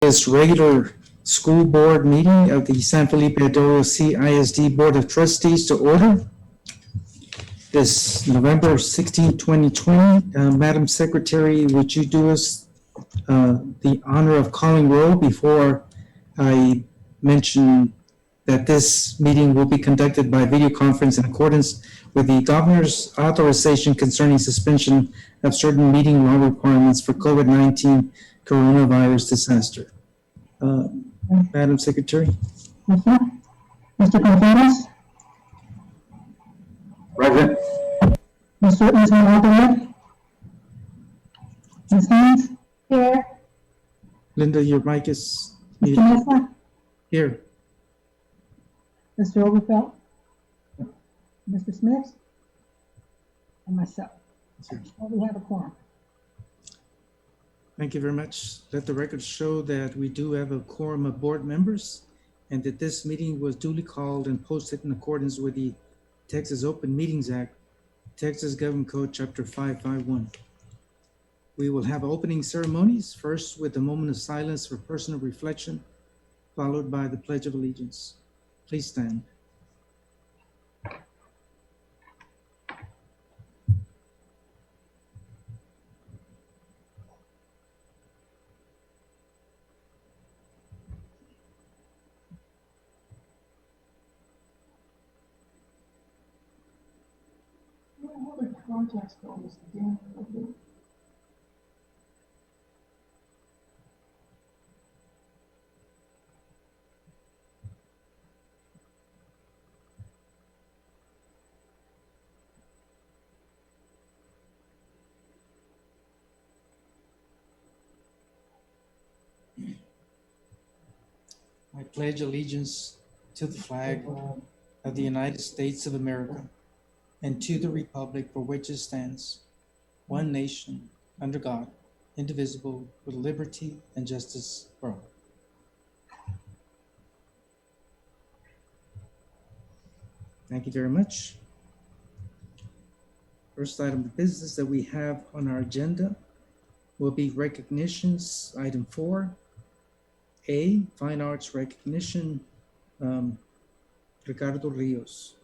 This regular school board meeting of the San Felipe Auditorium CISD Board of Trustees to order. This November 16, 2020. Madam Secretary, would you do us the honor of calling roll before I mention that this meeting will be conducted by video conference in accordance with the governor's authorization concerning suspension of certain meeting law requirements for COVID-19 coronavirus disaster. Madam Secretary. Mr. Contreras? Present. Mr. Ismail? Ms. Haynes? Here. Linda, your mic is Mr. Mesa? here. Mr. Overfelt? Mr. Smith? And myself. Well, we have a quorum. Thank you very much. Let the record show that we do have a quorum of board members and that this meeting was duly called and posted in accordance with the Texas Open Meetings Act, Texas Government Code, Chapter 551. We will have opening ceremonies, first with a moment of silence for personal reflection, followed by the Pledge of Allegiance. Please stand. I pledge allegiance to the flag of the United States of America and to the republic for which it stands, one nation, under God, indivisible, with liberty and justice for all. Thank you very much. First item of business that we have on our agenda will be recognitions. Item 4. A, Fine Arts Recognition, Ricardo Rios.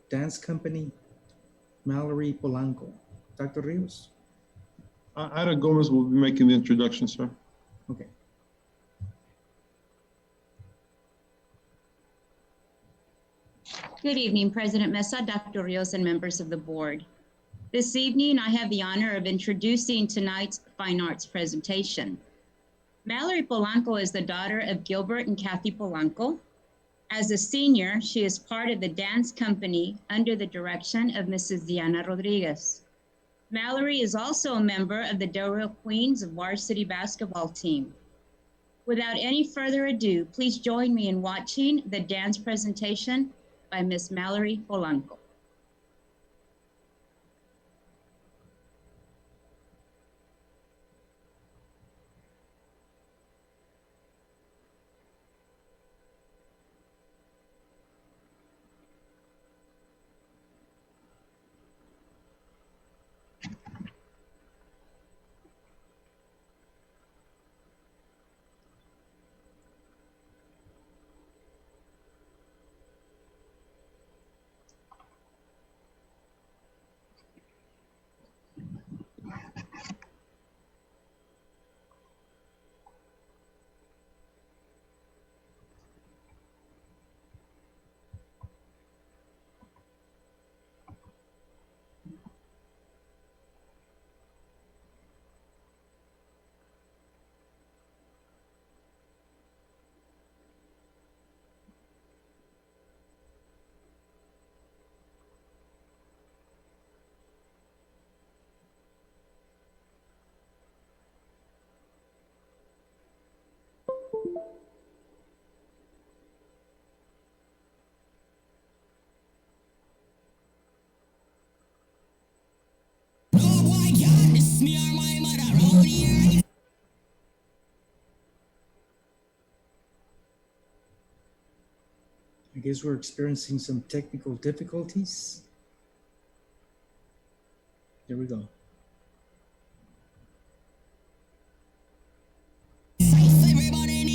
Dance Company, Mallory Polanco. Dr. Rios? Ida Gomez will be making the introduction, sir. Okay. Good evening, President Mesa, Dr. Rios, and members of the board. This evening, I have the honor of introducing tonight's fine arts presentation. Mallory Polanco is the daughter of Gilbert and Kathy Polanco. As a senior, she is part of the dance company under the direction of Mrs. Diana Rodriguez. Mallory is also a member of the Del Rio Queens varsity basketball team. Without any further ado, please join me in watching the dance presentation by Miss Mallory Polanco. I guess we're experiencing some technical difficulties. Here we go. Everybody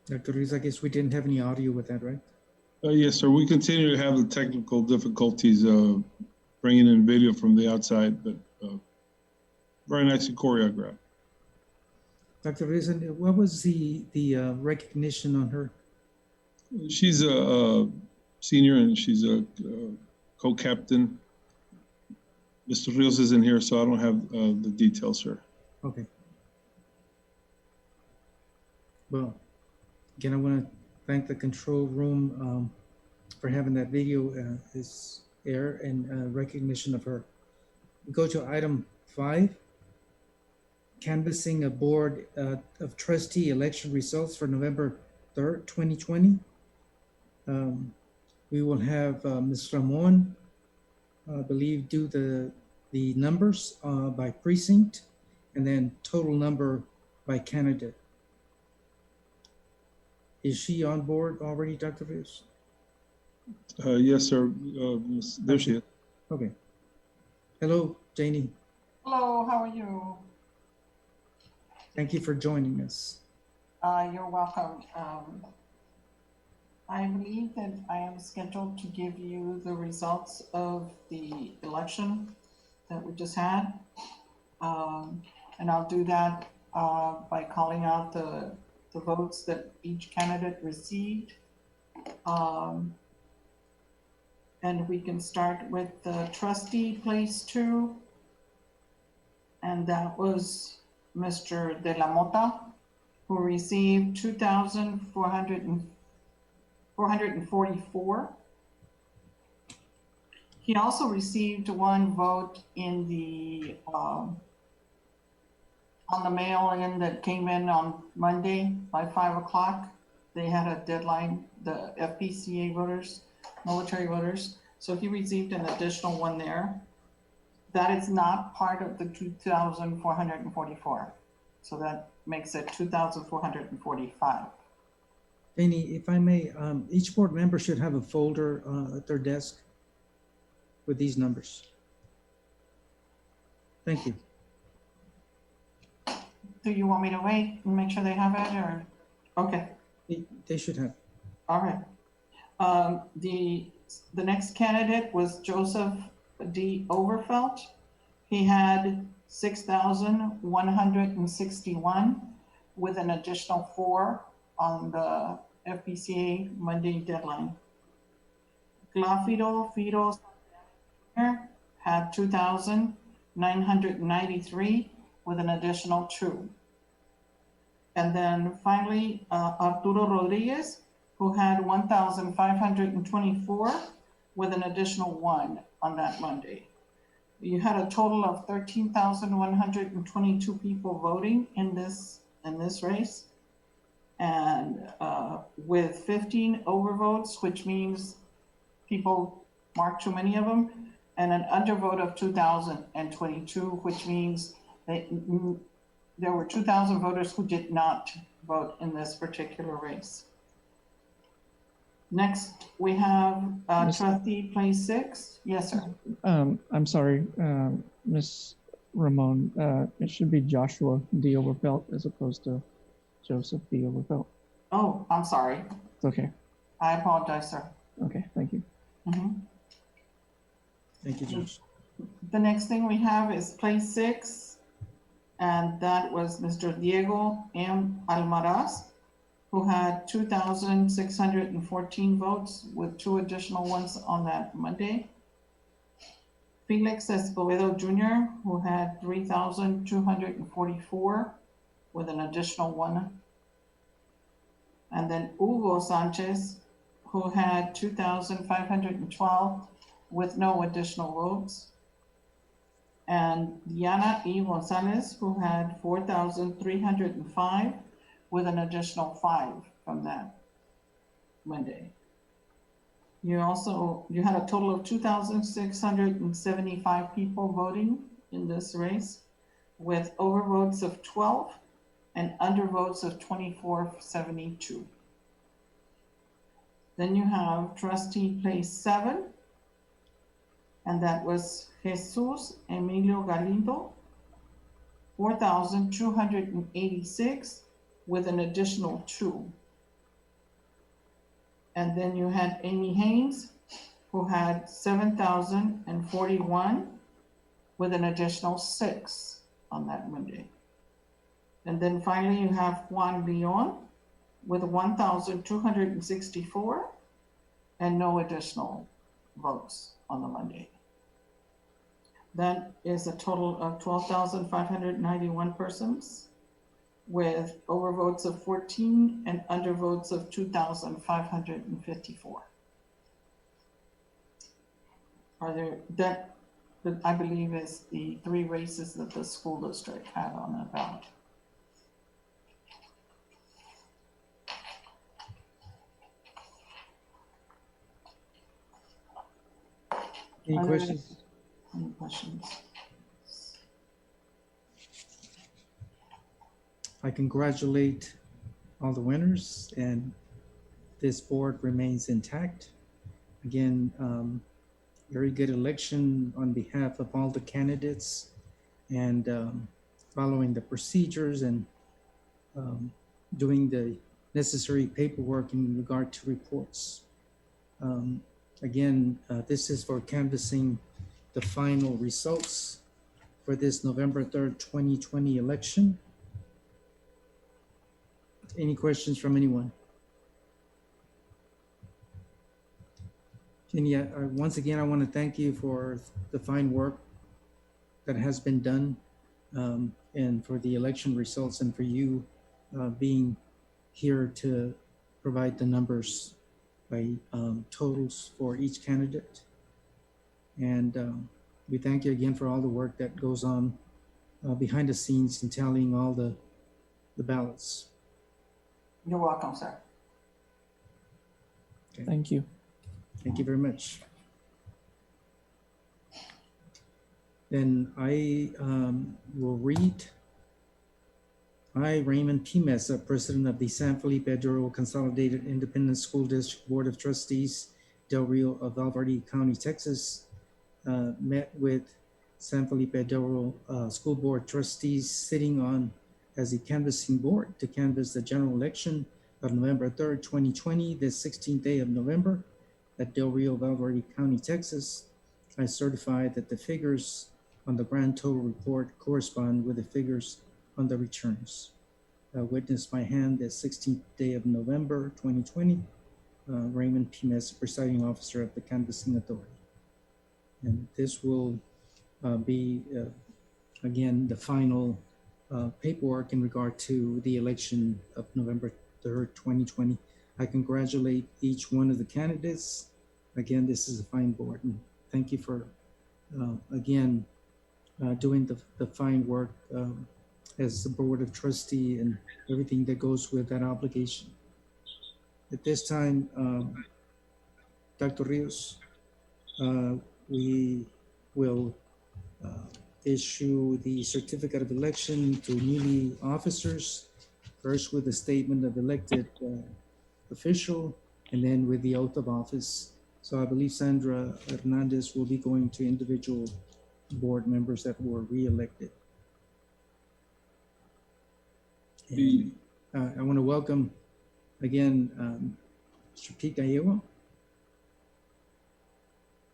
Dr. Ruiz, I guess we didn't have any audio with that, right? Yes, sir. We continue to have the technical difficulties bringing in video from the outside, but very nicely choreographed. Dr. Ruiz, and what was the recognition on her? She's a senior and she's a co-captain. Mr. Rios isn't here, so I don't have the details, sir. Okay. Well, again, I want to thank the control room for having that video is air and recognition of her. We go to item 5, canvassing a board of trustee election results for November 3rd, 2020. We will have Ms. Ramon, I believe, do the numbers by precinct and then total number by candidate. Is she on board already, Dr. Rios? Yes, sir. There she is. Okay. Hello, Janie. Hello, how are you? Thank you for joining us. You're welcome. I believe that I am scheduled to give you the results of the election that we just had. And I'll do that by calling out the votes that each candidate received. And we can start with the trustee place 2. And that was Mr. De La Mota, who received 2,444. He also received 1 vote in the on the mail-in that came in on Monday by 5 o'clock. They had a deadline, the FPCA voters, military voters. So he received an additional 1 there. That is not part of the 2,444. So that makes it 2,445. Janie, if I may, each board member should have a folder at their desk with these numbers. Thank you. Do you want me to wait and make sure they have it, or? Okay, They should have. all right. The next candidate was Joseph D. Overfelt. He had 6,161 with an additional 4 on the FPCA Monday deadline. Glafido Fido had 2,993 with an additional 2. And then finally, Arturo Rodriguez, who had 1,524 with an additional 1 on that Monday. You had a total of 13,122 people voting in this race, and with 15 overvotes, which means people marked too many of them, and an undervote of 2,022, which means there were 2,000 voters who did not vote in this particular race. Next, we have trustee place 6. Yes, sir. I'm sorry, Miss Ramon. It should be Joshua D. Overfelt as opposed to Joseph D. Overfelt. Oh, I'm sorry. It's okay. I apologize, sir. Okay, thank you. Thank you, Josh. The next thing we have is place 6, and that was Mr. Diego M. Almaraz, who had 2,614 votes with 2 additional ones on that Monday. Felix Escobedo Jr., who had 3,244 with an additional 1. And then Hugo Sanchez, who had 2,512 with no additional votes. And Diana E. Gonzalez, who had 4,305 with an additional 5 from that Monday. You had a total of 2,675 people voting in this race, with overvotes of 12 and undervotes of 2,472. Then you have trustee place 7, and that was Jesus Emilio Galindo, 4,286 with an additional 2. And then you had Amy Haynes, who had 7,041 with an additional 6 on that Monday. And then finally you have Juan Leon with 1,264 and no additional votes on the Monday. That is a total of 12,591 persons with overvotes of 14 and undervotes of 2,554. Are there, that I believe is the 3 races that the school district had on the ballot. Any Are there questions? Any questions? I congratulate all the winners, and this board remains intact. Again, very good election on behalf of all the candidates, and following the procedures and doing the necessary paperwork in regard to reports. Again, this is for canvassing the final results for this November 3rd, 2020 election. Any questions from anyone? And yeah, once again, I want to thank you for the fine work that has been done, and for the election results, and for you being here to provide the numbers by totals for each candidate. And we thank you again for all the work that goes on behind the scenes in tallying all the ballots. You're welcome, sir. Thank you. Thank you very much. Then I will read. I, Raymond P. Mesa, President of the San Felipe Duro Consolidated Independent School District Board of Trustees, Del Rio of Valverde County, Texas, met with San Felipe Duro School Board Trustees sitting on as a canvassing board to canvass the general election of November 3rd, 2020, this 16th day of November at Del Rio, Valverde County, Texas. I certify that the figures on the grand total report correspond with the figures on the returns. Witness by hand, the 16th day of November, 2020, Raymond P. Mesa, presiding officer of the Canvassing Authority. And this will be, again, the final paperwork in regard to the election of November 3rd, 2020. I congratulate each one of the candidates. Again, this is a fine board, and thank you for, again, doing the fine work as the Board of Trustee and everything that goes with that obligation. At this time, Dr. Rios, we will issue the certificate of election to newly officers, first with the statement of elected official, and then with the oath of office. So I believe Sandra Hernandez will be going to individual board members that were re-elected. And, I want to welcome again Mr. Pete Gallego.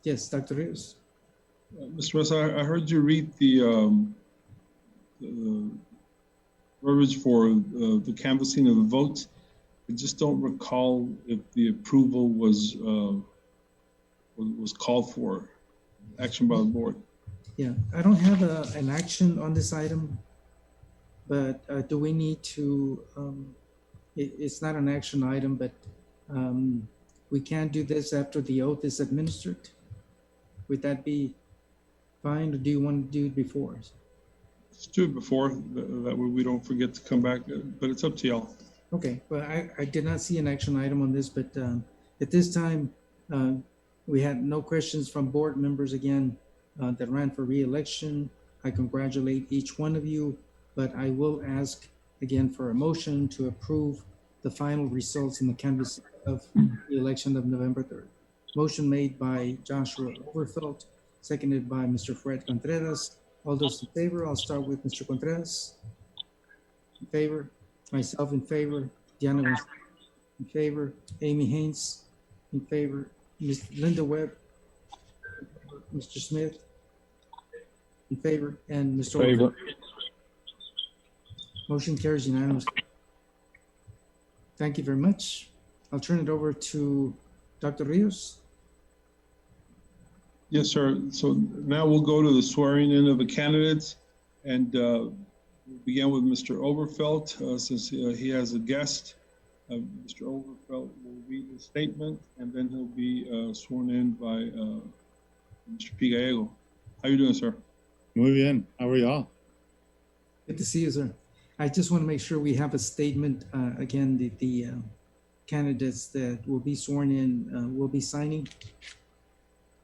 Yes, Dr. Rios. Mr. Mesa, I heard you read the verbiage for the canvassing of the votes. I just don't recall if the approval was called for action by the board. Yeah, I don't have an action on this item, but do we need to, it's not an action item, but we can't do this after the oath is administered. Would that be fine, or do you want to do it before? Let's do it before, that way we don't forget to come back, but it's up to y'all. Okay, well, I did not see an action item on this, but at this time, we had no questions from board members again that ran for re-election. I congratulate each one of you, but I will ask again for a motion to approve the final results in the canvass of the election of November 3rd. Motion made by Joshua Overfelt, seconded by Mr. Fred Contreras. All those in favor, I'll start with Mr. Contreras. In favor, myself in favor, Diana in favor, Amy Haynes In favor. Ms. Linda Webb. Mr. Smith. In favor. And Mr. Overfelt. Motion carries unanimously. Thank you very much. I'll turn it over to Dr. Rios. Yes, sir. So now we'll go to the swearing in of the candidates, and we'll begin with Mr. Overfelt, since he has a guest. Mr. Overfelt will read the statement, and then he'll be sworn in by Mr. P. Gallego. How you doing, sir? Muy bien. How are y'all? Good to see you, sir. I just want to make sure we have a statement. Again, the candidates that will be sworn in will be signing.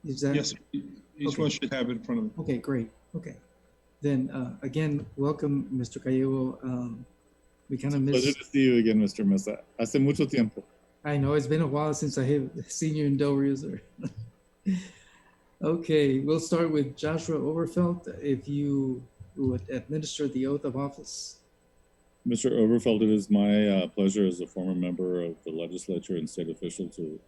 Is that? Yes, each one should have it in front of them. Okay, great. Okay. Then again, welcome, Mr. Gallego. We kind of Pleasure missed. to see you again, Mr. Mesa. Hace mucho tiempo. I know it's been a while since I have seen you in Del Rio, sir. Okay, we'll start with Joshua Overfelt. If you would administer the oath of office. Mr. Overfeld, it is my pleasure as a former member of the legislature and state official to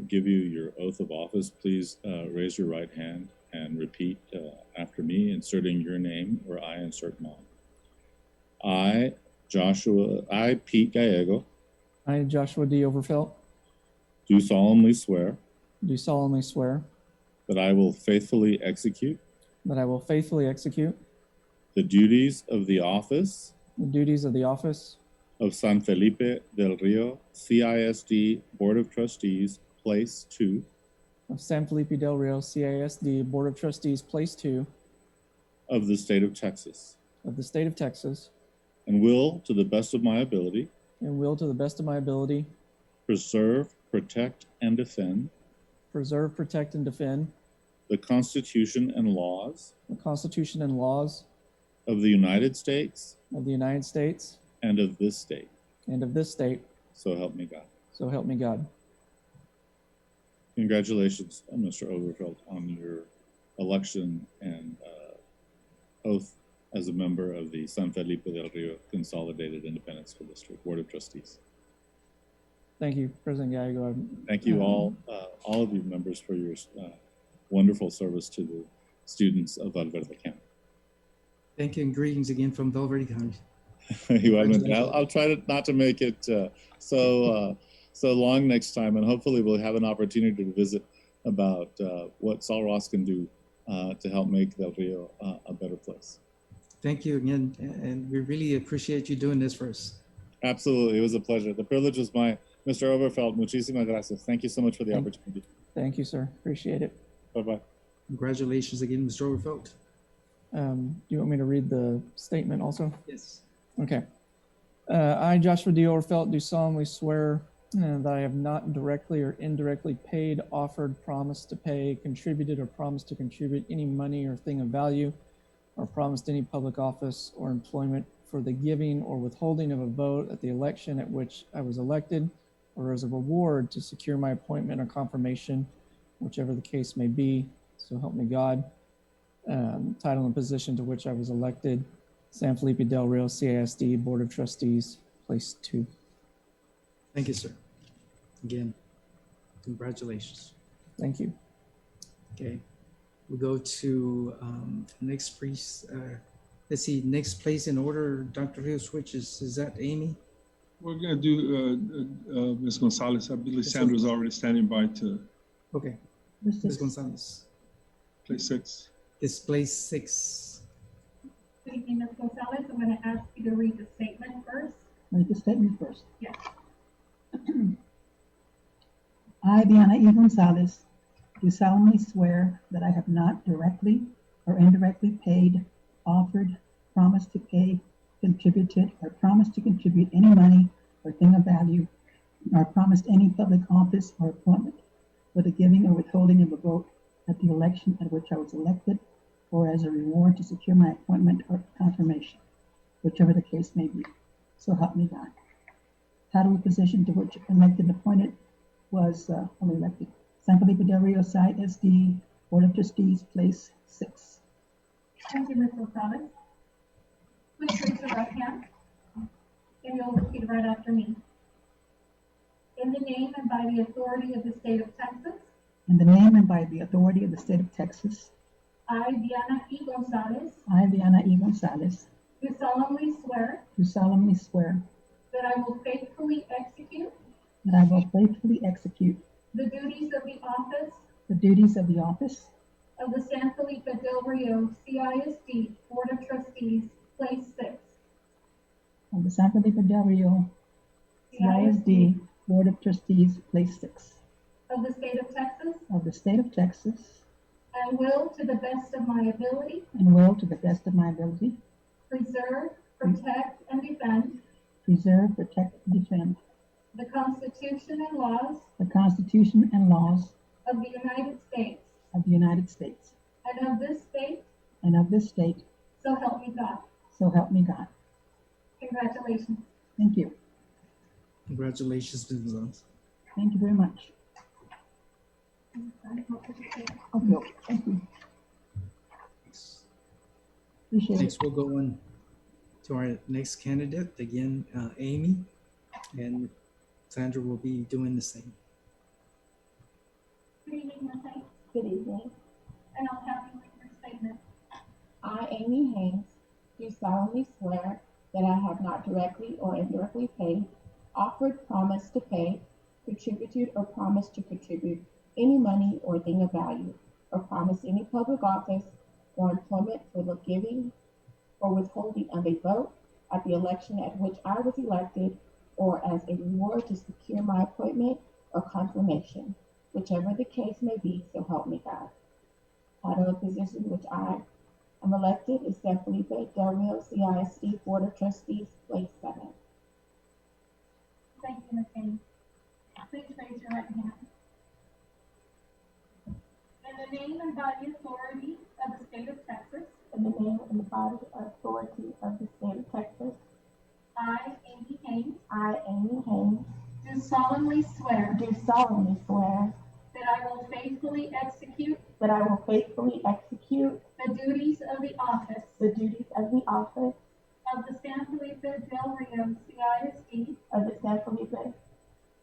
give you your oath of office. Please raise your right hand and repeat after me, inserting your name where I insert mine. I, Pete Gallego, I, Joshua D. Overfelt, do solemnly swear do solemnly swear that I will faithfully execute that I will faithfully execute the duties of the office the duties of the office of San Felipe del Rio CISD Board of Trustees, Place 2, of San Felipe del Rio CISD Board of Trustees, Place 2 of the state of Texas, of the state of Texas, and will, to the best of my ability, and will, to the best of my ability, preserve, protect, and defend preserve, protect, and defend the Constitution and laws the Constitution and laws of the United States of the United States and of this state. and of this state. So help me God. So help me God. Congratulations, Mr. Overfeld, on your election and oath as a member of the San Felipe del Rio Consolidated Independent School District Board of Trustees. Thank you, President Gallego. Thank you all of you members, for your wonderful service to the students of Valverde County. Thank you and greetings again from Valverde County. I'll try not to make it so long next time, and hopefully we'll have an opportunity to visit about what Sal Ross can do to help make Del Rio a better place. Thank you again, and we really appreciate you doing this for us. Absolutely, it was a pleasure. The privilege was mine. Mr. Overfeld, muchísimas gracias. Thank you so much for the opportunity. Thank you, sir. Appreciate it. Bye-bye. Congratulations again, Mr. Overfelt. Do you want me to read the statement also? Yes. Okay. I, Joshua D. Overfelt, do solemnly swear that I have not directly or indirectly paid, offered, promised to pay, contributed, or promised to contribute any money or thing of value, or promised any public office or employment for the giving or withholding of a vote at the election at which I was elected, or as a reward to secure my appointment or confirmation, whichever the case may be. So help me God. Title and position to which I was elected, San Felipe del Rio CISD Board of Trustees, Place 2. Thank you, sir. Again, congratulations. Thank you. Okay. We'll go to next priest. Let's see, next place in order, Dr. Rios, which is that Amy? We're gonna do Ms. Gonzalez. I believe Sandra's already standing by to Okay, This Ms. is Gonzalez. play 6. It's place 6. Good evening, Ms. Gonzalez. I'm going to ask you to read the statement first. read the statement first. Yes. I, Diana E. Gonzalez, do solemnly swear that I have not directly or indirectly paid, offered, promised to pay, contributed, or promised to contribute any money or thing of value, nor promised any public office or appointment for the giving or withholding of a vote at the election at which I was elected, or as a reward to secure my appointment or confirmation, whichever the case may be. So help me God. Title and position to which elected and appointed was elected. San Felipe del Rio CISD Board of Trustees, Place 6. Thank you, Ms. Gonzalez. Please raise your right hand, and you'll repeat right after me. in the name and by the authority of the state of Texas, in the name and by the authority of the state of Texas, I, Diana E. Gonzalez, I, Diana E. Gonzalez, do solemnly swear do solemnly swear that I will faithfully execute that I will faithfully execute the duties of the office the duties of the office of the San Felipe Del Rio CISD Board of Trustees, Place 6, of the San Felipe Del Rio CISD Board of Trustees, Place 6, of the state of Texas, of the state of Texas, and will, to the best of my ability, and will, to the best of my ability, preserve, protect, and defend preserve, protect, and defend the Constitution and laws the Constitution and laws of the United States of the United States and of this state, and of this state, so help me God. so help me God. Congratulations. Thank you. Congratulations, Ms. Gonzalez. Thank you very much. Okay, thank you. Appreciate it. Next, we'll go on to our next candidate, again, Amy, and Sandra will be doing the same. Good evening, Ms. Hayes, Good evening. and I'll have you make your statement. I, Amy Haynes, do solemnly swear that I have not directly or indirectly paid, offered, promised to pay, contributed, or promised to contribute any money or thing of value, or promised any public office or employment for the giving or withholding of a vote at the election at which I was elected, or as a reward to secure my appointment or confirmation, whichever the case may be, so help me God. Title of position which I am elected is San Felipe Del Rio CISD Board of Trustees, Place 7. Thank you, Ms. Hayes. Please raise your right hand. In the name and by the authority of the state of Texas, In the name and the body and authority of the state of Texas, I, Amy Hayes, I, Amy Haynes, do solemnly swear do solemnly swear that I will faithfully execute that I will faithfully execute the duties of the office the duties of the office of the San Felipe Del Rio CISD of the San Felipe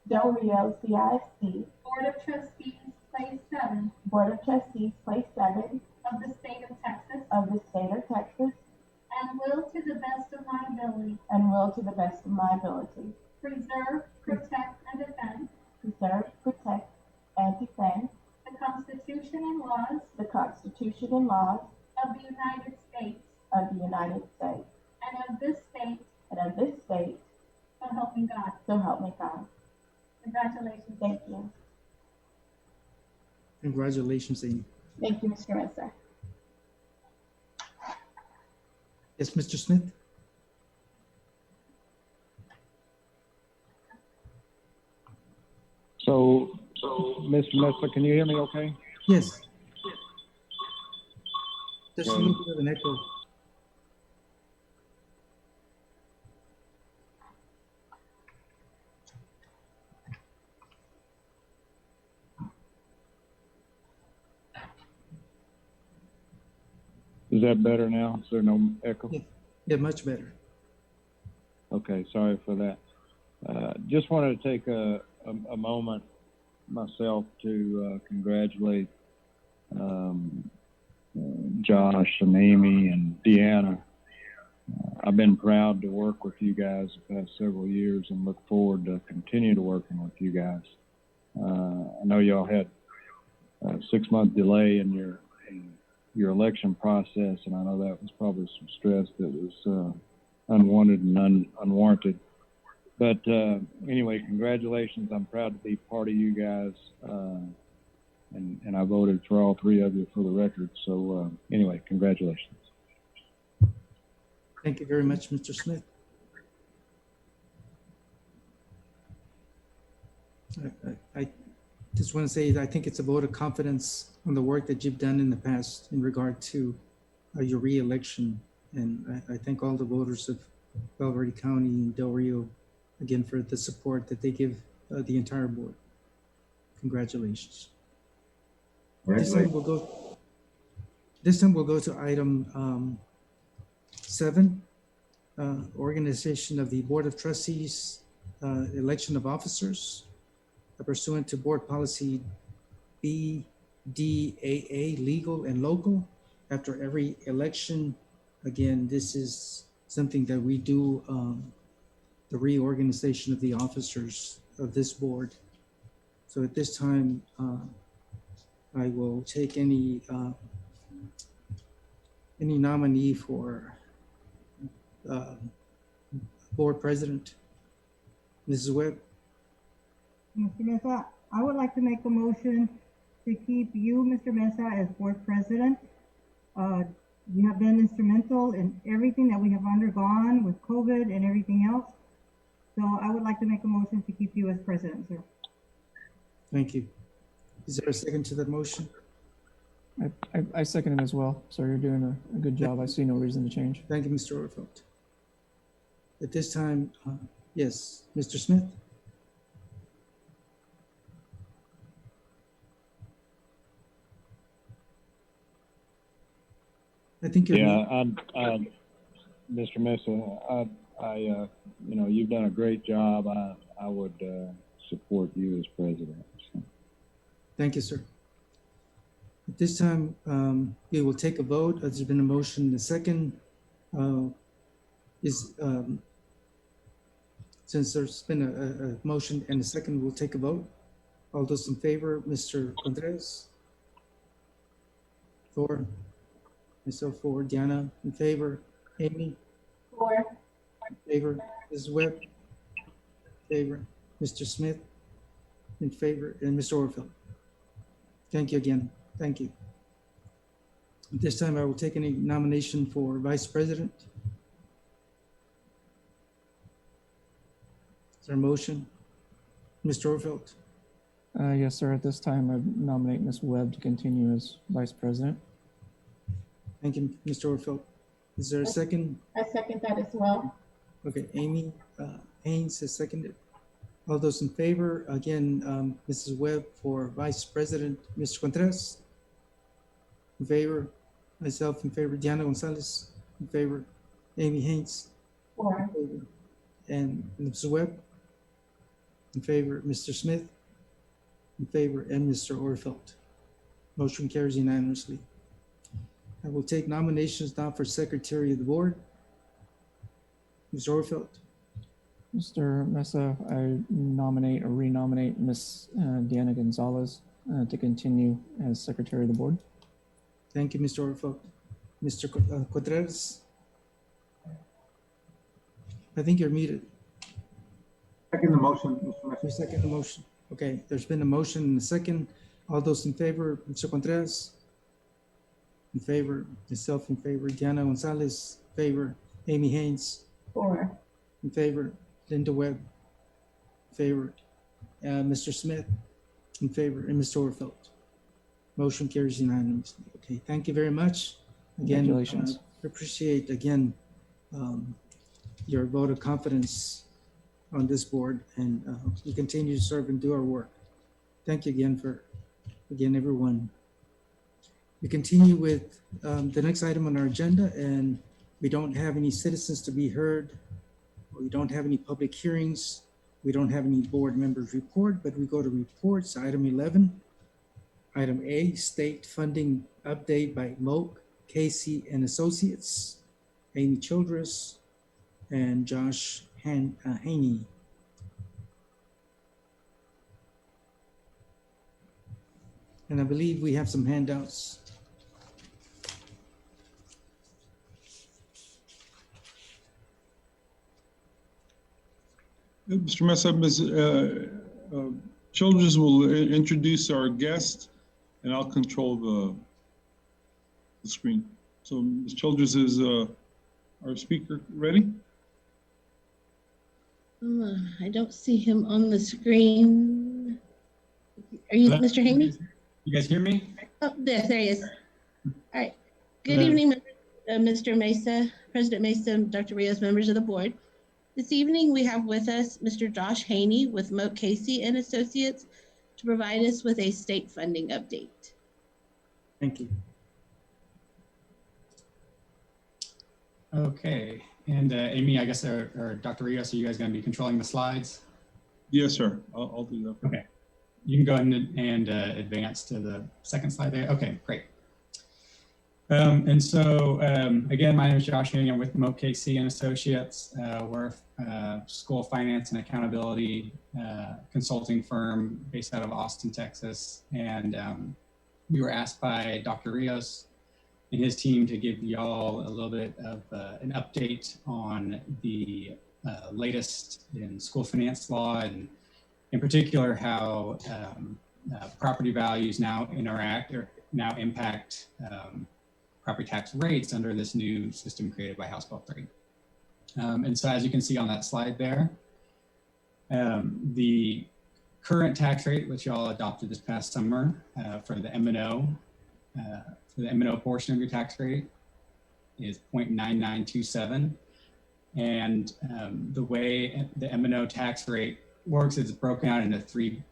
Del Rio CISD Board of Trustees, Place 7 Board of Trustees, Place 7 of the state of Texas, of the state of Texas, and will, to the best of my ability, and will to the best of my ability preserve, protect, and defend preserve, protect, and defend the Constitution and laws the Constitution and laws of the United States of the United States and of this state, and of this state, so help me God. so help me God. Congratulations. Thank you. Congratulations, Amy. Thank you, Mr. Mesa. Yes, Mr. Smith? So, Mr. Mesa, can you hear me okay? Yes. Just a Okay. little bit of an echo. Is that better now? Is there no echo? Yeah. Yeah, much better. Okay, sorry for that. Just wanted to take a moment myself to congratulate Josh and Amy and Deanna. I've been proud to work with you guys the past several years and look forward to continue to working with you guys. I know y'all had a 6-month delay in your election process, and I know that was probably some stress that was unwanted and unwarranted. But anyway, congratulations. I'm proud to be part of you guys, and I voted for all 3 of you for the record. So anyway, congratulations. Thank you very much, Mr. Smith. I just want to say, I think it's a vote of confidence on the work that you've done in the past in regard to your re-election. And I thank all the voters of Valverde County and Del Rio, again, for the support that they give the entire board. Congratulations. This time we'll go to item 7, organization of the Board of Trustees, election of officers. pursuant to Board Policy BDAA, legal and local. After every election, again, this is something that we do, the reorganization of the officers of this board. So at this time, I will take any nominee for board president. Mrs. Webb. Mr. Mesa, I would like to make a motion to keep you, Mr. Mesa, as board president. You have been instrumental in everything that we have undergone with COVID and everything else. So I would like to make a motion to keep you as president, sir. Thank you. Is there a second to that motion? I second it as well. So you're doing a good job. I see no reason to change. Thank you, Mr. Orfeld. At this time, yes, Mr. Smith? I think you're. Yeah, Mr. Mesa, you know, you've done a great job. I would support you as president. So. Thank you, sir. At this time, we will take a vote. There's been a motion. The second since there's been a motion and a second, we'll take a vote. All those in favor, Mr. Contreras? For. Myself for. Diana, in favor. Amy? For. In favor. Ms. Webb? In favor. Mr. Smith? In favor. And Mr. Orfeld? Thank you again. Thank you. At this time, I will take any nomination for vice president. Is there a motion? Mr. Orfeld? Yes, sir. At this time, I nominate Ms. Webb to continue as vice president. Thank you, Mr. Orfeld. Is there a second? I second that as well. Okay, Amy Haynes has seconded. All those in favor, again, Mrs. Webb for vice president, Mr. Contreras? In favor? Myself in favor. Diana Gonzalez in favor. Amy Haynes? For. In favor. And Mrs. Webb? In favor. Mr. Smith? In favor. And Mr. Orfeld? Motion carries unanimously. I will take nominations now for secretary of the board. Mr. Orfeld? Mr. Mesa, I nominate or renominate Ms. Diana Gonzalez to continue as secretary of the board. Thank you, Mr. Orfeld. Mr. Contreras? I think you're muted. Second the motion, Mr. You Messer. second the motion. Okay, there's been a motion and a second. All those in favor, Mr. Contreras? In favor. Myself in favor. Diana Gonzalez, in favor. Amy Haynes? For. In favor. Linda Webb? In favor. Mr. Smith? In favor. And Mr. Orfeld? Motion carries unanimously. Okay, thank you very much. Again, Congratulations. Appreciate again your vote of confidence on this board, and we continue to serve and do our work. Thank you again everyone. We continue with the next item on our agenda, and we don't have any citizens to be heard. We don't have any public hearings. We don't have any board members report, but we go to reports. Item 11. Item A, state funding update by Moak, Casey and Associates, Amy Childress, and Josh Haney. And I believe we have some handouts. Mr. Mesa, Ms. Childress will introduce our guest, and I'll control the screen. So Ms. Childress is our speaker. Ready? I don't see him on the screen. Are you Mr. Haney? You guys hear me? Oh, there he is. All right. Good evening, Mr. Mesa, President Mesa, Dr. Rios, members of the board. This evening, we have with us Mr. Josh Haney with Moat Casey and Associates to provide us with a state funding update. Thank you. Okay, and Amy, I guess, or Dr. Rios, are you guys going to be controlling the slides? Yes, sir. I'll do that. Okay, you can go ahead and advance to the second slide there. Okay, great. Again, my name is Josh Haney. I'm with Moat KC and Associates. We're a school finance and accountability consulting firm based out of Austin, Texas. And we were asked by Dr. Rios and his team to give y'all a little bit of an update on the latest in school finance law, and in particular how property values now impact property tax rates under this new system created by House Bill 3. And so as you can see on that slide there, the current tax rate, which y'all adopted this past summer for the M&O portion of your tax rate, is 0.9927. And the way the M&O tax rate works is it's broken out into three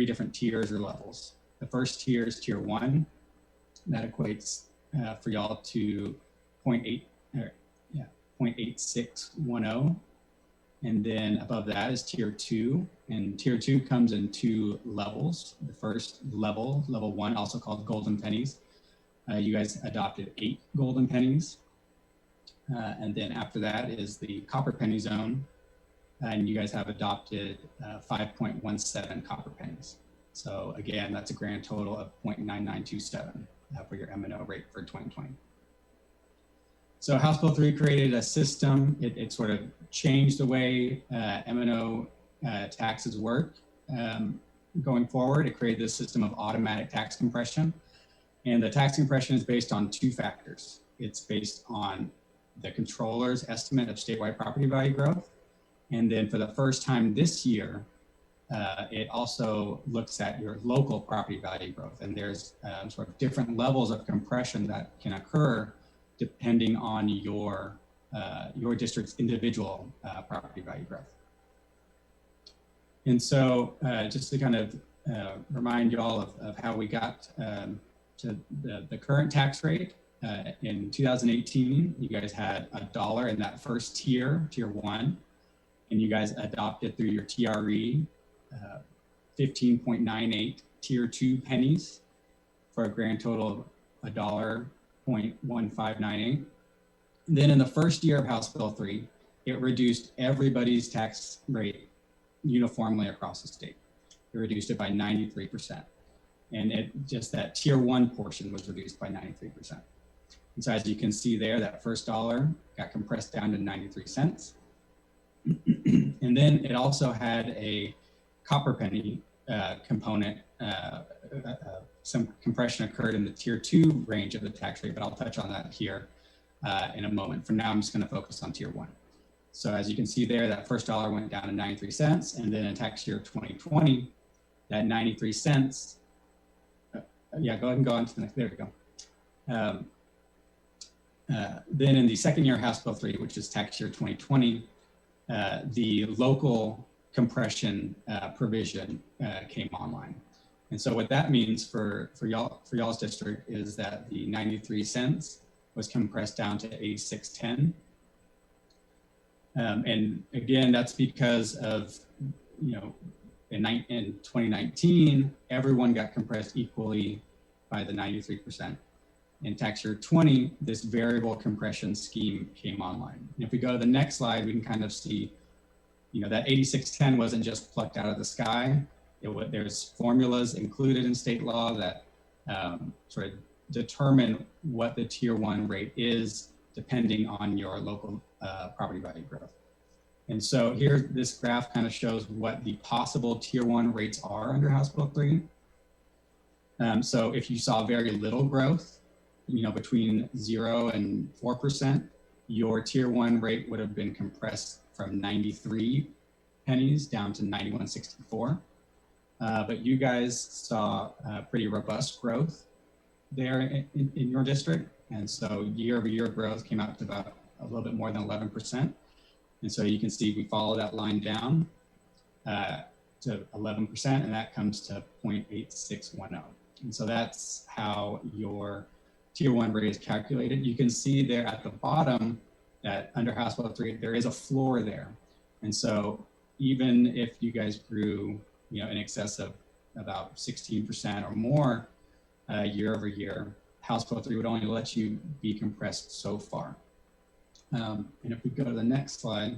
different tiers or levels. The first tier is tier 1. That equates for y'all to 0.8610. And then above that is tier 2. And tier 2 comes in 2 levels. The first level, level 1, also called golden pennies. You guys adopted 8 golden pennies. And then after that is the copper penny zone. And you guys have adopted 5.17 copper pennies. So again, that's a grand total of 0.9927 for your M&O rate for 2020. So House Bill 3 created a system. It sort of changed the way M&O taxes work going forward. It created this system of automatic tax compression. And the tax compression is based on 2 factors. It's based on the controller's estimate of statewide property value growth. And then for the first time this year, it also looks at your local property value growth. And there's sort of different levels of compression that can occur depending on your district's individual property value growth. And so just to kind of remind you all of how we got to the current tax rate, in 2018, you guys had $1 in that first tier, tier 1, and you guys adopted through your TRE 15.98 tier 2 pennies for a grand total of $1.1598. Then in the first year of House Bill 3, it reduced everybody's tax rate uniformly across the state. It reduced it by 93%. And just that tier 1 portion was reduced by 93%. And so as you can see there, that first $1 got compressed down to 93 cents. And then it also had a copper penny component. Some compression occurred in the tier 2 range of the tax rate, but I'll touch on that here in a moment. For now, I'm just going to focus on tier 1. So as you can see there, that first $1 went down to 93 cents. And then in tax year 2020, that 93 cents, yeah, go ahead and go on to the next, there we go. Then in the second year of House Bill 3, which is tax year 2020, the local compression provision came online. And so what that means for y'all's district is that the 93 cents was compressed down to 86.10. And again, that's because of, in 2019, everyone got compressed equally by the 93%. In tax year 20, this variable compression scheme came online. And if we go to the next slide, we can kind of see, that 8610 wasn't just plucked out of the sky. There's formulas included in state law that sort of determine what the tier 1 rate is depending on your local property value growth. And so here, this graph kind of shows what the possible tier 1 rates are under House Bill 3. So if you saw very little growth, between 0 and 4%, your tier 1 rate would have been compressed from 93 pennies down to 91.64. But you guys saw pretty robust growth there in your district. And so year-over-year growth came out to about a little bit more than 11%. And so you can see we follow that line down to 11%, and that comes to 0.8610. And so that's how your tier 1 rate is calculated. You can see there at the bottom that under House Bill 3, there is a floor there. And so even if you guys grew, in excess of about 16% or more year over year. House Bill 3 would only let you be compressed so far. And if we go to the next slide,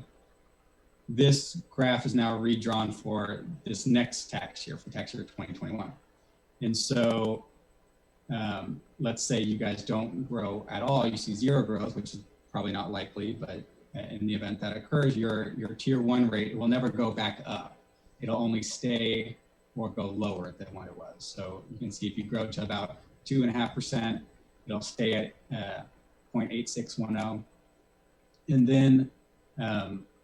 this graph is now redrawn for this next tax year, for tax year 2021. And so let's say you guys don't grow at all, you see zero growth, which is probably not likely, but in the event that occurs, your tier 1 rate will never go back up. It'll only stay or go lower than what it was. So you can see if you grow to about 2.5%, it'll stay at 0.8610. And then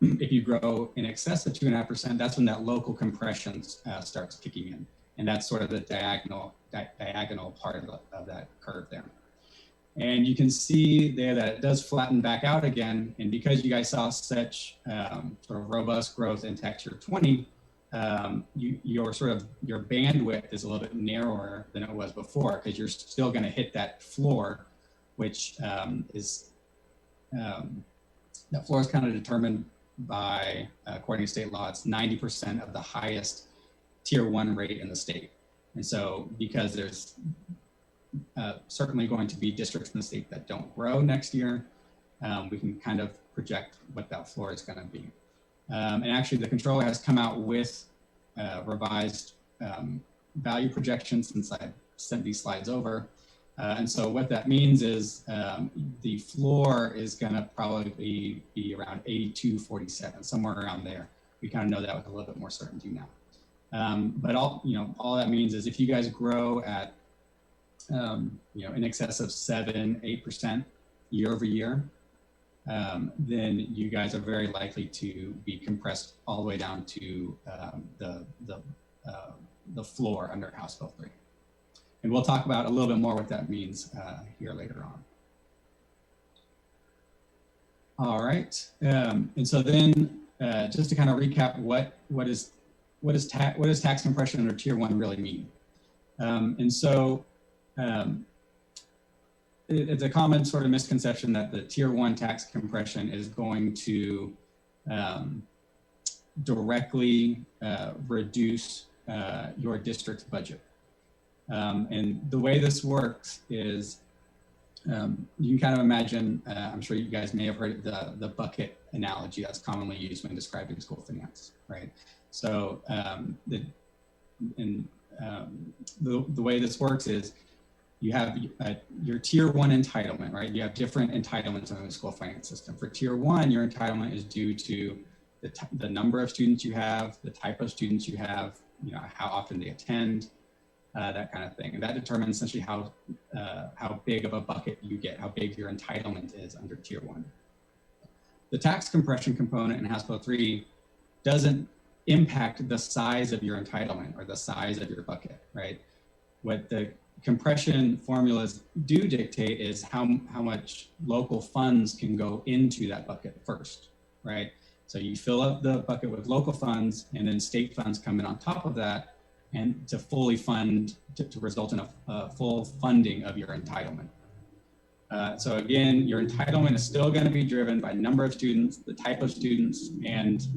if you grow in excess of 2.5%, that's when that local compression starts kicking in. And that's sort of the diagonal part of that curve there. And you can see there that it does flatten back out again. And because you guys saw such sort of robust growth in tax year 20, your bandwidth is a little bit narrower than it was before, because you're still going to hit that floor, which that floor is kind of determined by, according to state law, it's 90% of the highest tier 1 rate in the state. And so because there's certainly going to be districts in the state that don't grow next year, we can kind of project what that floor is going to be. And actually the controller has come out with revised value projections since I sent these slides over. And so what that means is the floor is going to probably be around 82.47, somewhere around there. We kind of know that with a little bit more certainty now. But all that means is if you guys grow at in excess of 7-8% year over year, then you guys are very likely to be compressed all the way down to the floor under House Bill 3. And we'll talk about a little bit more what that means here later on. All right, and so then just to kind of recap, what does tax compression under tier 1 really mean? And so it's a common sort of misconception that the tier 1 tax compression is going to directly reduce your district's budget. And the way this works is you can kind of imagine, I'm sure you guys may have heard the bucket analogy that's commonly used when describing school finance, right? So the way this works is you have your tier 1 entitlement, right? You have different entitlements in the school finance system. For tier 1, your entitlement is due to the number of students you have, the type of students you have, how often they attend, that kind of thing. And that determines essentially how big of a bucket you get, how big your entitlement is under tier 1. The tax compression component in House Bill 3 doesn't impact the size of your entitlement or the size of your bucket, right? What the compression formulas do dictate is how much local funds can go into that bucket first, right? So you fill up the bucket with local funds, and then state funds come in on top of that, and to fully fund, to result in a full funding of your entitlement. So again, your entitlement is still going to be driven by number of students, the type of students, and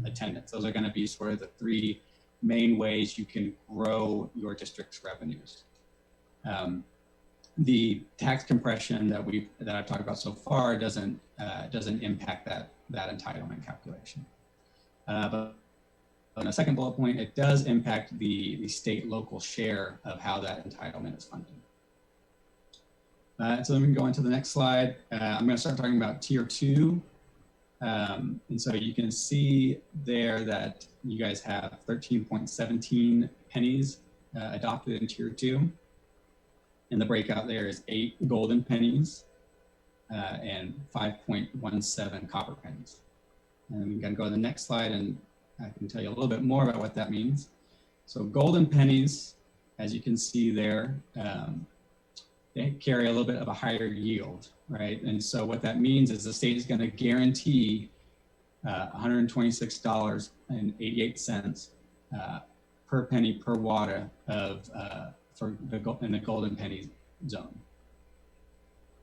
attendance. Those are going to be sort of the 3 main ways you can grow your district's revenues. The tax compression that I've talked about so far doesn't impact that entitlement calculation. But on the second bullet point, it does impact the state local share of how that entitlement is funded. So then we can go into the next slide. I'm going to start talking about tier 2. And so you can see there that you guys have 13.17 pennies adopted in tier 2. And the breakout there is 8 golden pennies and 5.17 copper pennies. And we can go to the next slide and I can tell you a little bit more about what that means. So golden pennies, as you can see there, they carry a little bit of a higher yield, right? And so what that means is the state is going to guarantee $126.88 per penny per watt of in the golden penny zone.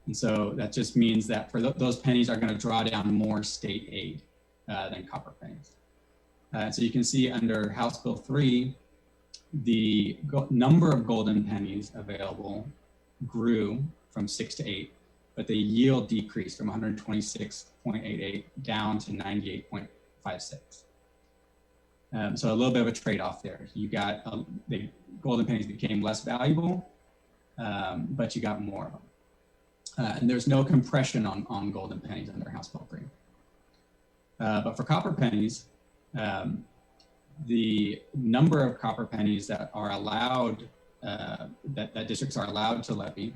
And so that just means that for those pennies are going to draw down more state aid than copper pennies. So you can see under House Bill 3, the number of golden pennies available grew from 6 to 8, but the yield decreased from 126.88 down to 98.56. So a little bit of a trade-off there. You got the golden pennies became less valuable, but you got more of them. And there's no compression on golden pennies under House Bill 3. But for copper pennies, the number of copper pennies that are allowed, that districts are allowed to levy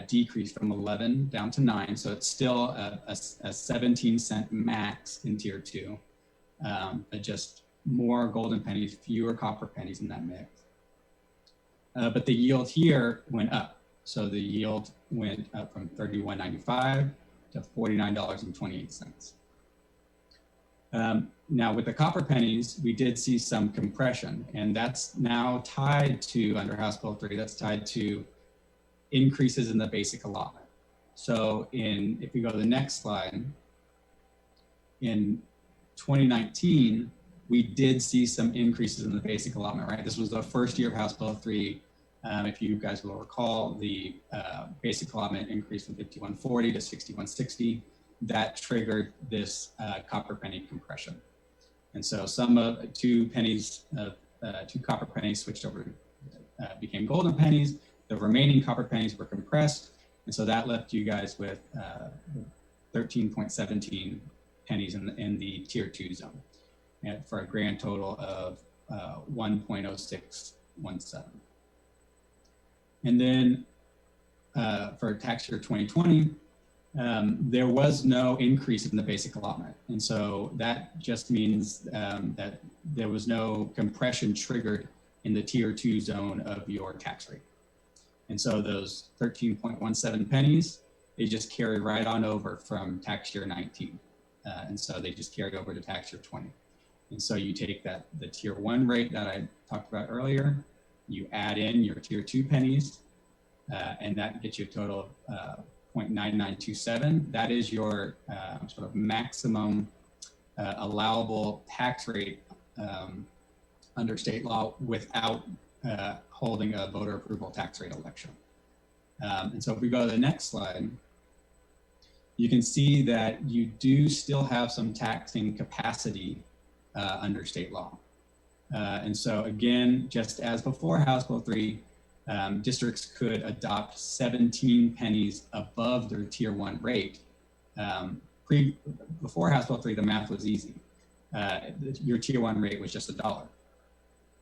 decreased from 11 down to 9. So it's still a 17-cent max in tier 2, but just more golden pennies, fewer copper pennies in that mix. But the yield here went up. So the yield went up from $31.95 to $49.28. Now with the copper pennies, we did see some compression, and that's now tied to, under House Bill 3, that's tied to increases in the basic allotment. So if we go to the next slide, in 2019, we did see some increases in the basic allotment, right? This was the first year of House Bill 3. If you guys will recall, the basic allotment increased from 5140 to 6160. That triggered this copper penny compression. And so two copper pennies switched over, became golden pennies. The remaining copper pennies were compressed. And so that left you guys with 13.17 pennies in the tier 2 zone, and for a grand total of 1.0617. And then for tax year 2020, there was no increase in the basic allotment. And so that just means that there was no compression triggered in the tier 2 zone of your tax rate. And so those 13.17 pennies, they just carry right on over from tax year 19. And so they just carry over to tax year 20. And so you take the tier 1 rate that I talked about earlier, you add in your tier 2 pennies, and that gets you a total of 0.9927. That is your sort of maximum allowable tax rate under state law without holding a voter approval tax rate election. And so if we go to the next slide, you can see that you do still have some taxing capacity under state law. And so again, just as before House Bill 3, districts could adopt 17 pennies above their tier 1 rate. Before House Bill 3, the math was easy. Your tier 1 rate was just $1.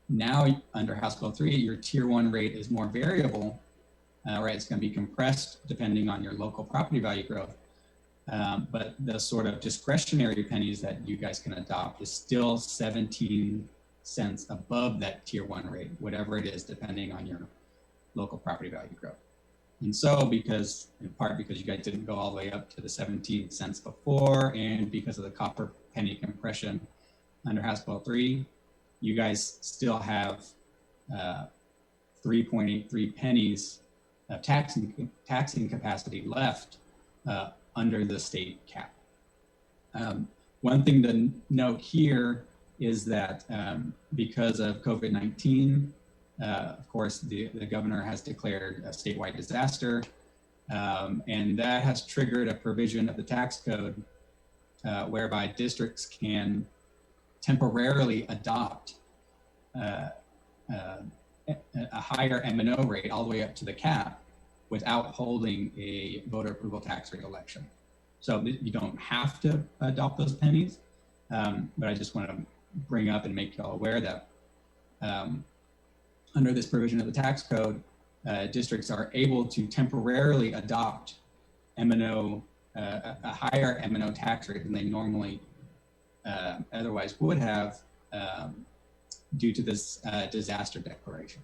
Now under House Bill 3, your tier 1 rate is more variable, right? It's going to be compressed depending on your local property value growth. But the sort of discretionary pennies that you guys can adopt is still 17 cents above that tier 1 rate, whatever it is, depending on your local property value growth. And so in part because you guys didn't go all the way up to the 17 cents before, and because of the copper penny compression under House Bill 3, you guys still have 3.83 pennies of taxing capacity left under the state cap. One thing to note here is that because of COVID-19, of course, the governor has declared a statewide disaster, and that has triggered a provision of the tax code whereby districts can temporarily adopt a higher M&O rate all the way up to the cap without holding a voter approval tax rate election. So you don't have to adopt those pennies, but I just want to bring up and make you all aware that under this provision of the tax code, districts are able to temporarily adopt M&O, a higher M&O tax rate than they normally otherwise would have due to this disaster declaration.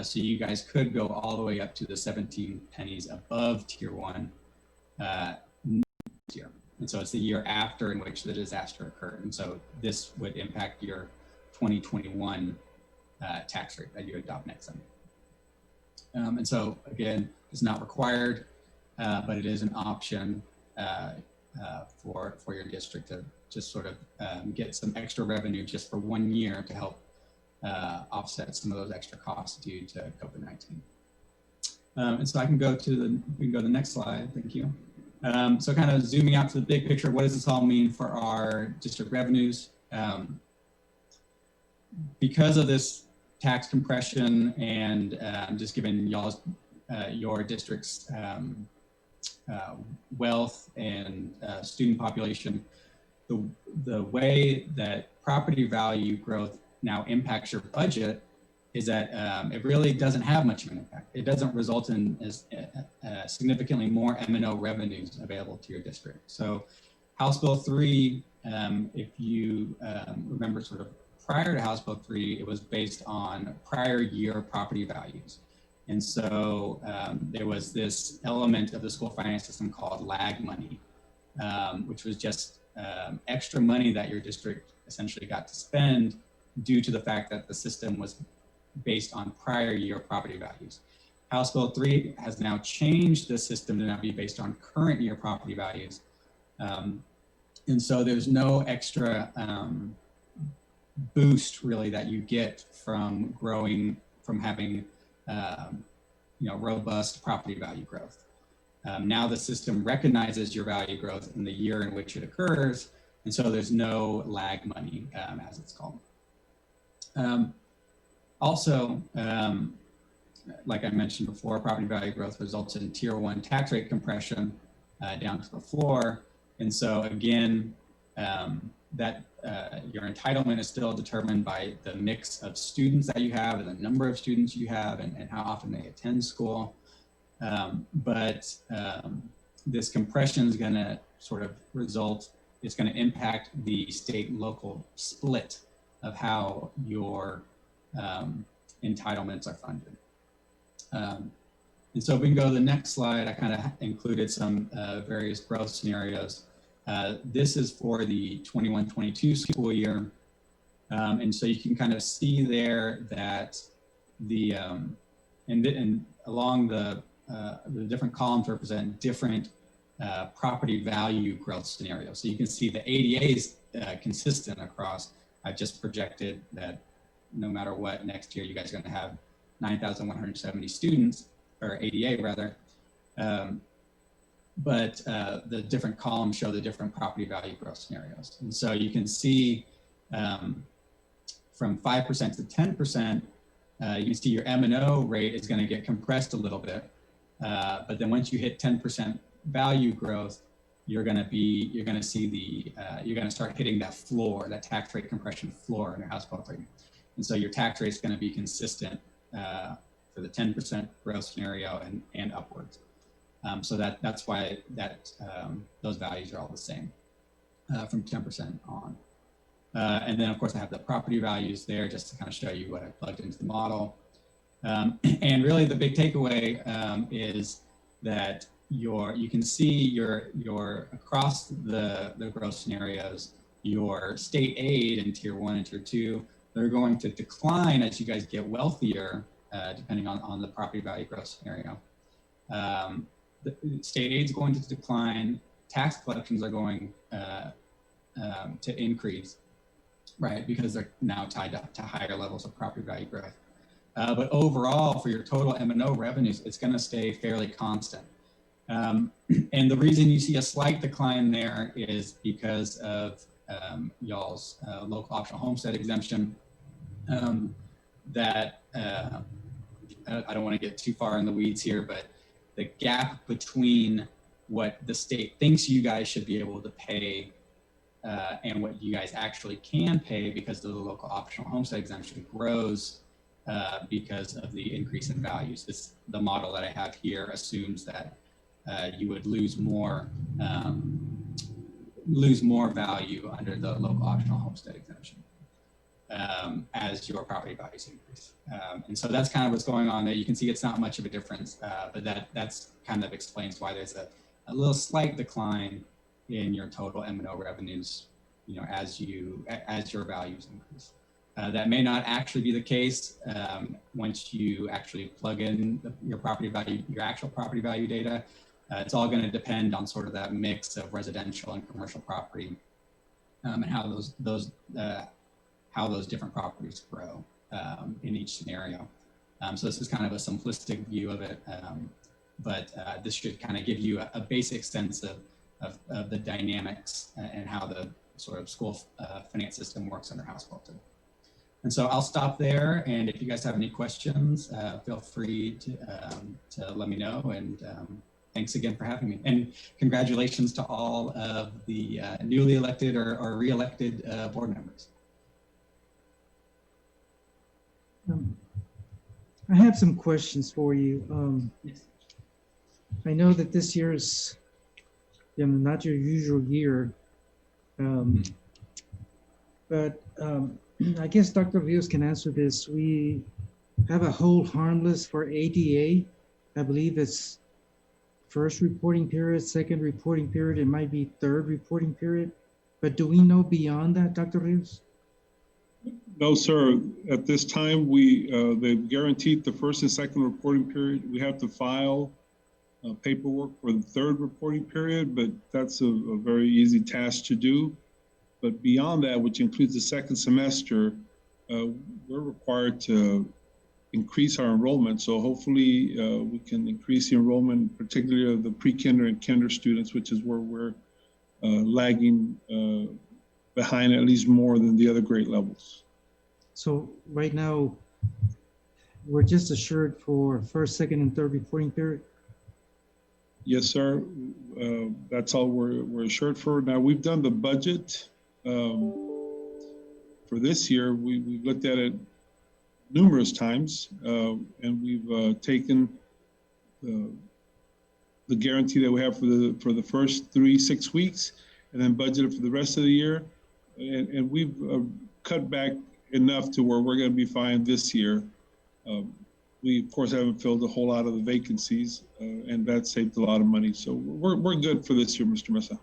So you guys could go all the way up to the 17 pennies above tier 1 next year. And so it's the year after in which the disaster occurred. And so this would impact your 2021 tax rate that you adopt next summer. And so again, it's not required, but it is an option for your district to just sort of get some extra revenue just for 1 year to help offset some of those extra costs due to COVID-19. And so I can go to the next slide. Thank you. So kind of zooming out to the big picture, what does this all mean for our district revenues? Because of this tax compression and just given y'all's your district's wealth and student population, the way that property value growth now impacts your budget is that it really doesn't have much of an impact. It doesn't result in significantly more M&O revenues available to your district. So House Bill 3, if you remember sort of prior to House Bill 3, it was based on prior year property values. And so there was this element of the school finance system called lag money, which was just extra money that your district essentially got to spend due to the fact that the system was based on prior year property values. House Bill 3 has now changed the system to now be based on current year property values. And so there's no extra boost really that you get from having robust property value growth. Now the system recognizes your value growth in the year in which it occurs, and so there's no lag money, as it's called. Also, like I mentioned before, property value growth results in tier 1 tax rate compression down to the floor. And so again, your entitlement is still determined by the mix of students that you have and the number of students you have and how often they attend school. But this compression is going to sort of it's going to impact the state-local split of how your entitlements are funded. And so if we can go to the next slide, I kind of included some various growth scenarios. This is for the 21-22 school year. And so you can kind of see there that and along the different columns represent different property value growth scenarios. So you can see the ADA is consistent across. I've just projected that no matter what, next year you guys are going to have 9,170 students, or ADA rather. But the different columns show the different property value growth scenarios. And so you can see from 5% to 10%, you can see your M&O rate is going to get compressed a little bit. But then once you hit 10% value growth, you're going to start hitting that floor, that tax rate compression floor in your House Bill 3. And so your tax rate is going to be consistent for the 10% growth scenario and upwards. So that's why those values are all the same from 10% on. And then of course I have the property values there just to kind of show you what I plugged into the model. And really the big takeaway is that you can see your across the growth scenarios, your state aid in tier 1 and tier 2, they're going to decline as you guys get wealthier, depending on the property value growth scenario. The state aid is going to decline, tax collections are going to increase, right? Because they're now tied up to higher levels of property value growth. But overall, for your total M&O revenues, it's going to stay fairly constant. And the reason you see a slight decline there is because of y'all's local optional homestead exemption. I don't want to get too far in the weeds here, but the gap between what the state thinks you guys should be able to pay and what you guys actually can pay because of the local optional homestead exemption grows because of the increase in values. The model that I have here assumes that you would lose more value under the local optional homestead exemption as your property values increase. And so that's kind of what's going on there. You can see it's not much of a difference, but that's kind of explains why there's a little slight decline in your total M&O revenues, as your values increase. That may not actually be the case once you actually plug in your actual property value data. It's all going to depend on sort of that mix of residential and commercial property and how those different properties grow. in each scenario. So this is kind of a simplistic view of it, but this should kind of give you a basic sense of the dynamics and how the sort of school finance system works under House Bill 2. And so I'll stop there, and if you guys have any questions, feel free to let me know, and thanks again for having me. And congratulations to all of the newly elected or re-elected board members. I have some questions for you. Yes. I know that this year is not your usual year, but I guess Dr. Rios can answer this. We have a hold harmless for ADA. I believe it's first reporting period, second reporting period, it might be third reporting period. But do we know beyond that, Dr. Rios? No, sir. At this time, they've guaranteed the first and second reporting period. We have to file paperwork for the third reporting period, but that's a very easy task to do. But beyond that, which includes the second semester, we're required to increase our enrollment. So hopefully we can increase the enrollment, particularly of the pre-kinder and kinder students, which is where we're lagging behind at least more than the other grade levels. So right now, we're just assured for first, second, and third reporting period? Yes, sir. That's all we're assured for. Now, we've done the budget for this year. We've looked at it numerous times, and we've taken the guarantee that we have for the first 6 weeks, and then budgeted for the rest of the year. And we've cut back enough to where we're going to be fine this year. We, of course, haven't filled a whole lot of the vacancies, and that saved a lot of money. So we're good for this year, Mr. Mesa.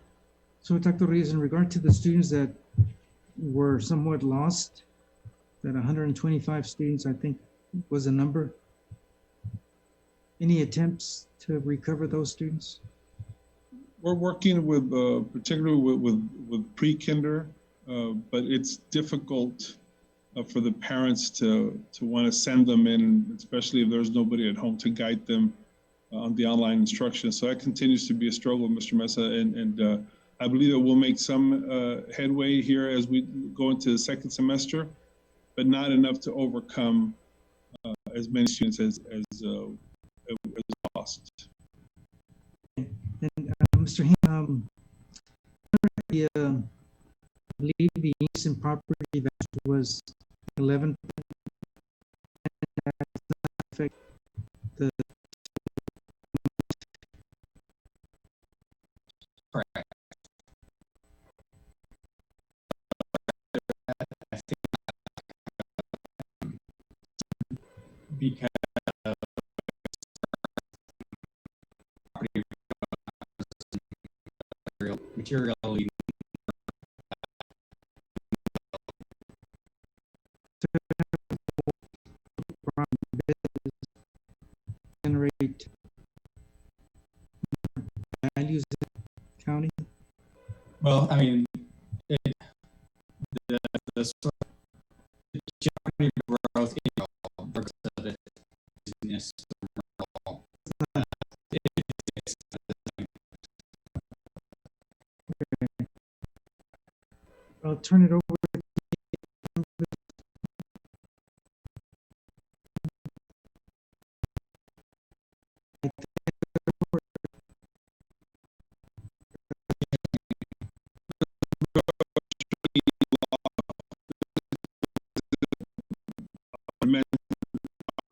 So, Dr. Reyes, in regard to the students that were somewhat lost, that 125 students, I think, was a number. Any attempts to recover those students? We're working with, particularly with pre-kinder, but it's difficult for the parents to want to send them in, especially if there's nobody at home to guide them on the online instruction. So that continues to be a struggle, Mr. Mesa, and I believe that we'll make some headway here as we go into the second semester, but not enough to overcome as many students as lost. And Mr. Ham, I believe the innocent property value was 11. Affect the Correct. Because materially generate values in the county? well, I mean, the county growth of it is I'll turn it over.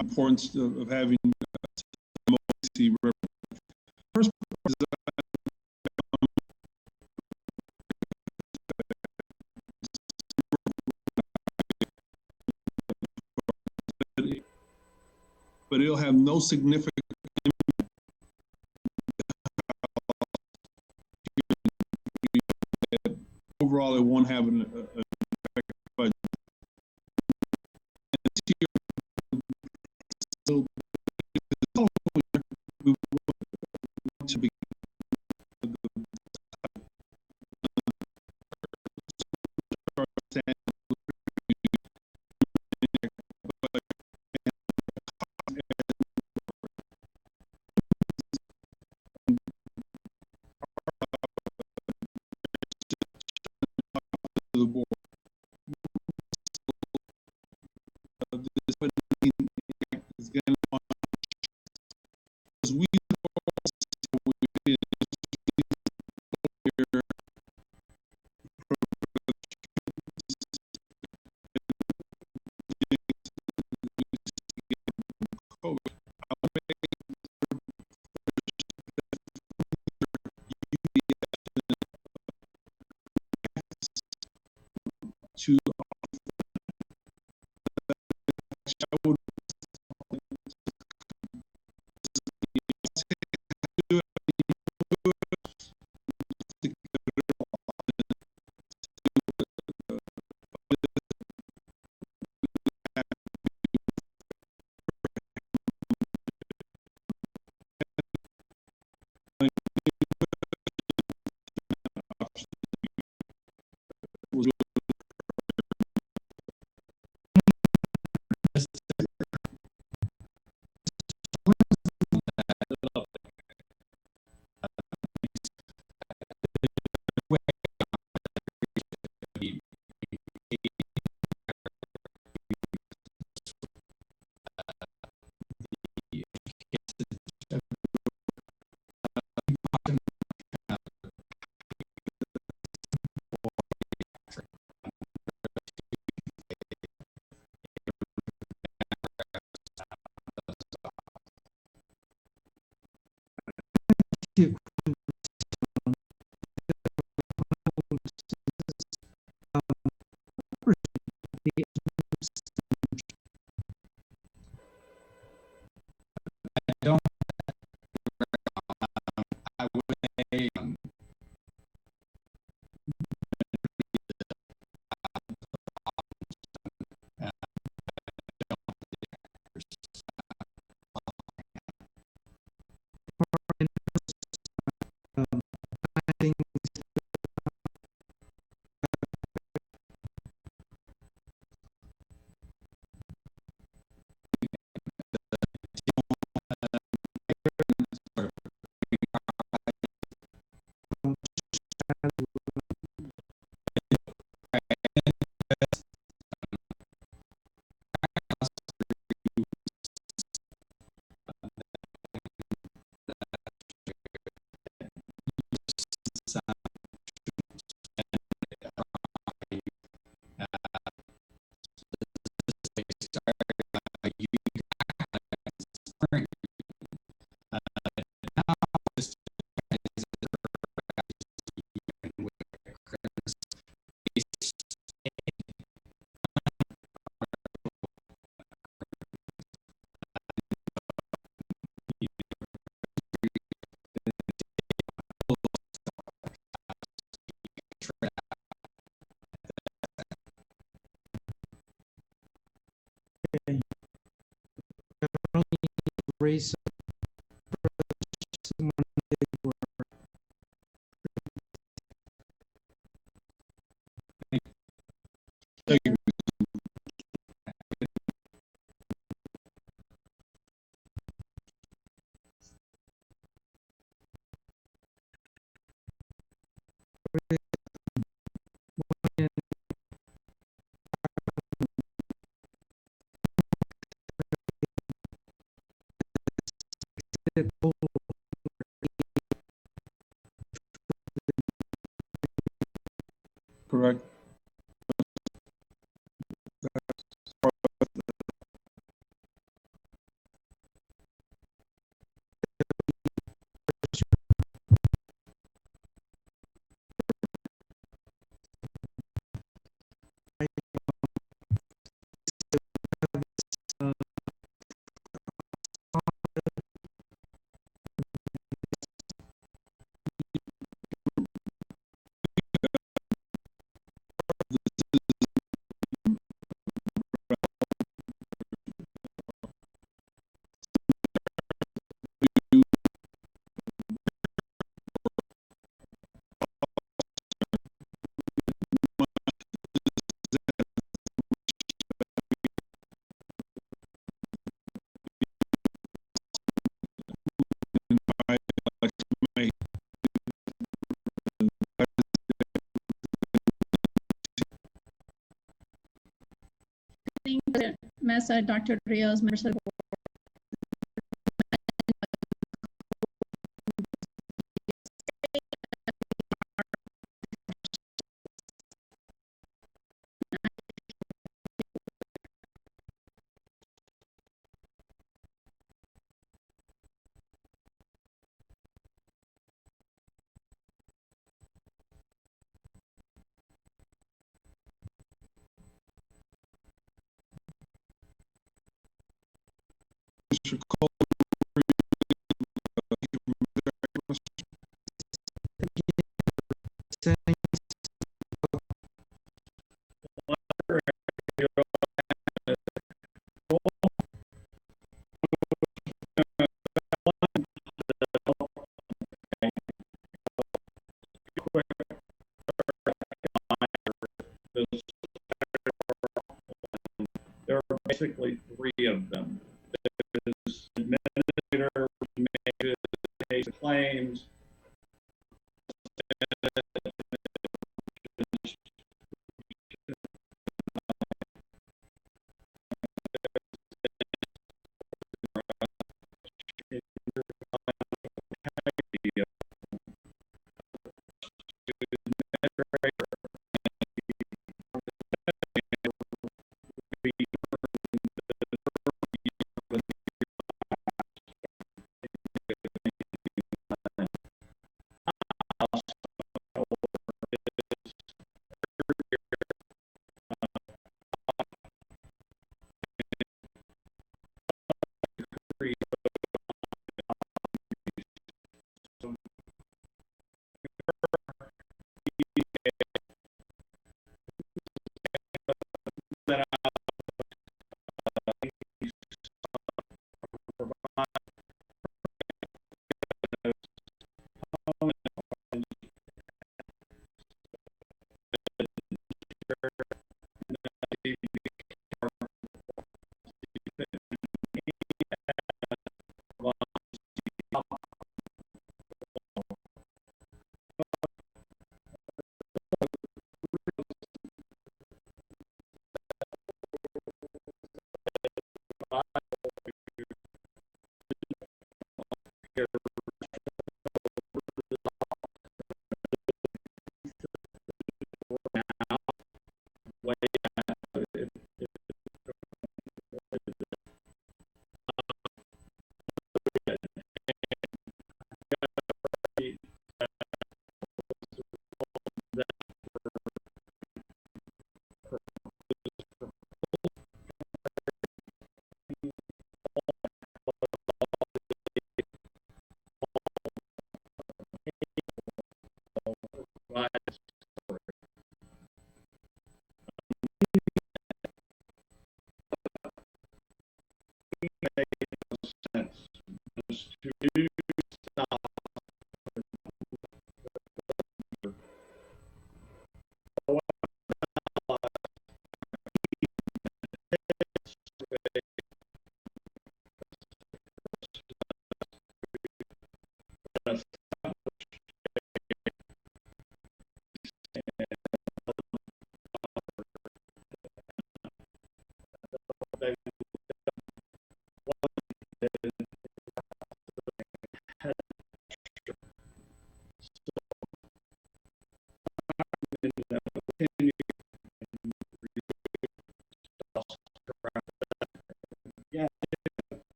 Importance of having first but it'll have no significant impact. Overall, it won't have an effect, but so we want to be to I would I don't. I would say, Raise someone thank you. Correct. President Mesa, Dr. Rios, members of the board. There are basically three of them. There's administrator, which manages claims.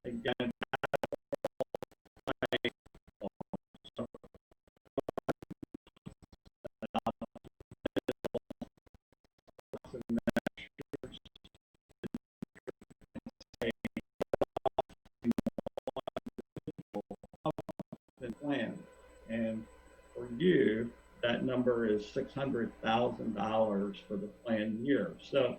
Again, plan. And for you, that number is $600,000 for the planned year. So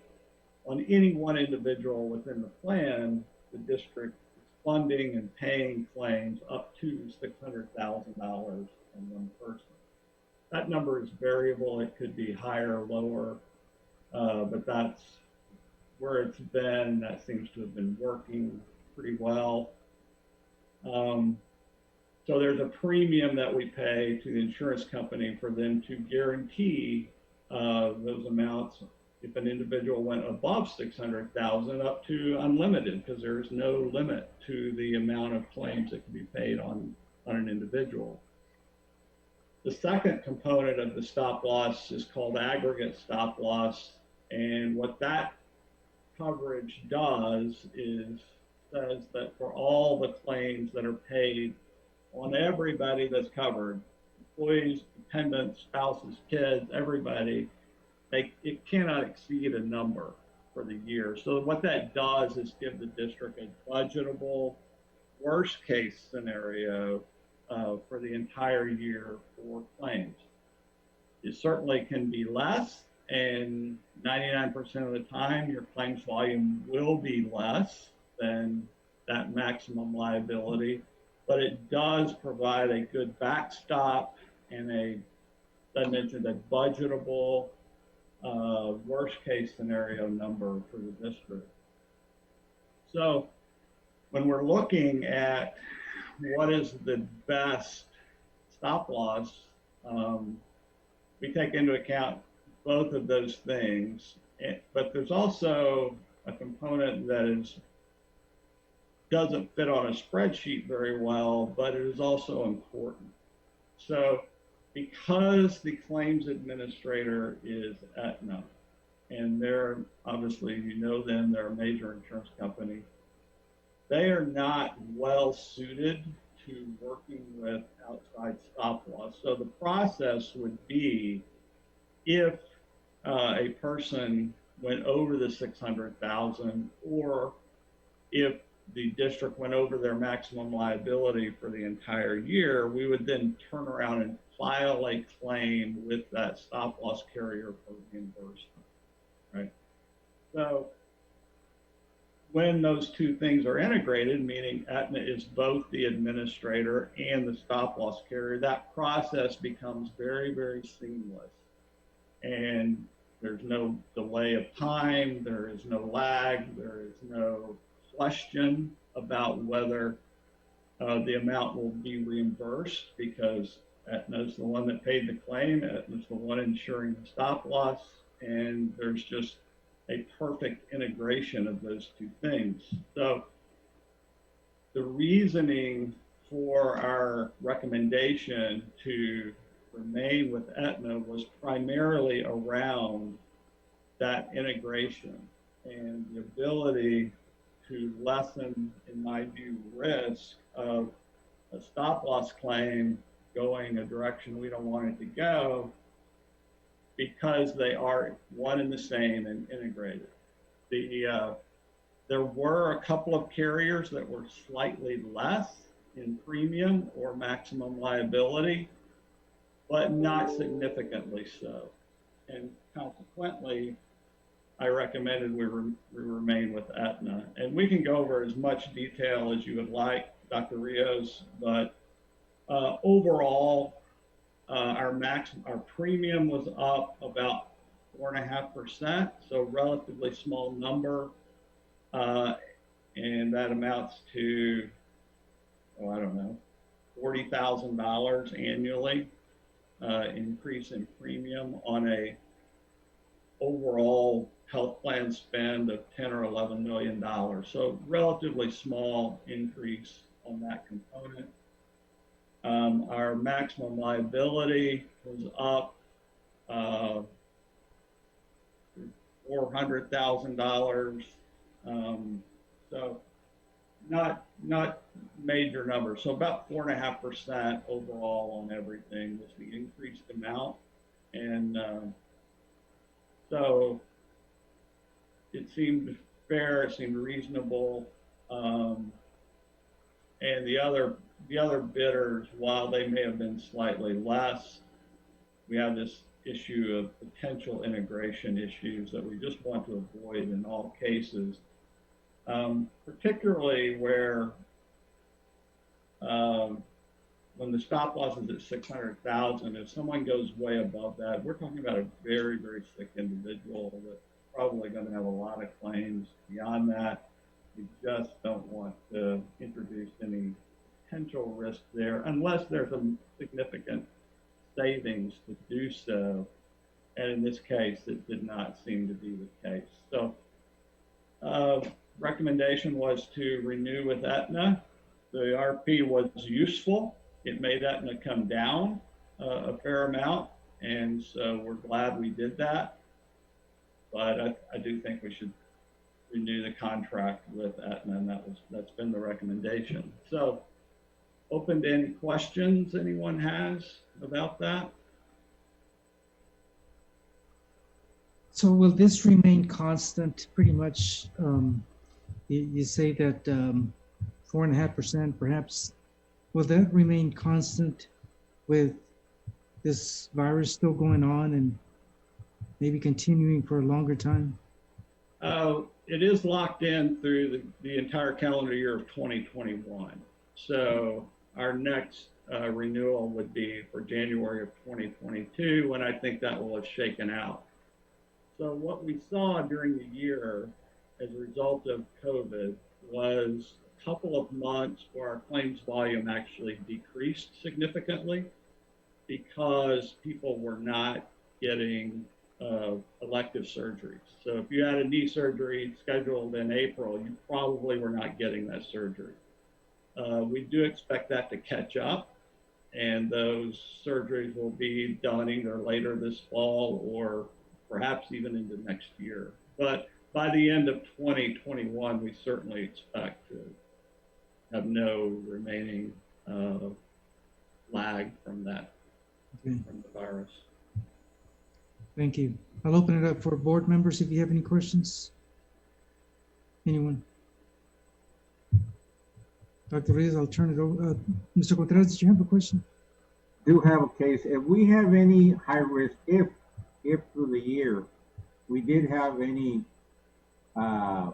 on any one individual within the plan, the district is funding and paying claims up to $600,000 on one person. That number is variable. It could be higher or lower, but that's where it's been. That seems to have been working pretty well. So there's a premium that we pay to the insurance company for them to guarantee those amounts if an individual went above 600,000 up to unlimited, because there's no limit to the amount of claims that can be paid on an individual. The second component of the stop loss is called aggregate stop loss, and what that coverage does is says that for all the claims that are paid on everybody that's covered, employees, dependents, spouses, kids, everybody, it cannot exceed a number for the year. So what that does is give the district a budgetable worst case scenario for the entire year for claims. It certainly can be less, and 99% of the time your claims volume will be less. than that maximum liability, but it does provide a good backstop and as I mentioned, a budgetable worst case scenario number for the district. So when we're looking at what is the best stop loss, we take into account both of those things, but there's also a component that doesn't fit on a spreadsheet very well, but it is also important. So because the claims administrator is Aetna, and they're obviously, you know them, they're a major insurance company, they are not well suited to working with outside stop loss. So the process would be if a person went over the 600,000, or if the district went over their maximum liability for the entire year, we would then turn around and file a claim with that stop loss carrier for reimbursement, right? So when those two things are integrated, meaning Aetna is both the administrator and the stop loss carrier, that process becomes very, very seamless. And there's no delay of time, there is no lag, there is no question about whether the amount will be reimbursed, because Aetna's the one that paid the claim, Aetna's the one insuring the stop loss, and there's just a perfect integration of those two things. So the reasoning for our recommendation to remain with Aetna was primarily around that integration and the ability to lessen, in my view, risk of a stop loss claim going a direction we don't want it to go, because they are one and the same and integrated. There were a couple of carriers that were slightly less in premium or maximum liability, but not significantly so. And consequently, I recommended we remain with Aetna. And we can go over as much detail as you would like, Dr. Rios, but overall, our premium was up about 4.5%, so relatively small number, and that amounts to, oh, I don't know, $40,000 annually increase in premium on a overall health plan spend of $10 or $11 million. So relatively small increase on that component. Our maximum liability was up $400,000. So not major numbers. So about 4.5% overall on everything was the increased amount. And so it seemed fair, it seemed reasonable. And the other bidders, while they may have been slightly less, we have this issue of potential integration issues that we just want to avoid in all cases, particularly where when the stop loss is at 600,000, if someone goes way above that, we're talking about a very, very sick individual that's probably going to have a lot of claims beyond that. We just don't want to introduce any potential risk there unless there's a significant savings to do so. And in this case, it did not seem to be the case. So recommendation was to renew with Aetna. The RP was useful. It made Aetna come down a fair amount. And so we're glad we did that. But I do think we should renew the contract with Aetna, and that's been the recommendation. So open to any questions anyone has about that. So will this remain constant pretty much? You say that 4.5% perhaps, will that remain constant with this virus still going on and maybe continuing for a longer time? it is locked in through the entire calendar year of 2021. So our next renewal would be for January of 2022, when I think that will have shaken out. So what we saw during the year as a result of COVID was a couple of months where our claims volume actually decreased significantly because people were not getting elective surgeries. So if you had a knee surgery scheduled in April, you probably were not getting that surgery. We do expect that to catch up, and those surgeries will be done either later this fall or perhaps even into next year. But by the end of 2021, we certainly expect to have no remaining lag from that, Okay. from the virus. Thank you. I'll open it up for board members if you have any questions. Anyone? Dr. Reyes, I'll turn it over. Mr. Contreras, did you have a question? Do have a case. If we have any high risk, if through the year we did have any high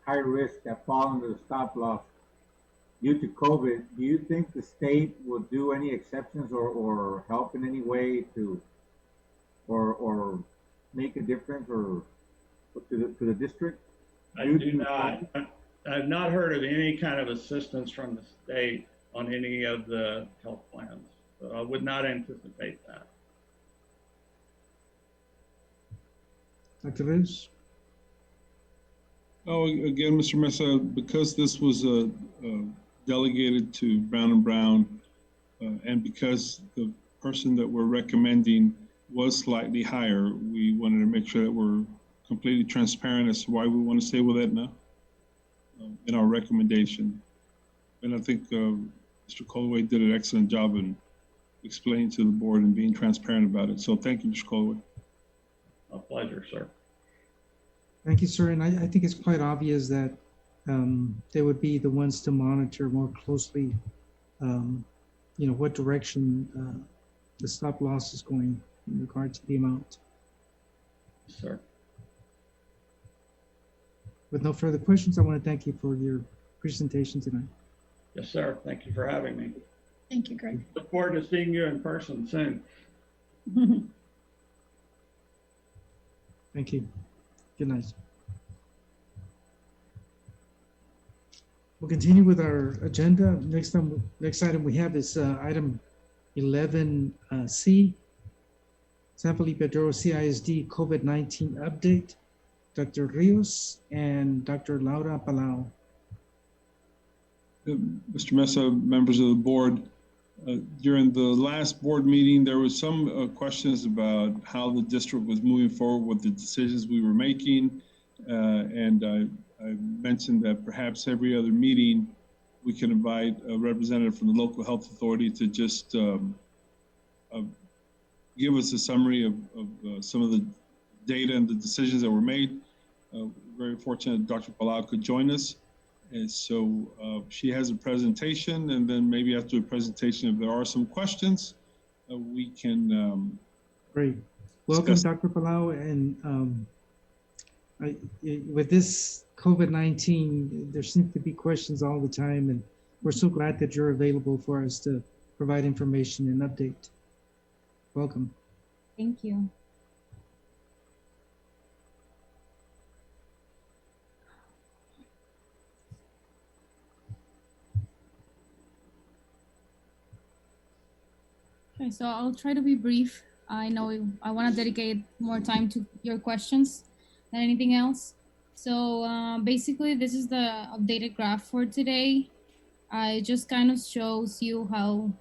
risk that fall under the stop loss due to COVID, do you think the state will do any exceptions or help in any way to or make a difference or to the district? I do not. I've not heard of any kind of assistance from the state on any of the health plans. So I would not anticipate that. Dr. Reyes? Oh, again, Mr. Mesa, because this was delegated to Brown and Brown, and because the person that we're recommending was slightly higher, we wanted to make sure that we're completely transparent as to why we want to stay with Aetna in our recommendation. And I think Mr. Colway did an excellent job in explaining to the board and being transparent about it. So thank you, Mr. Colway. A pleasure, sir. Thank you, sir. And I think it's quite obvious that they would be the ones to monitor more closely, what direction the stop loss is going in regard to the amount. Sir. With no further questions, I want to thank you for your presentation tonight. Yes, sir. Thank you for having me. Thank you, Greg. Look forward to seeing you in person soon. Thank you. Good night. We'll continue with our agenda. Next item we have is item 11C, San Felipe CISD COVID-19 update. Dr. Rios and Dr. Laura Palau. Mr. Mesa, members of the board, during the last board meeting, there was some questions about how the district was moving forward with the decisions we were making. And I mentioned that perhaps every other meeting, we can invite a representative from the local health authority to just give us a summary of some of the data and the decisions that were made. Very fortunate Dr. Palau could join us. And so she has a presentation, and then maybe after the presentation, if there are some questions, we can Great. Welcome, Dr. Palau. And with this COVID-19, there seems to be questions all the time, and we're so glad that you're available for us to provide information and update. Welcome. Thank you. Okay, so I'll try to be brief. I know I want to dedicate more time to your questions than anything else. So basically, this is the updated graph for today. I just kind of shows you how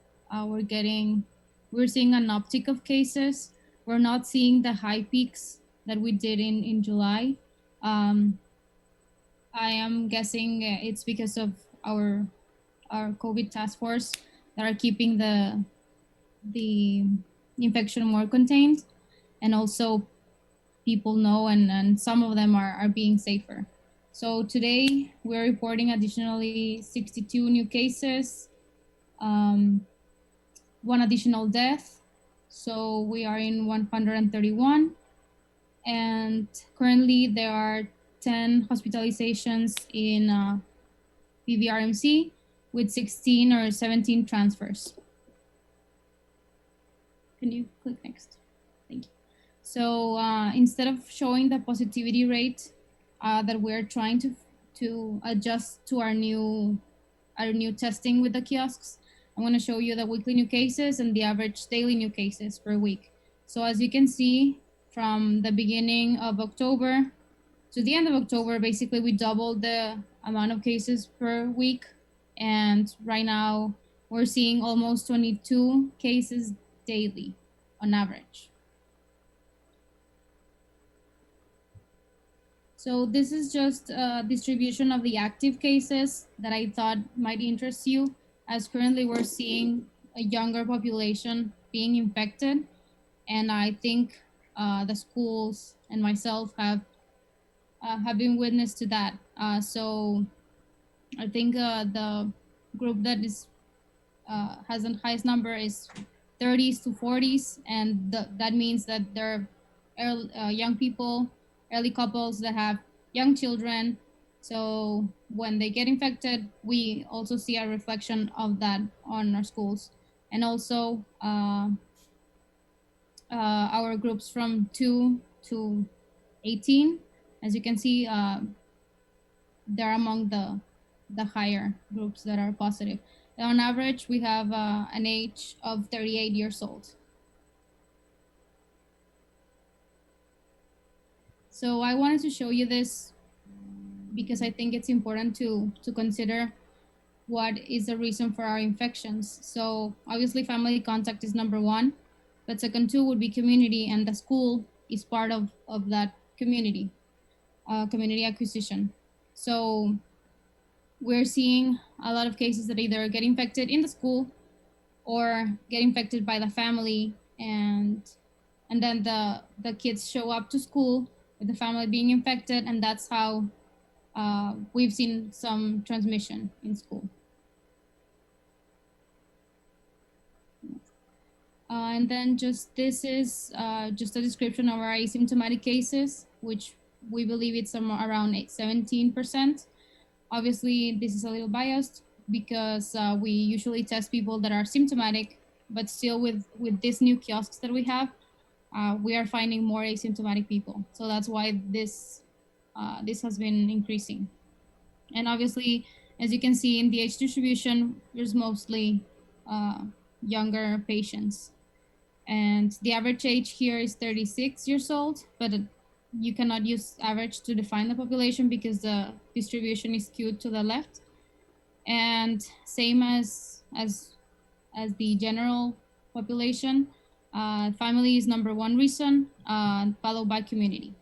we're seeing an uptick of cases. We're not seeing the high peaks that we did in July. I am guessing it's because of our COVID task force that are keeping the infection more contained, and also people know and some of them are being safer. So today we're reporting additionally 62 new cases, one additional death. So we are in 131, and currently there are 10 hospitalizations in PVRMC with 16 or 17 transfers. Can you click next? Thank you. So instead of showing the positivity rate that we're trying to adjust to our new testing with the kiosks, I'm going to show you the weekly new cases and the average daily new cases per week. So as you can see, from the beginning of October to the end of October, basically we doubled the amount of cases per week. And right now we're seeing almost 22 cases daily on average. So this is just a distribution of the active cases that I thought might interest you, as currently we're seeing a younger population being infected. And I think the schools and myself have been witness to that. So I think the group that is has the highest number is 30s to 40s, and that means that there are young people, early couples that have young children. So when they get infected, we also see a reflection of that on our schools. And also our groups from 2 to 18, as you can see, they're among the higher groups that are positive. On average, we have an age of 38 years old. So I wanted to show you this because I think it's important to consider what is the reason for our infections. So obviously family contact is number one, but second two would be community, and the school is part of that community, community acquisition. So we're seeing a lot of cases that either get infected in the school or get infected by the family, and then the kids show up to school with the family being infected, and that's how we've seen some transmission in school. And then this is just a description of our asymptomatic cases, which we believe it's around 17%. Obviously, this is a little biased because we usually test people that are symptomatic, but still with these new kiosks that we have, we are finding more asymptomatic people. So that's why this has been increasing. And obviously, as you can see in the age distribution, there's mostly younger patients. And the average age here is 36 years old, but you cannot use average to define the population because the distribution is skewed to the left. And same as the general population, family is number one reason, followed by community.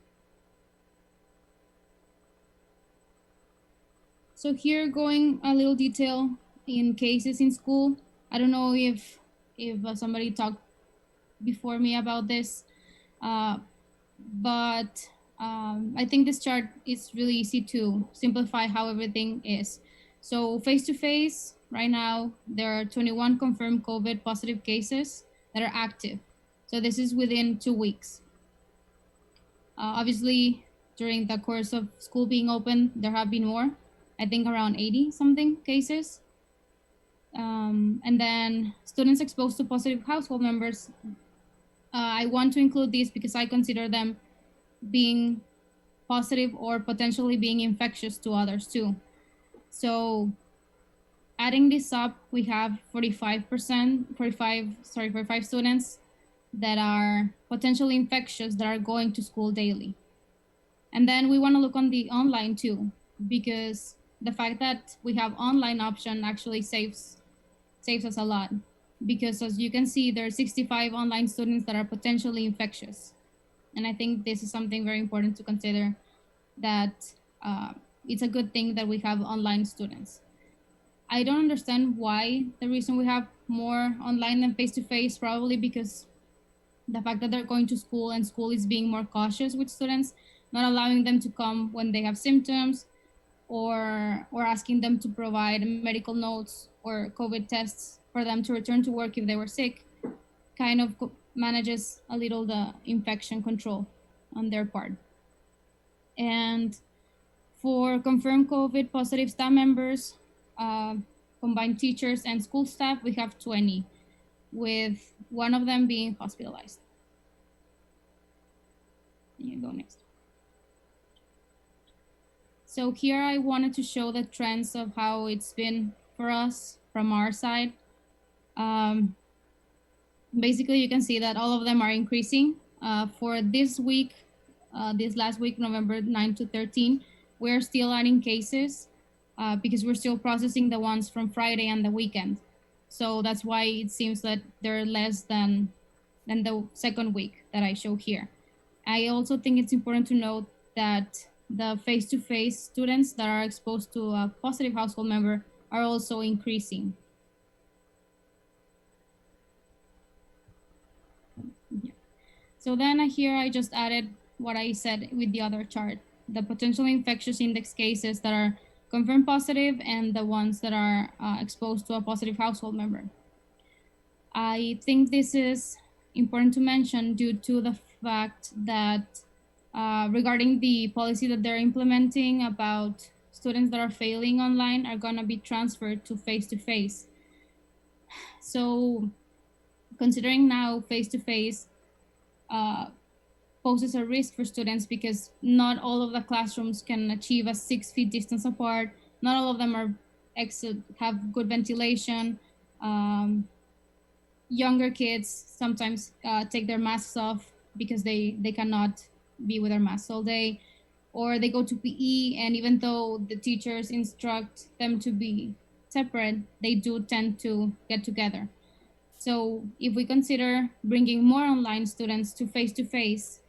So here, going a little detail in cases in school. I don't know if somebody talked before me about this, but I think this chart is really easy to simplify how everything is. So face-to-face, right now, there are 21 confirmed COVID positive cases that are active. So this is within 2 weeks. Obviously, during the course of school being open, there have been more, I think around 80 something cases. And then students exposed to positive household members. I want to include these because I consider them being positive or potentially being infectious to others too. So adding this up, we have 45 students that are potentially infectious that are going to school daily. And then we want to look on the online too, because the fact that we have online option actually saves us a lot. Because as you can see, there are 65 online students that are potentially infectious. And I think this is something very important to consider, that it's a good thing that we have online students. I don't understand why the reason we have more online than face-to-face, probably because the fact that they're going to school and school is being more cautious with students, not allowing them to come when they have symptoms, or asking them to provide medical notes or COVID tests for them to return to work if they were sick, kind of manages a little the infection control on their part. And For confirmed COVID positive staff members, combined teachers and school staff, we have 20, with one of them being hospitalized. You go next. So here I wanted to show the trends of how it's been for us from our side. Basically, you can see that all of them are increasing. For this week, this last week, November 9 to 13, we're still adding cases because we're still processing the ones from Friday and the weekend. So that's why it seems that they're less than the second week that I show here. I also think it's important to note that the face-to-face students that are exposed to a positive household member are also increasing. So then here I just added what I said with the other chart, the potential infectious index cases that are confirmed positive and the ones that are exposed to a positive household member. I think this is important to mention due to the fact that regarding the policy that they're implementing about students that are failing online are gonna be transferred to face-to-face. So considering now face-to-face poses a risk for students because not all of the classrooms can achieve a 6 feet distance apart. Not all of them are have good ventilation. Younger kids sometimes take their masks off because they cannot be with their masks all day, or they go to PE, and even though the teachers instruct them to be separate, they do tend to get together. So if we consider bringing more online students to face-to-face,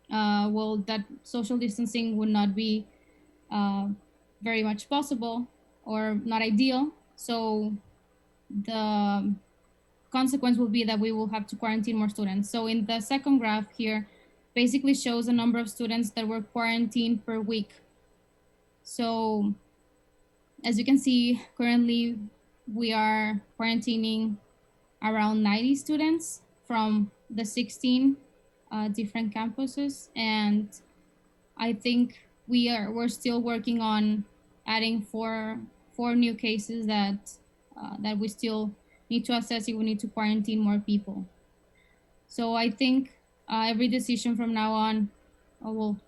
well, that social distancing would not be very much possible or not ideal. So the consequence will be that we will have to quarantine more students. So in the second graph here, basically shows the number of students that were quarantined per week. So as you can see, currently we are quarantining around 90 students from the 16 different campuses. And I think we're still working on adding four new cases that we still need to assess if we need to quarantine more people. So I think every decision from now on, well,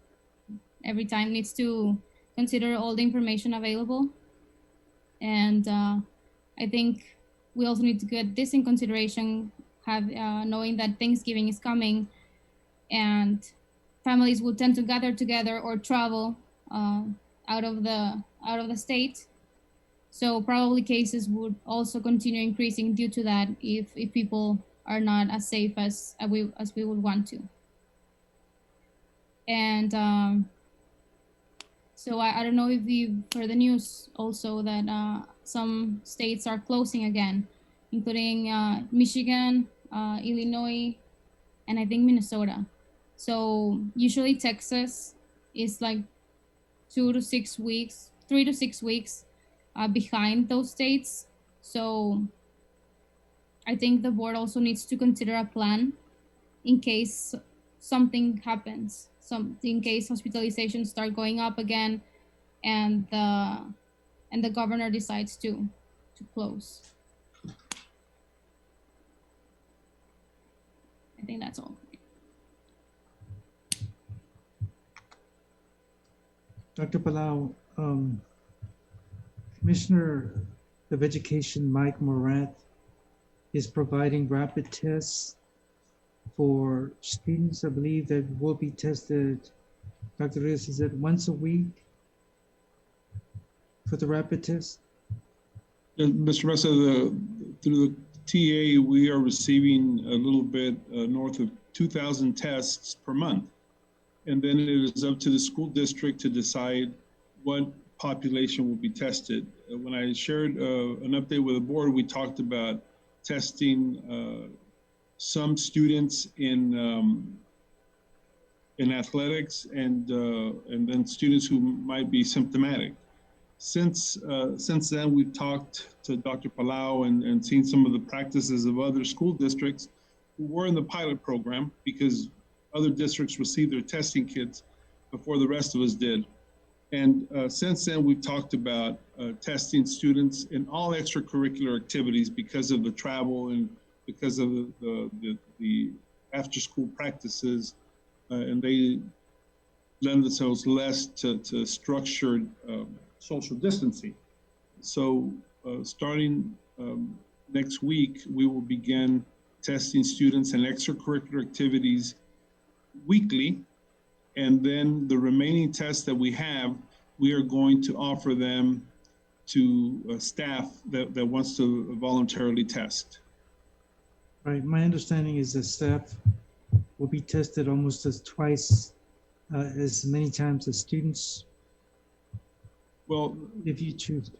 every time needs to consider all the information available. And I think we also need to get this in consideration, knowing that Thanksgiving is coming and families will tend to gather together or travel out of the state. So probably cases would also continue increasing due to that if people are not as safe as we would want to. And so I don't know if you've heard the news also that some states are closing again, including Michigan, Illinois, and I think Minnesota. So usually Texas is like 3 to 6 weeks behind those states. So I think the board also needs to consider a plan in case something happens, in case hospitalizations start going up again and the governor decides to close. I think that's all. Dr. Palau, Commissioner of Education Mike Morath is providing rapid tests for students, I believe, that will be tested. Dr. Rios, is it once a week for the rapid test? Mr. Mesa, through the TA, we are receiving a little bit north of 2,000 tests per month. And then it is up to the school district to decide what population will be tested. When I shared an update with the board, we talked about testing some students in athletics and then students who might be symptomatic. Since then, we've talked to Dr. Palau and seen some of the practices of other school districts who were in the pilot program because other districts received their testing kits before the rest of us did. And since then, we've talked about testing students in all extracurricular activities because of the travel and because of the after-school practices, and they lend themselves less to structured social distancing. So starting next week, we will begin testing students in extracurricular activities weekly. And then the remaining tests that we have, we are going to offer them to staff that wants to voluntarily test. Right, my understanding is that staff will be tested almost twice as many times as students. Well, if you choose to.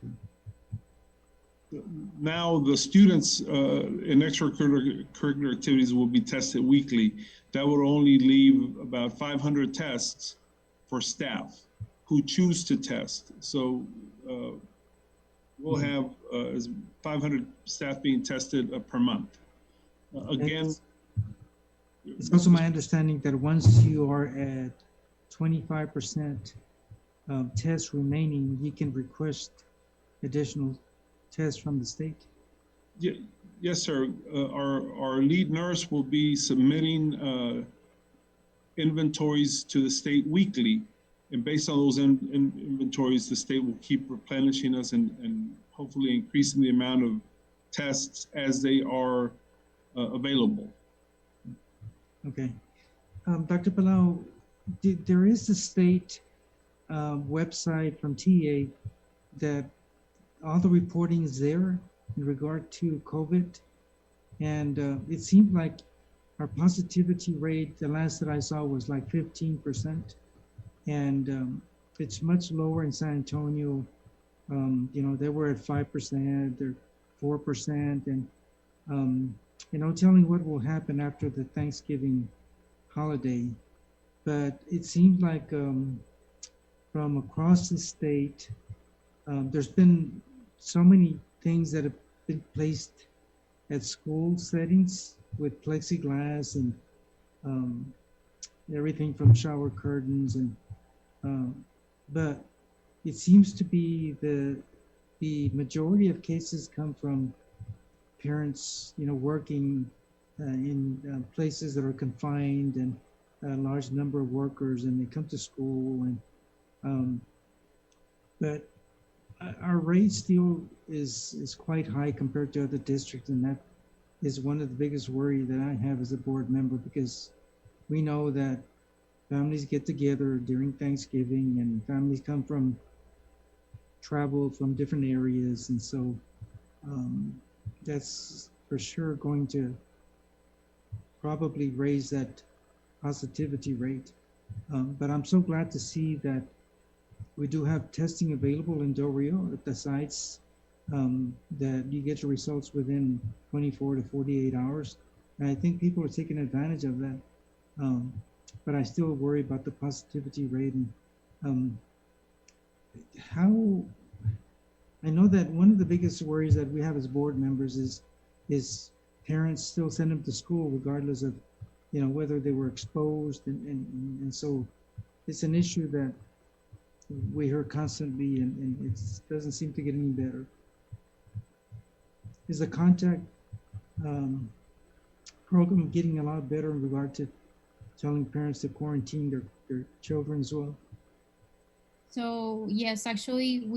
Now the students in extracurricular activities will be tested weekly. That would only leave about 500 tests for staff who choose to test. So we'll have 500 staff being tested per month. Again, it's also my understanding that once you are at 25% tests remaining, you can request additional tests from the state. Yeah, yes, sir. Our lead nurse will be submitting inventories to the state weekly. And based on those inventories, the state will keep replenishing us and hopefully increasing the amount of tests as they are available. Okay. Dr. Palau, there is a state website from TA that all the reporting is there in regard to COVID. And it seemed like our positivity rate, the last that I saw was like 15%. And it's much lower in San Antonio. You know, they were at 5%, they're 4%. And, you know, telling what will happen after the Thanksgiving holiday. But it seems like from across the state, there's been so many things that have been placed at school settings with plexiglass and everything from shower curtains and but it seems to be the majority of cases come from parents, you know, working in places that are confined and a large number of workers, and they come to school and but our rate still is quite high compared to other districts, and that is one of the biggest worry that I have as a board member, because we know that families get together during Thanksgiving and families come from travel from different areas, and so that's for sure going to probably raise that positivity rate. But I'm so glad to see that we do have testing available in Del Rio at the sites, that you get your results within 24 to 48 hours. And I think people are taking advantage of that. But I still worry about the positivity rate. And how, I know that one of the biggest worries that we have as board members is parents still send them to school regardless of, you know, whether they were exposed. And so it's an issue that we hear constantly, and it doesn't seem to get any better. Is the contact program getting a lot better in regard to telling parents to quarantine their children as well? So yes, actually,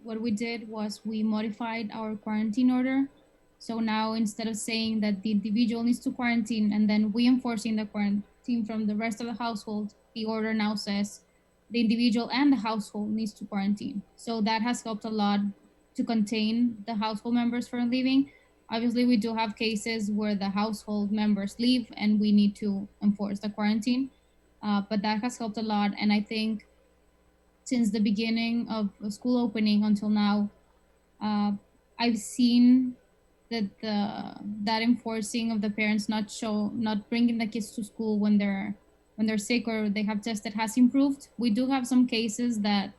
what we did was we modified our quarantine order. So now instead of saying that the individual needs to quarantine and then we enforcing the quarantine from the rest of the household, the order now says the individual and the household needs to quarantine. So that has helped a lot to contain the household members from leaving. Obviously, we do have cases where the household members leave and we need to enforce the quarantine, but that has helped a lot. And I think since the beginning of school opening until now, I've seen that that enforcing of the parents not bringing the kids to school when they're sick or they have tested has improved. We do have some cases that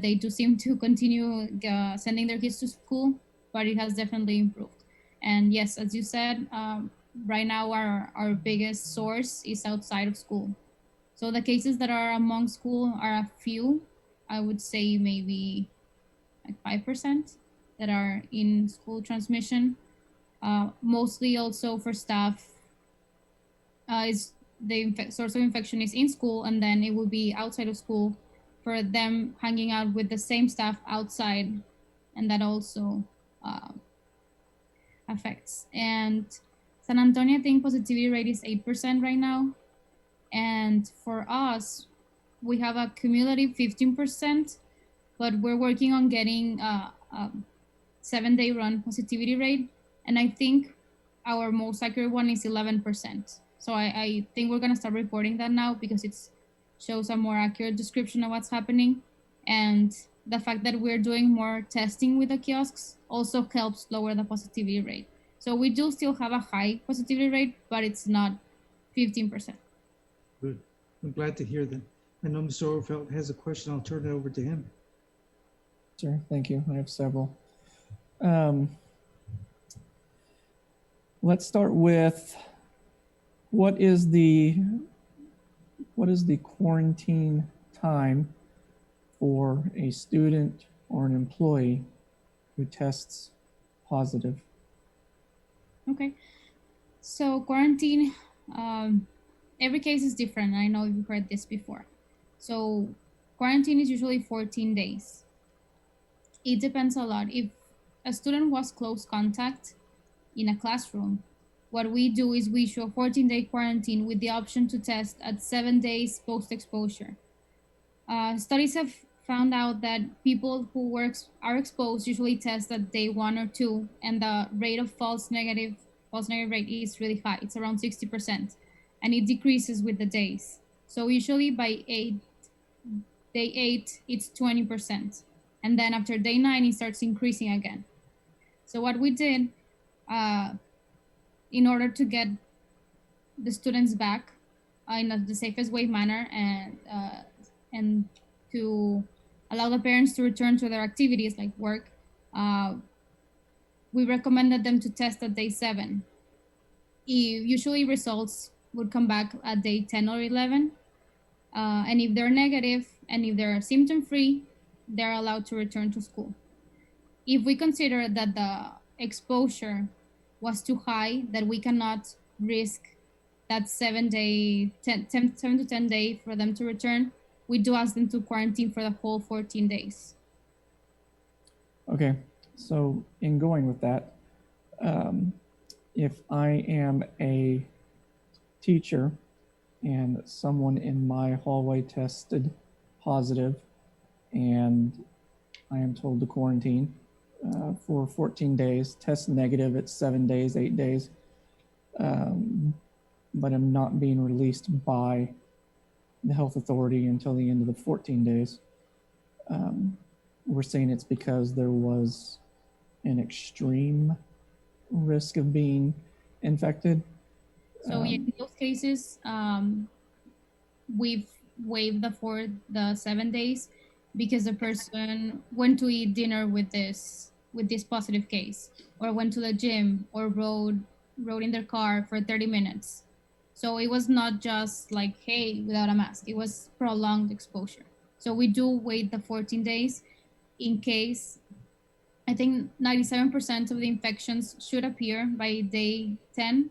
they do seem to continue sending their kids to school, but it has definitely improved. And yes, as you said, right now our biggest source is outside of school. So the cases that are among school are a few. I would say maybe like 5% that are in school transmission. Mostly also for staff is the source of infection is in school, and then it will be outside of school for them hanging out with the same staff outside, and that also affects. And San Antonio, I think positivity rate is 8% right now, and for us, we have a cumulative 15%, but we're working on getting a 7-day run positivity rate, and I think our most accurate one is 11%. So I think we're gonna start reporting that now because it shows a more accurate description of what's happening. And the fact that we're doing more testing with the kiosks also helps lower the positivity rate. So we do still have a high positivity rate, but it's not 15%. Good. I'm glad to hear that. I know Mr. Overfelt has a question. I'll turn it over to him. Sure, thank you. I have several. Let's start with what is the quarantine time for a student or an employee who tests positive? Okay, so quarantine, every case is different. I know you've heard this before. So quarantine is usually 14 days. It depends a lot. If a student was close contact in a classroom, what we do is we issue a 14-day quarantine with the option to test at 7 days post-exposure. Studies have found out that people who are exposed usually test at day 1 or 2, and the rate of false negative rate is really high. It's around 60%, and it decreases with the days. So usually by day 8, it's 20, and then after day 9, it starts increasing again. So what we did, in order to get the students back in the safest way manner, and to allow the parents to return to their activities like work, we recommended them to test at day 7. Usually results would come back at day 10 or 11. And if they're negative and if they're symptom-free, they're allowed to return to school. If we consider that the exposure was too high, that we cannot risk that 7 to 10 day for them to return, we do ask them to quarantine for the whole 14 days. Okay, so in going with that, if I am a teacher and someone in my hallway tested positive and I am told to quarantine for 14 days, test negative at 7 days, 8 days, but I'm not being released by the health authority until the end of the 14 days. We're saying it's because there was an extreme risk of being infected. So in those cases, we've waived the 7 days because the person went to eat dinner with this positive case, or went to the gym, or rode in their car for 30 minutes. So it was not just like, hey, without a mask, it was prolonged exposure. So we do wait the 14 days in case. I think 97% of the infections should appear by day 10.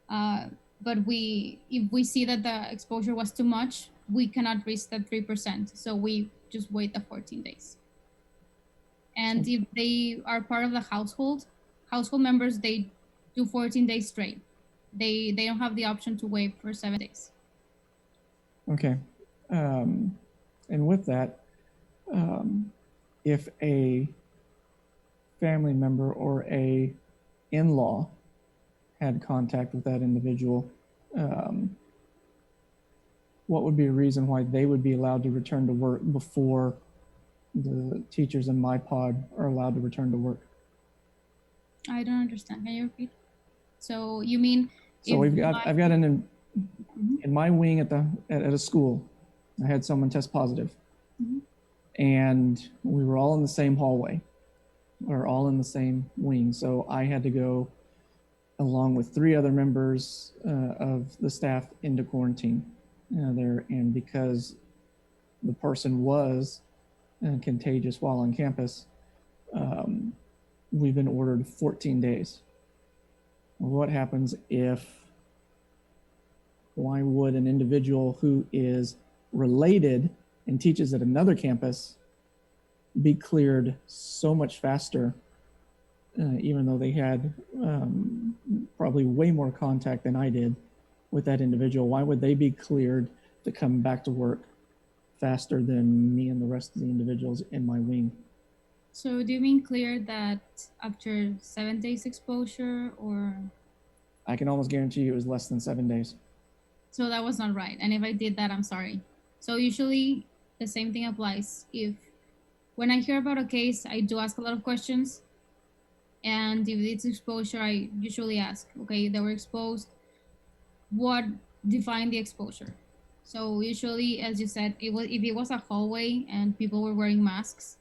But if we see that the exposure was too much, we cannot risk that 3%. So we just wait the 14 days. And if they are part of the household members, they do 14 days straight. They don't have the option to waive for 7 days. Okay. And with that, if a family member or a in-law had contact with that individual, what would be a reason why they would be allowed to return to work before the teachers in my pod are allowed to return to work? I don't understand. Can you repeat? So you mean? So I've got in my wing at a school, I had someone test positive, and we were all in the same hallway, or all in the same wing. So I had to go along with 3 other members of the staff into quarantine. there, and because the person was contagious while on campus, we've been ordered 14 days. What happens if, why would an individual who is related and teaches at another campus be cleared so much faster, even though they had probably way more contact than I did with that individual? Why would they be cleared to come back to work faster than me and the rest of the individuals in my wing? So do you mean clear that after 7 days exposure, or? I can almost guarantee you it was less than 7 days. So that was not right. And if I did that, I'm sorry. So usually the same thing applies. When I hear about a case, I do ask a lot of questions. And if it's exposure, I usually ask, okay, they were exposed. What defined the exposure? So usually, as you said, if it was a hallway and people were wearing masks,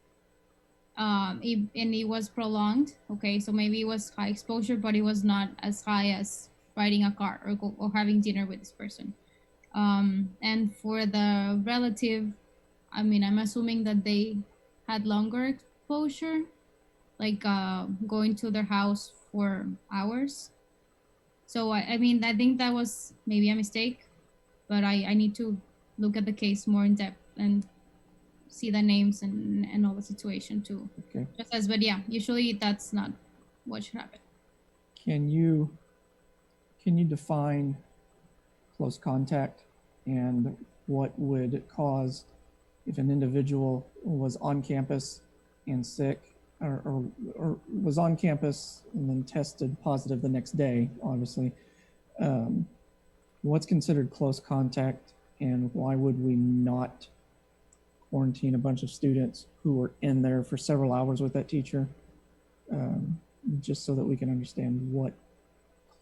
and it was prolonged, okay, so maybe it was high exposure, but it was not as high as riding a car or having dinner with this person. And for the relative, I mean, I'm assuming that they had longer exposure, like going to their house for hours. So I mean, I think that was maybe a mistake, but I need to look at the case more in depth and see the names and all the situation too. Okay. But yeah, usually that's not what should happen. Can you define close contact and what would cause if an individual was on campus and sick, or was on campus and then tested positive the next day, obviously, what's considered close contact, and why would we not quarantine a bunch of students who were in there for several hours with that teacher, just so that we can understand what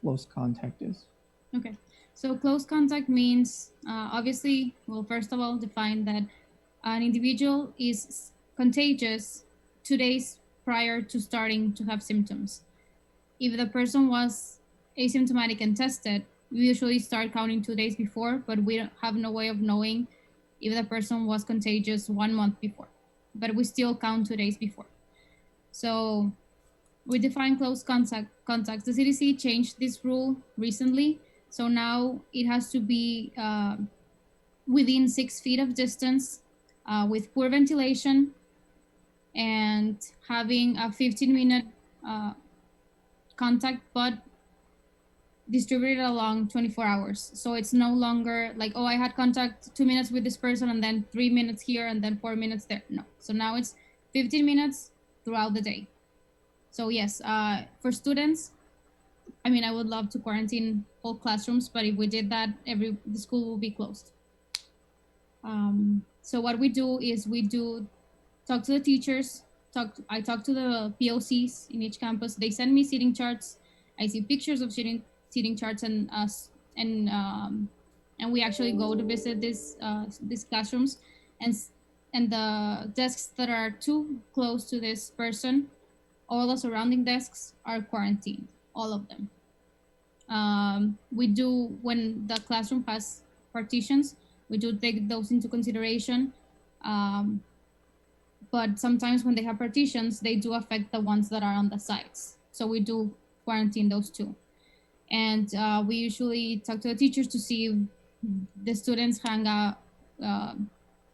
close contact is? Okay, so close contact means, obviously, well, first of all, define that an individual is contagious 2 days prior to starting to have symptoms. If the person was asymptomatic and tested, we usually start counting 2 days before, but we don't have no way of knowing if the person was contagious 1 month before, but we still count 2 days before. So we define close contacts. The CDC changed this rule recently. So now it has to be within 6 feet of distance, with poor ventilation, and having a 15-minute contact, but distributed along 24 hours. So it's no longer like, oh, I had contact 2 minutes with this person and then 3 minutes here and then 4 minutes there. No. So now it's 15 minutes throughout the day. So yes, for students, I mean, I would love to quarantine whole classrooms, but if we did that, the school will be closed. So what we do is talk to the teachers, I talk to the POCs in each campus. They send me seating charts. I see pictures of seating charts, and we actually go to visit these classrooms, and the desks that are too close to this person, all the surrounding desks are quarantined, all of them. We do, when the classroom has partitions, we do take those into consideration. But sometimes when they have partitions, they do affect the ones that are on the sides. So we do quarantine those too. And we usually talk to the teachers to see if the students hang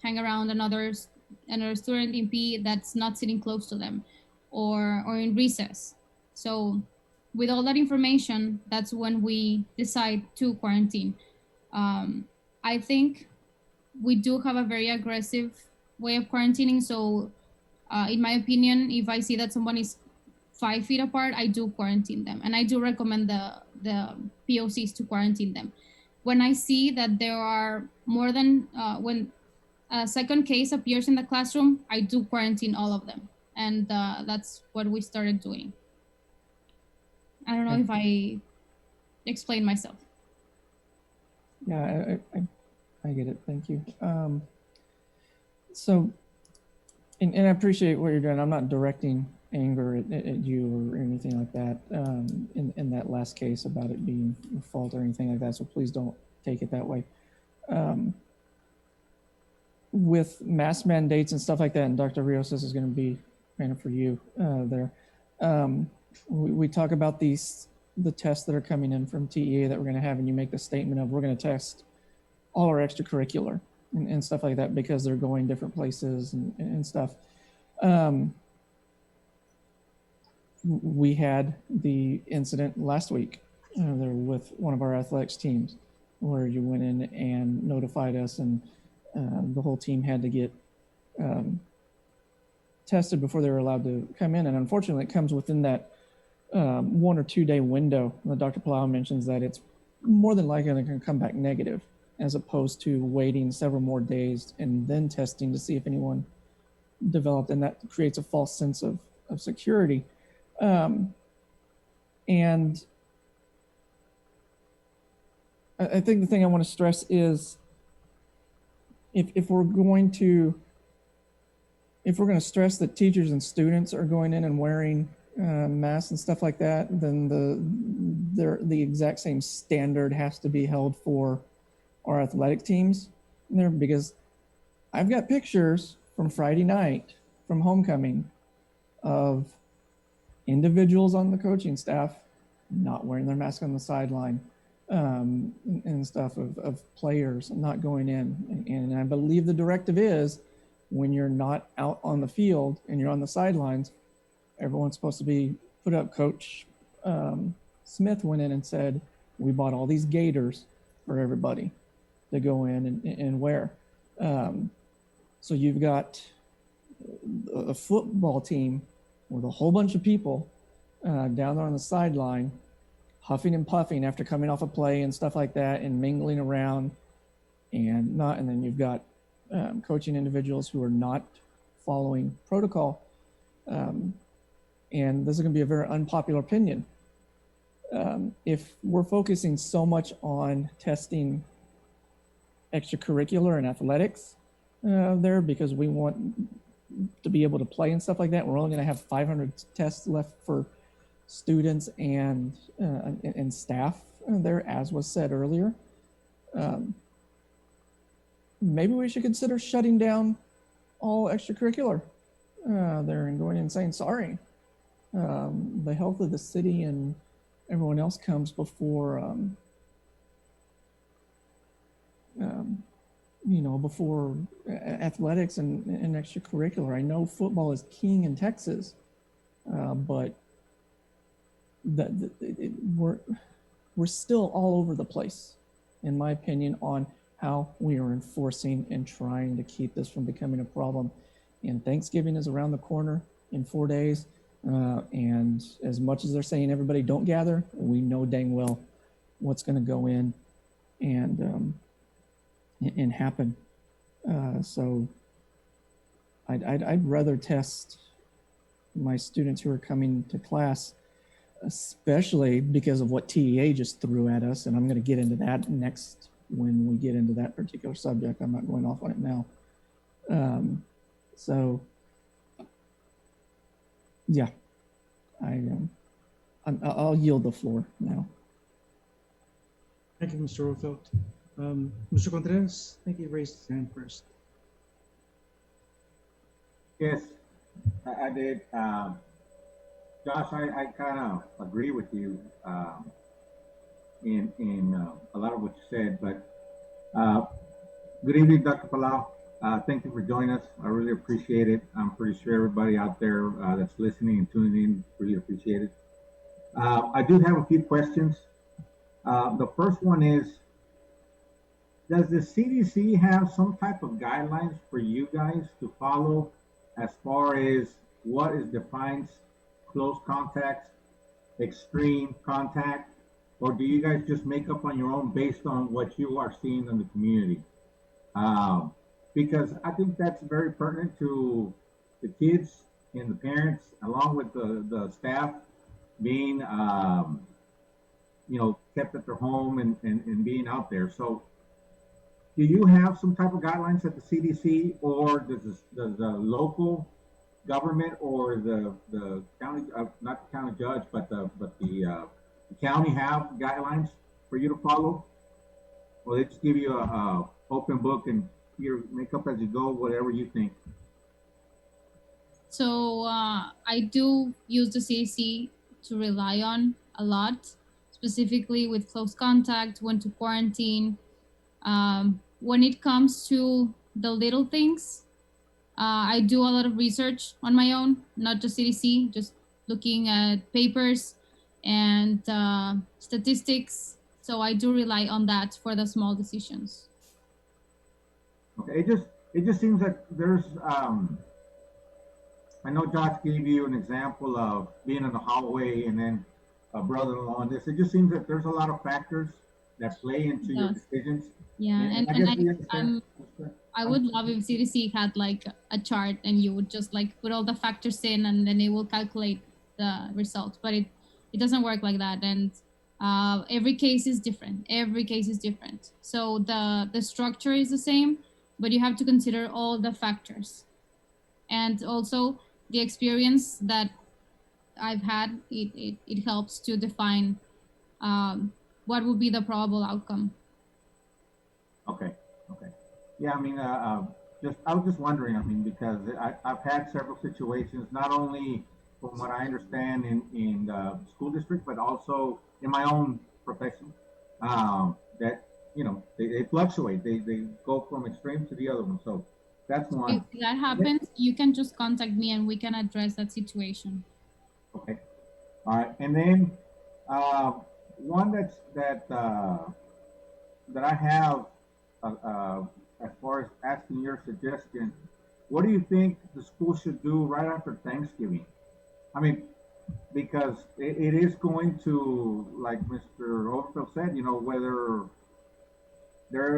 around another student in PE that's not sitting close to them, or in recess. So with all that information, that's when we decide to quarantine. I think we do have a very aggressive way of quarantining. So in my opinion, if I see that someone is 5 feet apart, I do quarantine them. And I do recommend the POCs to quarantine them. When I see that there are more than, when a second case appears in the classroom, I do quarantine all of them. And that's what we started doing. I don't know if I explained myself. Yeah, I get it. Thank you. So, and I appreciate what you're doing. I'm not directing anger at you or anything like that in that last case about it being your fault or anything like that. So please don't take it that way. with mask mandates and stuff like that, and Dr. Rios, this is going to be kind of for you there. We talk about the tests that are coming in from TEA that we're going to have, and you make the statement of we're going to test all our extracurricular and stuff like that because they're going different places and stuff. We had the incident last week there with one of our athletics teams where you went in and notified us, and the whole team had to get tested before they were allowed to come in. And unfortunately, it comes within that 1 or 2 day window. Dr. Palau mentions that it's more than likely going to come back negative, as opposed to waiting several more days and then testing to see if anyone developed, and that creates a false sense of security. And I think the thing I want to stress is if we're going to stress that teachers and students are going in and wearing masks and stuff like that, then the exact same standard has to be held for our athletic teams there, because I've got pictures from Friday night from homecoming of individuals on the coaching staff not wearing their mask on the sideline, and stuff of players not going in. And I believe the directive is when you're not out on the field and you're on the sidelines, everyone's supposed to be put up. Coach Smith went in and said, we bought all these gaiters for everybody to go in and wear. So you've got a football team with a whole bunch of people down there on the sideline, huffing and puffing after coming off a play and stuff like that, and mingling around, and then you've got coaching individuals who are not following protocol. And this is going to be a very unpopular opinion. If we're focusing so much on testing extracurricular and athletics there because we want to be able to play and stuff like that, we're only going to have 500 tests left for students and staff there, as was said earlier. Maybe we should consider shutting down all extracurricular there and going and saying sorry. The health of the city and everyone else comes before before athletics and extracurricular. I know football is king in Texas, but we're still all over the place, in my opinion, on how we are enforcing and trying to keep this from becoming a problem. And Thanksgiving is around the corner in 4 days. And as much as they're saying everybody don't gather, we know dang well what's going to go in and happen. So I'd rather test my students who are coming to class, especially because of what TEA just threw at us. And I'm going to get into that next when we get into that particular subject. I'm not going off on it now. So yeah, I'll yield the floor now. Thank you, Mr. Overfelt. Mr. Contreras, I think you raised his hand first. Yes, I did. Josh, I kind of agree with you in a lot of what you said, but good evening, Dr. Palau. Thank you for joining us. I really appreciate it. I'm pretty sure everybody out there that's listening and tuning in really appreciate it. I do have a few questions. The first one is, does the CDC have some type of guidelines for you guys to follow as far as what is defined close contacts, extreme contact, or do you guys just make up on your own based on what you are seeing in the community? Because I think that's very pertinent to the kids and the parents, along with the staff being, kept at their home and being out there. So do you have some type of guidelines at the CDC, or does the local government or the county, not the county judge, but the county have guidelines for you to follow? Or they just give you a open book and you make up as you go, whatever you think. So I do use the CAC to rely on a lot, specifically with close contact, when to quarantine. When it comes to the little things, I do a lot of research on my own, not just CDC, just looking at papers and statistics. So I do rely on that for the small decisions. Okay, it just seems that there's I know Josh gave you an example of being in the hallway and then a brother-in-law and this. It just seems that there's a lot of factors that play into your Yes. decisions. Yeah, And I and guess we understand. I would love if CDC had like a chart and you would just like put all the factors in and then it will calculate the results. But it doesn't work like that. And every case is different. Every case is different. So the structure is the same, but you have to consider all the factors. And also the experience that I've had, it helps to define what would be the probable outcome. Okay, okay. Yeah, I mean, I was just wondering, I mean, because I've had several situations, not only from what I understand in the school district, but also in my own profession, that, you know, they fluctuate. They go from extreme to the other one. So that's one. If that happens, you can just contact me and we can address that situation. Okay. All right. And then one that I have as far as asking your suggestion, what do you think the school should do right after Thanksgiving? I mean, because it is going to, like Mr. Overfield said, you know, whether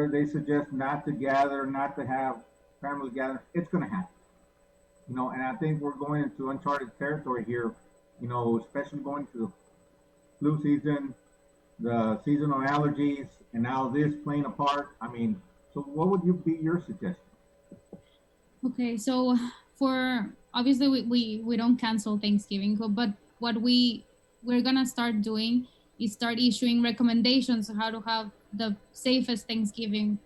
they suggest not to gather, not to have family gatherings, it's going to happen. You know, and I think we're going into uncharted territory here, you know, especially going to the flu season, the seasonal allergies, and now this playing a part. I mean, so what would be your suggestion? Okay, so for obviously we don't cancel Thanksgiving, but what we're gonna start doing is start issuing recommendations on how to have the safest Thanksgiving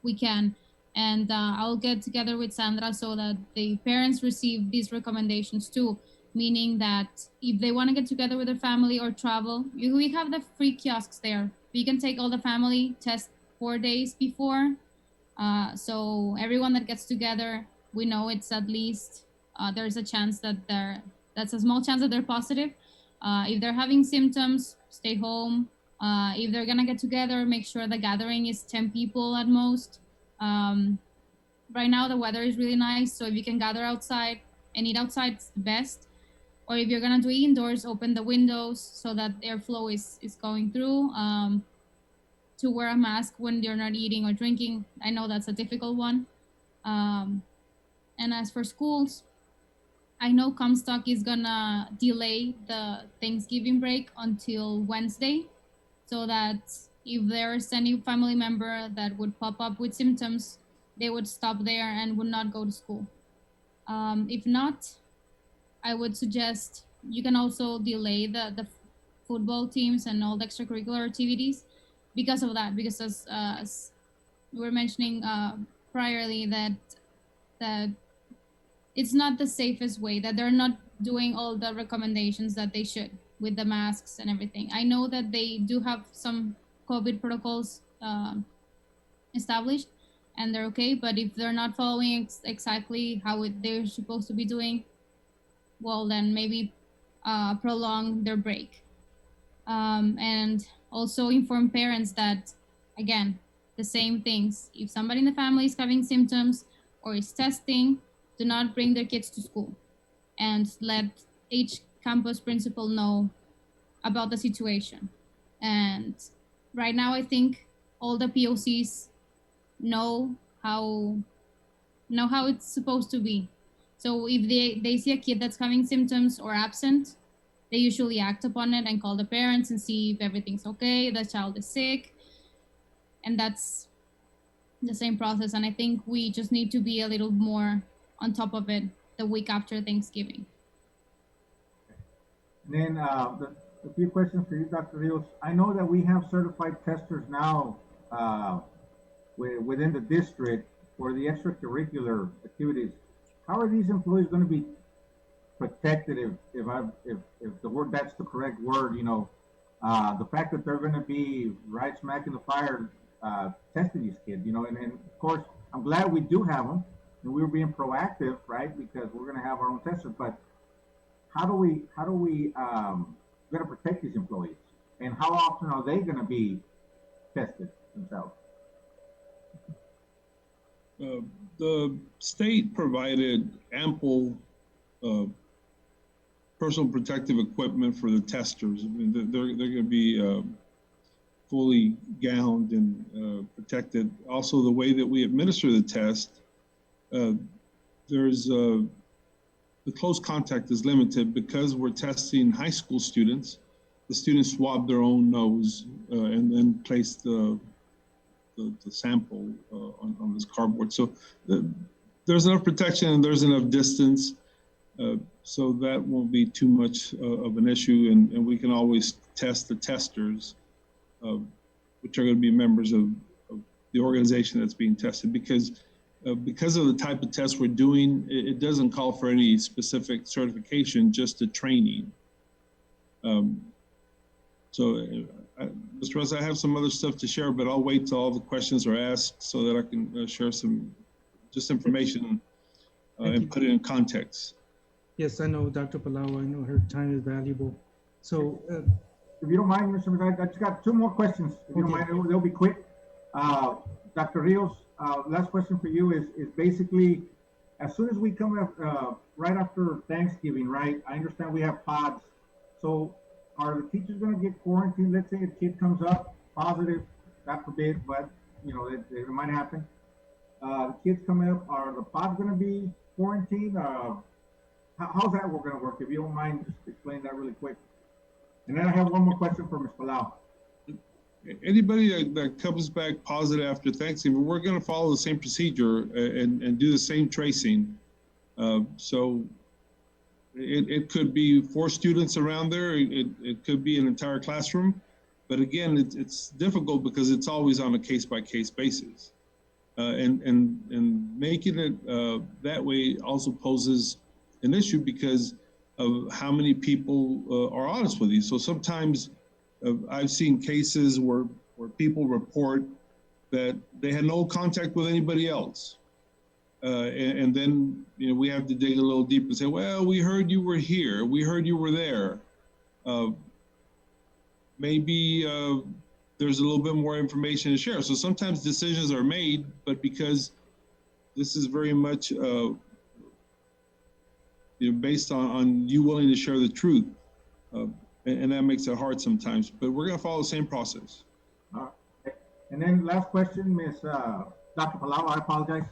we can. And I'll get together with Sandra so that the parents receive these recommendations too, meaning that if they want to get together with their family or travel, we have the free kiosks there. We can take all the family, test 4 days before. So everyone that gets together, we know it's at least there's a chance that that's a small chance that they're positive. If they're having symptoms, stay home. If they're gonna get together, make sure the gathering is 10 people at most. Right now the weather is really nice, so if you can gather outside and eat outside, it's the best. Or if you're gonna do it indoors, open the windows so that airflow is going through. To wear a mask when you're not eating or drinking, I know that's a difficult one. And as for schools, I know Comstock is gonna delay the Thanksgiving break until Wednesday, so that if there's any family member that would pop up with symptoms, they would stop there and would not go to school. If not, I would suggest you can also delay the football teams and all the extracurricular activities because of that, because as we were mentioning priorly, that it's not the safest way, that they're not doing all the recommendations that they should with the masks and everything. I know that they do have some COVID protocols established and they're okay, but if they're not following exactly how they're supposed to be doing, well, then maybe prolong their break. And also inform parents that, again, the same things. If somebody in the family is having symptoms or is testing, do not bring their kids to school, and let each campus principal know about the situation. And right now, I think all the POCs know how it's supposed to be. So if they see a kid that's having symptoms or absent, they usually act upon it and call the parents and see if everything's okay, the child is sick. And that's the same process. And I think we just need to be a little more on top of it the week after Thanksgiving. And then a few questions for you, Dr. Rios. I know that we have certified testers now within the district for the extracurricular activities, how are these employees going to be protected if the word, that's the correct word, the fact that they're going to be right smack in the fire, testing these kids, and of course, I'm glad we do have them and we're being proactive, right? Because we're going to have our own testers, but how do we going to protect these employees, and how often are they going to be tested themselves? The state provided ample personal protective equipment for the testers. I mean, they're going to be fully gowned and protected. Also, the way that we administer the test, there's the close contact is limited because we're testing high school students. The students swab their own nose and then place the sample on this cardboard. So there's enough protection and there's enough distance. So that won't be too much of an issue, and we can always test the testers, which are going to be members of the organization that's being tested, because of the type of test we're doing, it doesn't call for any specific certification, just a training. Mr. Russ, I have some other stuff to share, but I'll wait till all the questions are asked so that I can share some just information and put it in context. Yes, I know Dr. Palau, I know her time is valuable. So, if you don't mind, Mr. Medina, I just got two more questions. If you don't mind, they'll be quick. Dr. Rios, last question for you is basically, as soon as we come up, right after Thanksgiving, right? I understand we have pods. So are the teachers going to get quarantined? Let's say a kid comes up positive, God forbid, but it might happen. The kids coming up, are the pods going to be quarantined? How's that going to work? If you don't mind, just explain that really quick. And then I have one more question for Ms. Palau. Anybody that comes back positive after Thanksgiving, we're going to follow the same procedure and do the same tracing. So it could be 4 students around there. It could be an entire classroom. But again, it's difficult because it's always on a case-by-case basis. And making it that way also poses an issue because of how many people are honest with you. So sometimes I've seen cases where people report that they had no contact with anybody else. And then we have to dig a little deeper and say, well, we heard you were here. We heard you were there. Maybe there's a little bit more information to share. So sometimes decisions are made, but because this is very much based on you willing to share the truth, and that makes it hard sometimes. But we're going to follow the same process. And then last question, Ms. Dr. Palau, I apologize.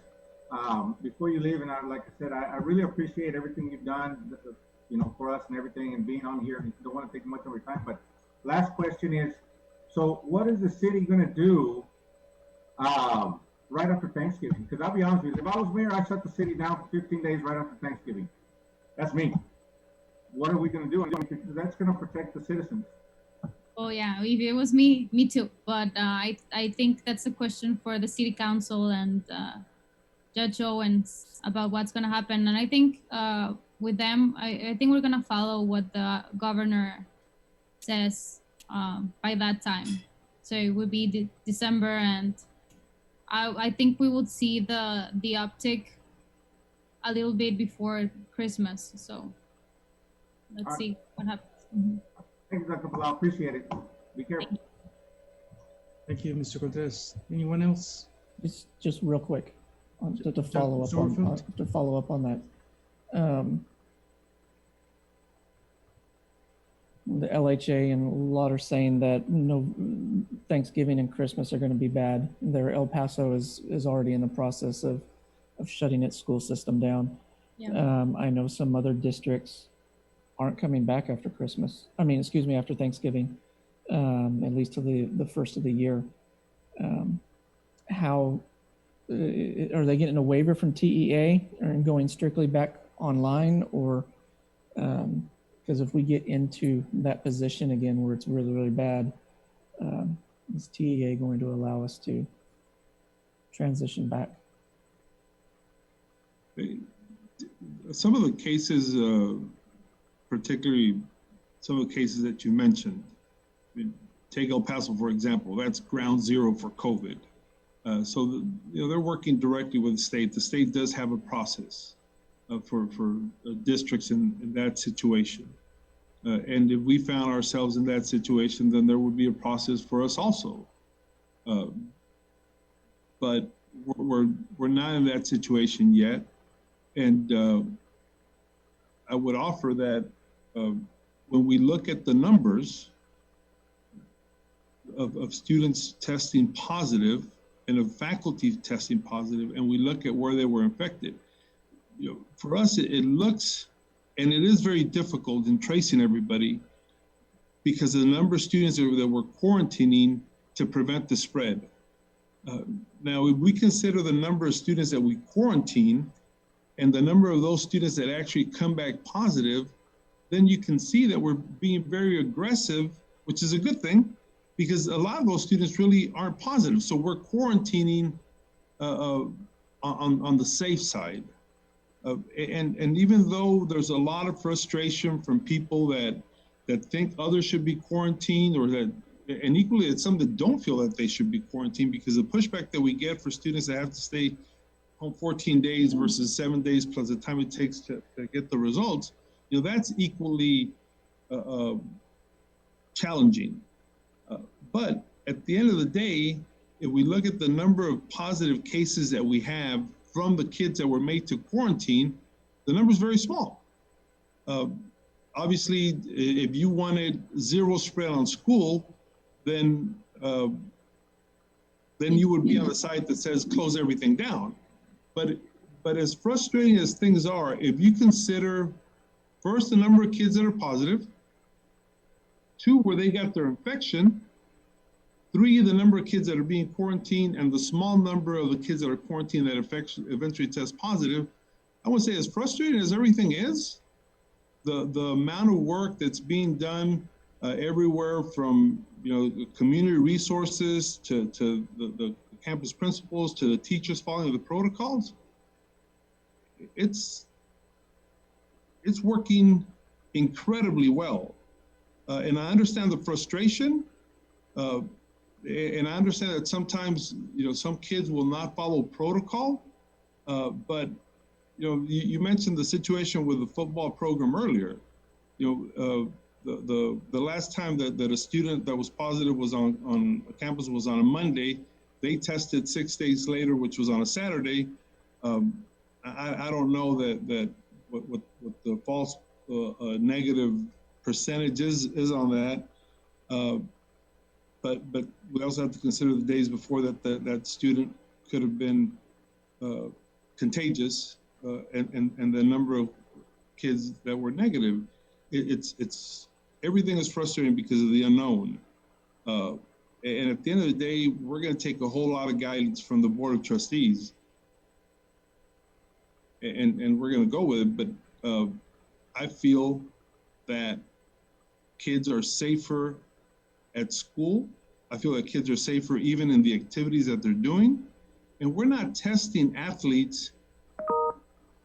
Before you leave, and like I said, I really appreciate everything you've done, for us and everything, and being on here. And don't want to take much of your time, but last question is, so what is the city going to do right after Thanksgiving? Because I'll be honest with you, if I was mayor, I'd shut the city down for 15 days right after Thanksgiving. That's me. What are we going to do? Because that's going to protect the citizens. Oh yeah, if it was me too. But I think that's a question for the city council and Judge Owens about what's going to happen. And I think with them, I think we're going to follow what the governor says by that time. So it would be December, and I think we would see the uptick a little bit before Christmas. So let's see what happens. Mm-hmm. Thank you, Dr. Palau. Appreciate it. Be careful. Thank you, Mr. Cortez. Anyone else? Just real quick, to follow up on that. The LHA and a lot are saying that Thanksgiving and Christmas are going to be bad. El Paso is already in the process of shutting its school system down. Yeah. I know some other districts aren't coming back after Christmas. After Thanksgiving, at least to the first of the year. How are they getting a waiver from TEA and going strictly back online, or because if we get into that position again where it's really, really bad, is TEA going to allow us to transition back. Some of the cases, particularly some of the cases that you mentioned, I mean, take El Paso, for example, that's ground zero for COVID. They're working directly with the state. The state does have a process for districts in that situation. And if we found ourselves in that situation, then there would be a process for us also. But we're not in that situation yet. And I would offer that when we look at the numbers of students testing positive and of faculty testing positive, and we look at where they were infected, for us, it looks, and it is very difficult in tracing everybody because of the number of students that were quarantining to prevent the spread. Now, if we consider the number of students that we quarantine and the number of those students that actually come back positive, then you can see that we're being very aggressive, which is a good thing, because a lot of those students really aren't positive. So we're quarantining on the safe side. And even though there's a lot of frustration from people that think others should be quarantined, or that, and equally it's some that don't feel that they should be quarantined, because the pushback that we get for students that have to stay home 14 days versus 7 days plus the time it takes to get the results, that's equally challenging. But at the end of the day, if we look at the number of positive cases that we have from the kids that were made to quarantine, the number is very small. Obviously, if you wanted zero spread on school, then you would be on the side that says close everything down. But as frustrating as things are, if you consider first the number of kids that are positive, 2, where they got their infection, 3, the number of kids that are being quarantined, and the small number of the kids that are quarantined that eventually test positive, I would say as frustrating as everything is, the amount of work that's being done everywhere from community resources to the campus principals to the teachers following the protocols, it's working incredibly well. And I understand the frustration. And I understand that sometimes, some kids will not follow protocol, but, you mentioned the situation with the football program earlier. The last time that a student that was positive was on campus was on a Monday. They tested 6 days later, which was on a Saturday. I don't know that what the false negative percentage is on that. But we also have to consider the days before that student could have been contagious, and the number of kids that were negative. It's everything is frustrating because of the unknown. And at the end of the day, we're going to take a whole lot of guidance from the Board of Trustees, and we're going to go with it. But I feel that kids are safer at school. I feel that kids are safer even in the activities that they're doing. And we're not testing athletes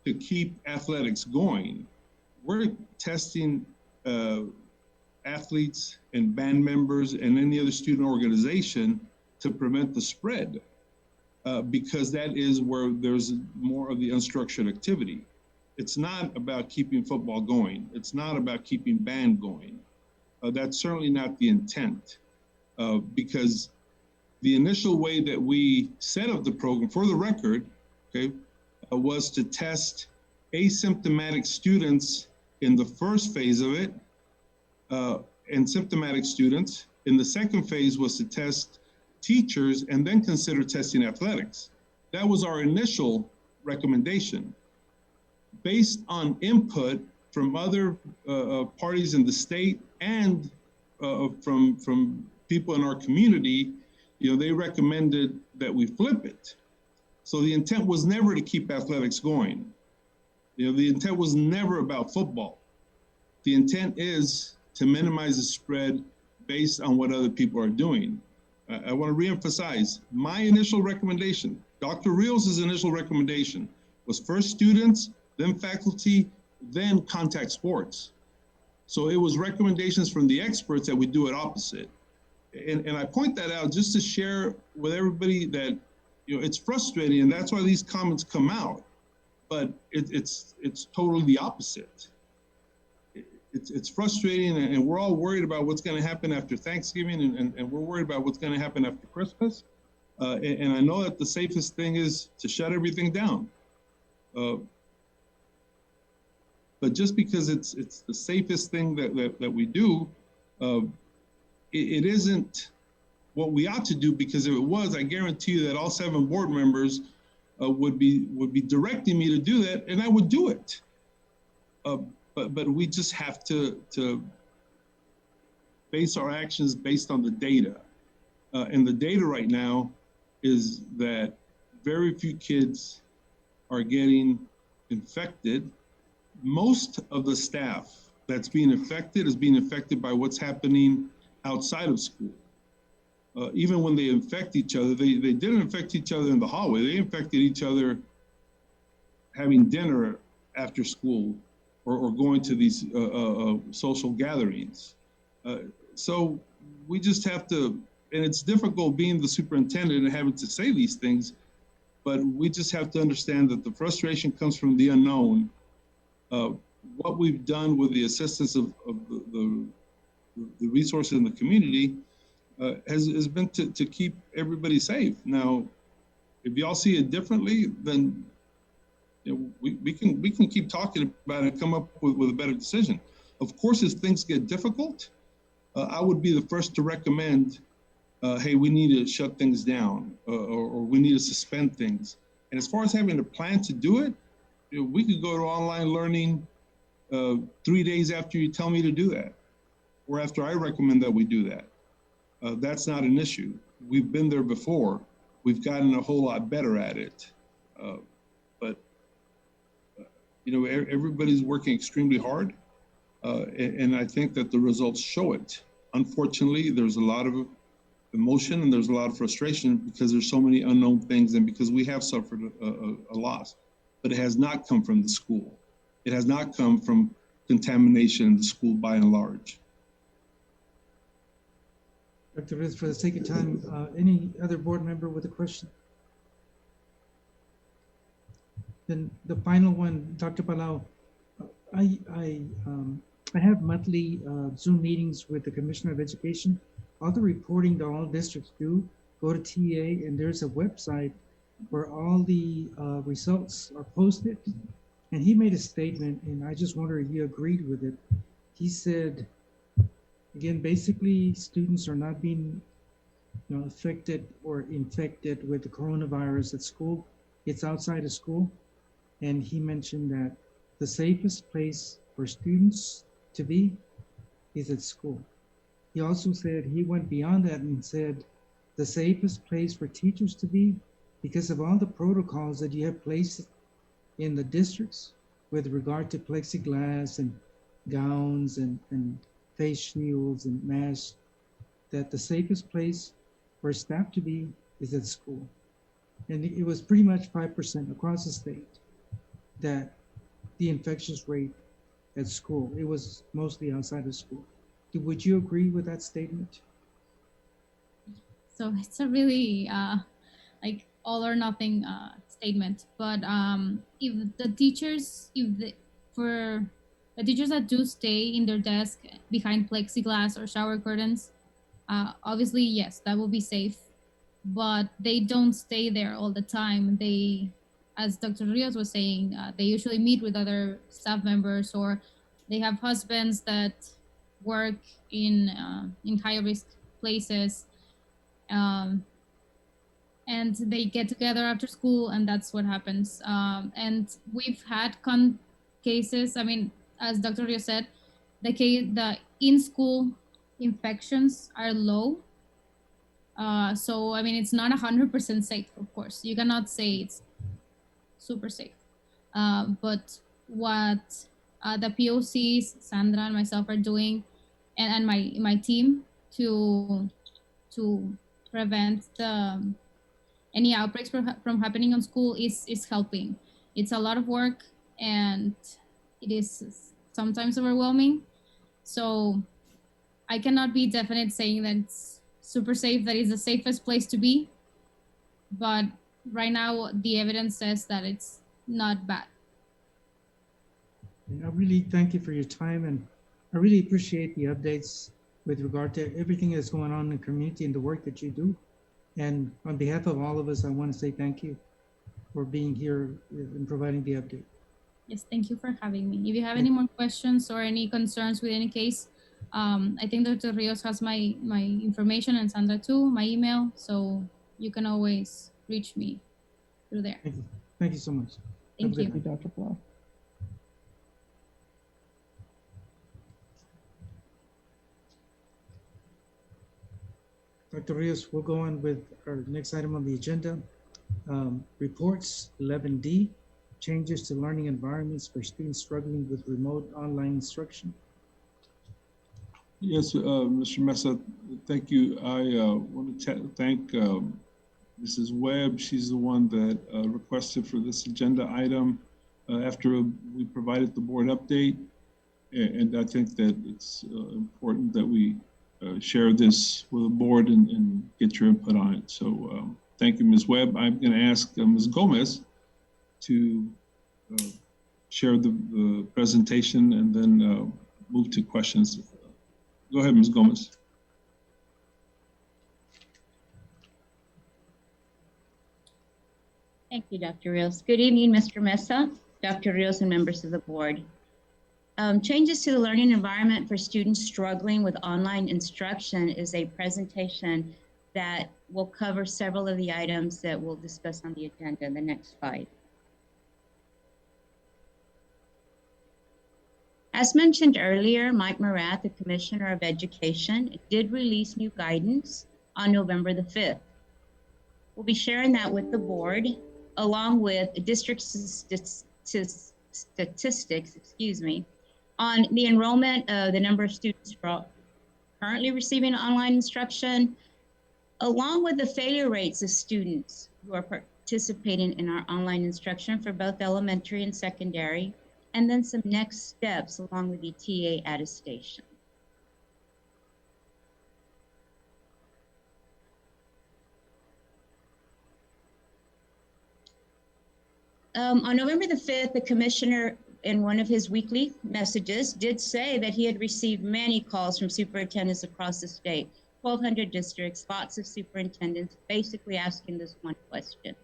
to keep athletics going. We're testing athletes and band members and any other student organization to prevent the spread, because that is where there's more of the unstructured activity. It's not about keeping football going. It's not about keeping band going. That's certainly not the intent, because the initial way that we set up the program, for the record, was to test asymptomatic students in the first phase of it, and symptomatic students. In the second phase was to test teachers and then consider testing athletics. That was our initial recommendation. Based on input from other parties in the state and from people in our community, they recommended that we flip it. So the intent was never to keep athletics going. The intent was never about football. The intent is to minimize the spread based on what other people are doing. I want to reemphasize, my initial recommendation Dr. Rios' initial recommendation was first students, then faculty, then contact sports. So it was recommendations from the experts that we do it opposite. And I point that out just to share with everybody that, you know, it's frustrating, and that's why these comments come out, but it's totally the opposite. It's frustrating, and we're all worried about what's going to happen after Thanksgiving, and we're worried about what's going to happen after Christmas. And I know that the safest thing is to shut everything down. But just because it's the safest thing that we do, it isn't what we ought to do, because if it was, I guarantee you that all 7 board members would be directing me to do that, and I would do it. But we just have to base our actions based on the data. And the data right now is that very few kids are getting infected. Most of the staff that's being affected is being affected by what's happening outside of school. Even when they infect each other, they didn't infect each other in the hallway. They infected each other having dinner after school, or going to these social gatherings. So we just have to, and it's difficult being the superintendent and having to say these things, but we just have to understand that the frustration comes from the unknown. What we've done with the assistance of the resources in the community has been to keep everybody safe. Now, if y'all see it differently, then you know, we can keep talking about it and come up with a better decision. Of course, as things get difficult, I would be the first to recommend, hey, we need to shut things down, or we need to suspend things. And as far as having a plan to do it, you know, we could go to online learning 3 days after you tell me to do that, or after I recommend that we do that. That's not an issue. We've been there before. We've gotten a whole lot better at it. But you know, everybody's working extremely hard, and I think that the results show it. Unfortunately, there's a lot of emotion and there's a lot of frustration because there's so many unknown things, and because we have suffered a loss. But it has not come from the school. It has not come from contamination in the school by and large. Dr. Riz, for the sake of time, any other board member with a question? Then the final one, Dr. Palau, I have monthly Zoom meetings with the Commissioner of Education. All the reporting that all districts do, go to TA, and there's a website where all the results are posted. And he made a statement, and I just wonder if you agreed with it. He said, again, basically students are not being, you know, affected or infected with the coronavirus at school. It's outside of school. And he mentioned that the safest place for students to be is at school. He also said he went beyond that and said the safest place for teachers to be, because of all the protocols that you have placed in the districts with regard to plexiglass and gowns and face shields and masks, that the safest place for staff to be is at school. And it was pretty much 5% across the state that the infectious rate at school. It was mostly outside of school. Would you agree with that statement? So it's a really like all or nothing statement. But if the teachers, for the teachers that do stay in their desk behind plexiglass or shower curtains, obviously, yes, that will be safe. But they don't stay there all the time. They, as Dr. Rios was saying, they usually meet with other staff members, or they have husbands that work in high risk places, and they get together after school, and that's what happens. And we've had cases. I mean, as Dr. Rios said, the in-school infections are low. So I mean, it's not 100% safe. Of course, you cannot say it's super safe. But what the POCs, Sandra and myself are doing, and my team to prevent any outbreaks from happening on school is helping. It's a lot of work and it is sometimes overwhelming. So I cannot be definite saying that it's super safe, that is the safest place to be. But right now, the evidence says that it's not bad. I really thank you for your time, and I really appreciate the updates with regard to everything that's going on in the community and the work that you do. And on behalf of all of us, I want to say thank you for being here and providing the update. Yes, thank you for having me. If you have any more questions or any concerns with any case, I think Dr. Rios has my information, and Sandra too, my email, so you can always reach me through there. Thank you. Thank you so much. Thank you. Thank you, Dr. Plow. Dr. Rios, we'll go on with our next item on the agenda. Reports 11D, changes to learning environments for students struggling with remote online instruction. Yes, Mr. Mesa, thank you. I want to thank Mrs. Webb. She's the one that requested for this agenda item after we provided the board update. And I think that it's important that we share this with the board and get your input on it. So thank you, Ms. Webb. I'm going to ask Ms. Gomez to share the presentation and then move to questions. Go ahead, Ms. Gomez. Thank you, Dr. Rios. Good evening, Mr. Mesa, Dr. Rios, and members of the board. Changes to the learning environment for students struggling with online instruction is a presentation that will cover several of the items that we'll discuss on the agenda in the next slide. As mentioned earlier, Mike Morath, the Commissioner of Education, did release new guidance on November the 5th. We'll be sharing that with the board, along with district statistics, on the enrollment of the number of students currently receiving online instruction, along with the failure rates of students who are participating in our online instruction for both elementary and secondary, and then some next steps along with the TA attestation. On November the 5th, the commissioner, in one of his weekly messages, did say that he had received many calls from superintendents across the state, 1,200 districts, lots of superintendents, basically asking this one question.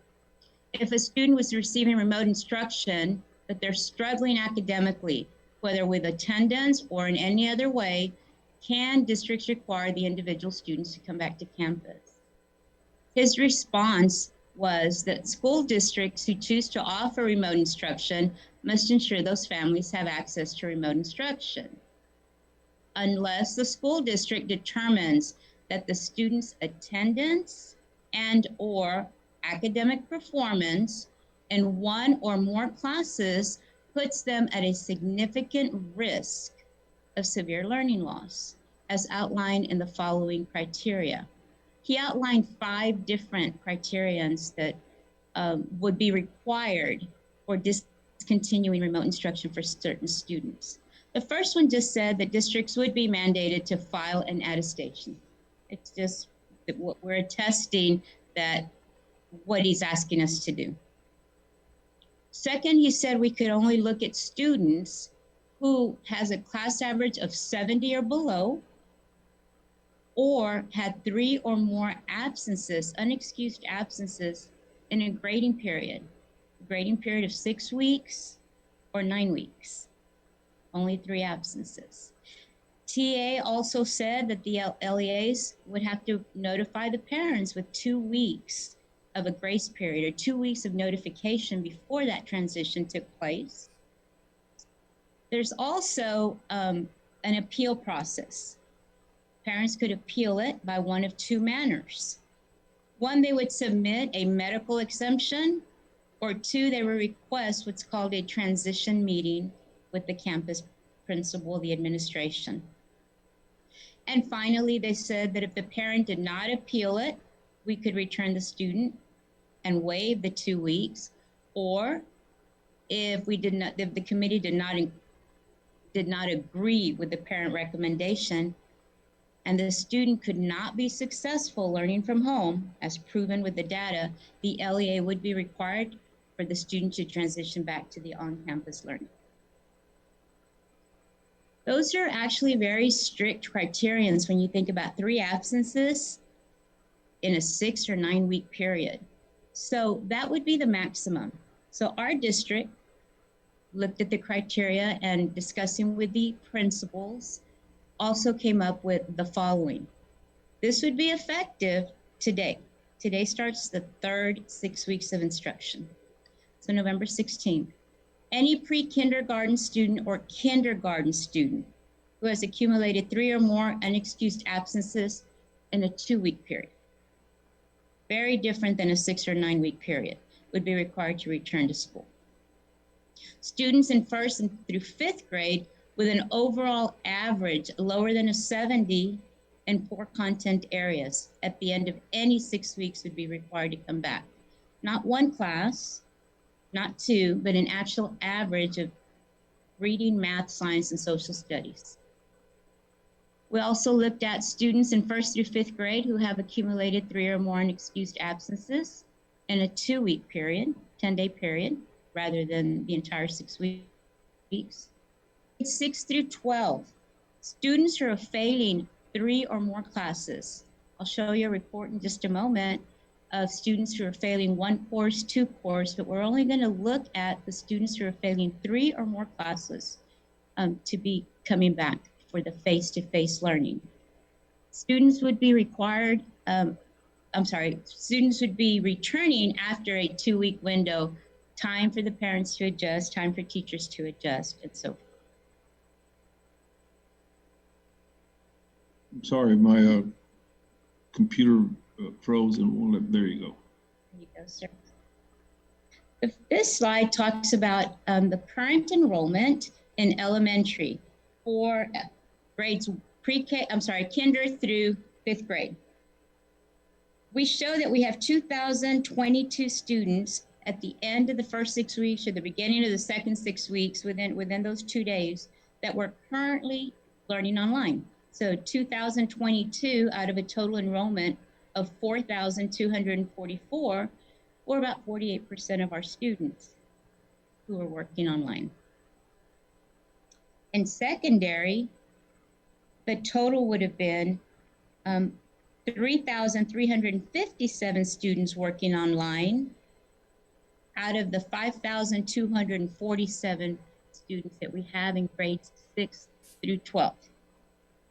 If a student was receiving remote instruction, but they're struggling academically, whether with attendance or in any other way, can districts require the individual students to come back to campus? His response was that school districts who choose to offer remote instruction must ensure those families have access to remote instruction. Unless the school district determines that the student's attendance and/or academic performance in one or more classes puts them at a significant risk of severe learning loss, as outlined in the following criteria. He outlined 5 different criterions that would be required for discontinuing remote instruction for certain students. The first one just said that districts would be mandated to file an attestation. It's just that we're attesting that what he's asking us to do. Second, he said we could only look at students who has a class average of 70 or below, or had 3 or more absences, unexcused absences in a grading period of 6 weeks or 9 weeks, only 3 absences. TA also said that the LEAs would have to notify the parents with 2 weeks of a grace period, or 2 weeks of notification before that transition took place. There's also an appeal process. Parents could appeal it by one of 2 manners. 1, they would submit a medical exemption, or 2, they would request what's called a transition meeting with the campus principal, the administration. And finally, they said that if the parent did not appeal it, we could return the student and waive the 2 weeks, or if the committee did not agree with the parent recommendation and the student could not be successful learning from home, as proven with the data, the LEA would be required for the student to transition back to the on-campus learning. Those are actually very strict criterions when you think about 3 absences in a 6 or 9 week period. So that would be the maximum. So our district looked at the criteria and discussing with the principals also came up with the following. This would be effective today. Today starts the 3rd 6 weeks of instruction. So November 16th. Any pre-kindergarten student or kindergarten student who has accumulated 3 or more unexcused absences in a 2 week period, very different than a 6 or 9 week period, would be required to return to school. Students in 1st through 5th grade with an overall average lower than a 70 in poor content areas at the end of any 6 weeks would be required to come back. Not 1 class, not 2, but an actual average of reading, math, science, and social studies. We also looked at students in 1st through 5th grade who have accumulated 3 or more unexcused absences in a 2 week period, 10-day period, rather than the entire 6 weeks. 6 through 12, students who are failing 3 or more classes. I'll show you a report in just a moment of students who are failing 1 course, 2 courses, but we're only going to look at the students who are failing 3 or more classes to be coming back for the face-to-face learning. Students would be required, students would be returning after a 2 week window, time for the parents to adjust, time for teachers to adjust, and so forth. I'm sorry, my computer froze and won't let, there you go. There you go, sir. This slide talks about the current enrollment in elementary for grades kinder through 5th grade. We show that we have 2,022 students at the end of the first 6 weeks or the beginning of the second 6 weeks within those 2 days that were currently learning online. So 2,022 out of a total enrollment of 4,244, or about 48% of our students who are working online. In secondary, the total would have been 3,357 students working online out of the 5,247 students that we have in grades 6 through 12.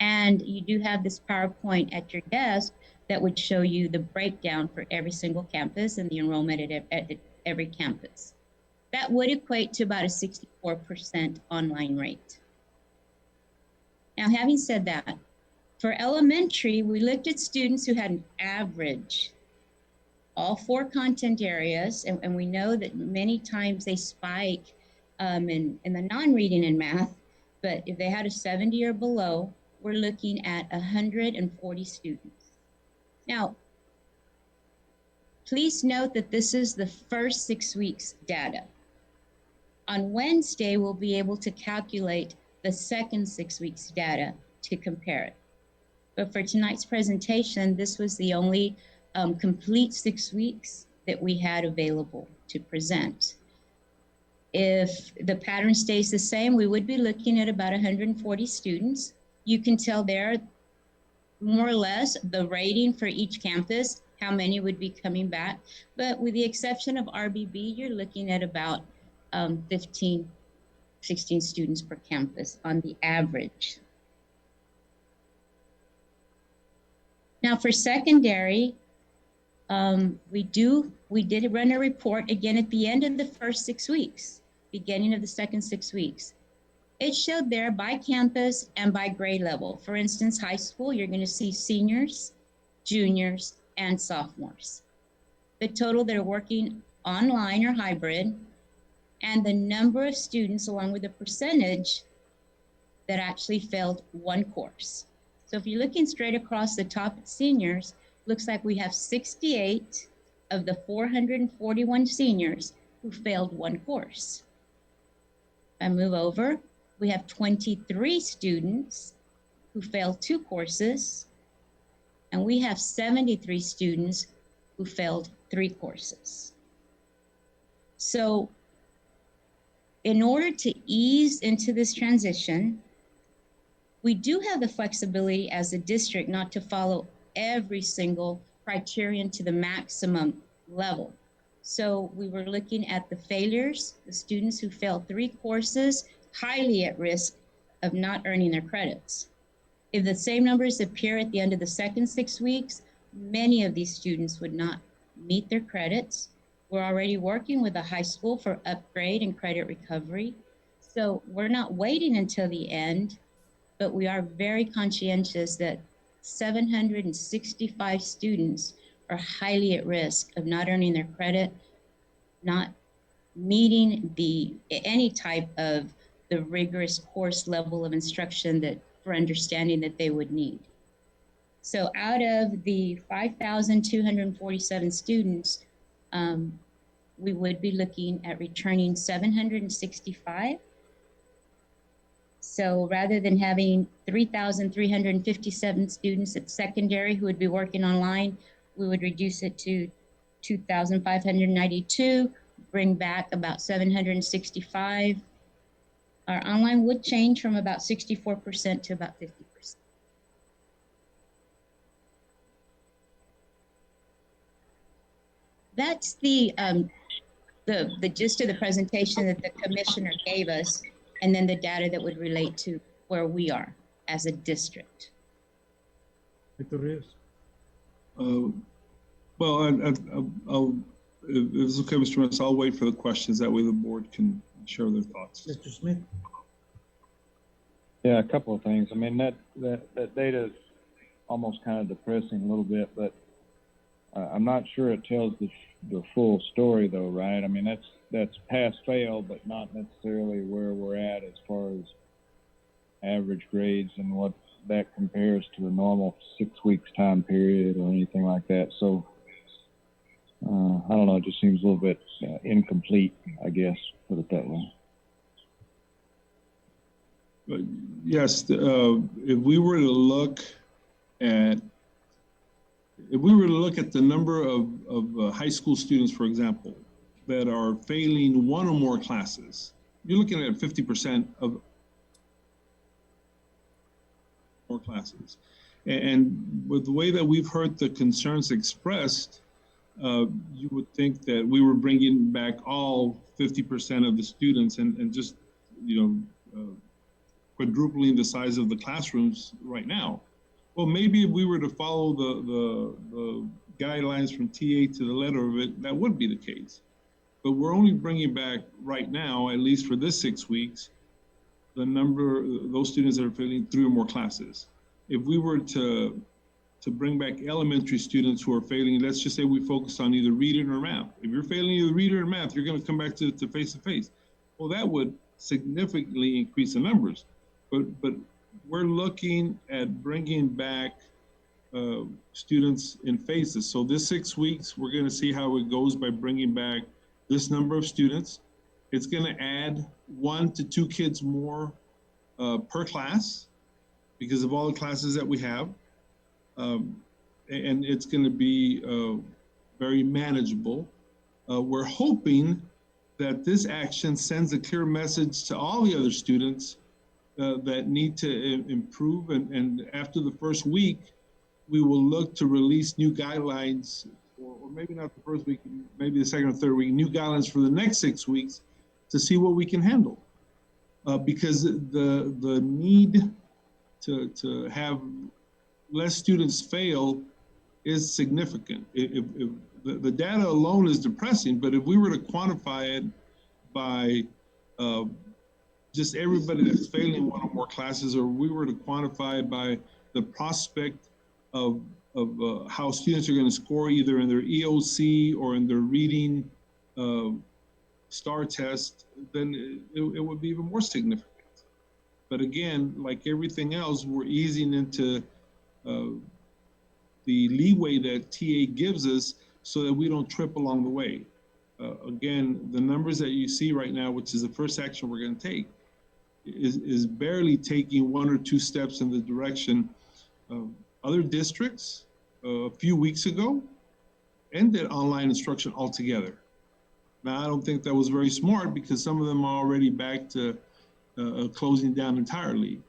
And you do have this PowerPoint at your desk that would show you the breakdown for every single campus and the enrollment at every campus. That would equate to about a 64% online rate. Now, having said that, for elementary, we looked at students who had an average, all 4 content areas, and we know that many times they spike in the non-reading and math, but if they had a 70 or below, we're looking at 140 students. Now, please note that this is the first 6 weeks data. On Wednesday, we'll be able to calculate the second 6 weeks data to compare it. But for tonight's presentation, this was the only complete 6 weeks that we had available to present. If the pattern stays the same, we would be looking at about 140 students. You can tell there, more or less, the rating for each campus, how many would be coming back. But with the exception of RBB, you're looking at about 15, 16 students per campus on the average. Now for secondary, we did run a report again at the end of the first 6 weeks, beginning of the second 6 weeks. It showed there by campus and by grade level. For instance, high school, you're going to see seniors, juniors, and sophomores. The total that are working online or hybrid, and the number of students along with the percentage that actually failed 1 course. So if you're looking straight across the top at seniors, looks like we have 68 of the 441 seniors who failed one course. If I move over, we have 23 students who failed 2 courses, and we have 73 students who failed 3 courses. So in order to ease into this transition, we do have the flexibility as a district not to follow every single criterion to the maximum level. So we were looking at the failures, the students who failed 3 courses, highly at risk of not earning their credits. If the same numbers appear at the end of the second 6 weeks, many of these students would not meet their credits. We're already working with the high school for upgrade and credit recovery. So we're not waiting until the end, but we are very conscientious that 765 students are highly at risk of not earning their credit, not meeting any type of the rigorous course level of instruction that for understanding that they would need. So out of the 5,247 students, we would be looking at returning 765. So rather than having 3,357 students at secondary who would be working online, we would reduce it to 2,592, bring back about 765. Our online would change from about 64% to about 50%. That's the gist of the presentation that the commissioner gave us, and then the data that would relate to where we are as a district. Well, I'll, if it's okay, Mr. Mess, I'll wait for the questions. That way the board can share their thoughts. Mr. Smith? Yeah, a couple of things. I mean, that data is almost kind of depressing a little bit, but I'm not sure it tells the full story though, right? I mean, that's pass fail, but not necessarily where we're at as far as average grades and what that compares to the normal 6 weeks time period or anything like that. So I don't know, it just seems a little bit incomplete, I guess, put it that way. Yes, if we were to look at the number of high school students, for example, that are failing 1 or more classes, you're looking at 50% of more classes. And with the way that we've heard the concerns expressed, you would think that we were bringing back all 50% of the students and just, quadrupling the size of the classrooms right now. Well, maybe if we were to follow the guidelines from TA to the letter of it, that would be the case. But we're only bringing back right now, at least for this 6 weeks, the number, those students that are failing 3 or more classes. If we were to bring back elementary students who are failing, let's just say we focus on either reading or math. If you're failing either reading or math, you're going to come back to face-to-face. Well, that would significantly increase the numbers. But we're looking at bringing back students in phases. So this 6 weeks, we're going to see how it goes by bringing back this number of students. It's going to add 1 to 2 kids more per class because of all the classes that we have. And it's going to be very manageable. We're hoping that this action sends a clear message to all the other students that need to improve. And after the first week, we will look to release new guidelines, or maybe not the first week, maybe the second or third week, new guidelines for the next 6 weeks to see what we can handle. Because the need to have less students fail is significant. If the data alone is depressing, but if we were to quantify it by just everybody that's failing 1 or more classes, or we were to quantify it by the prospect of how students are going to score either in their EOC or in their reading STAR test, then it would be even more significant. But again, like everything else, we're easing into the leeway that TA gives us so that we don't trip along the way. Again, the numbers that you see right now, which is the first action we're going to take, is barely taking 1 or 2 steps in the direction of other districts a few weeks ago ended online instruction altogether. Now, I don't think that was very smart because some of them are already back to closing down entirely.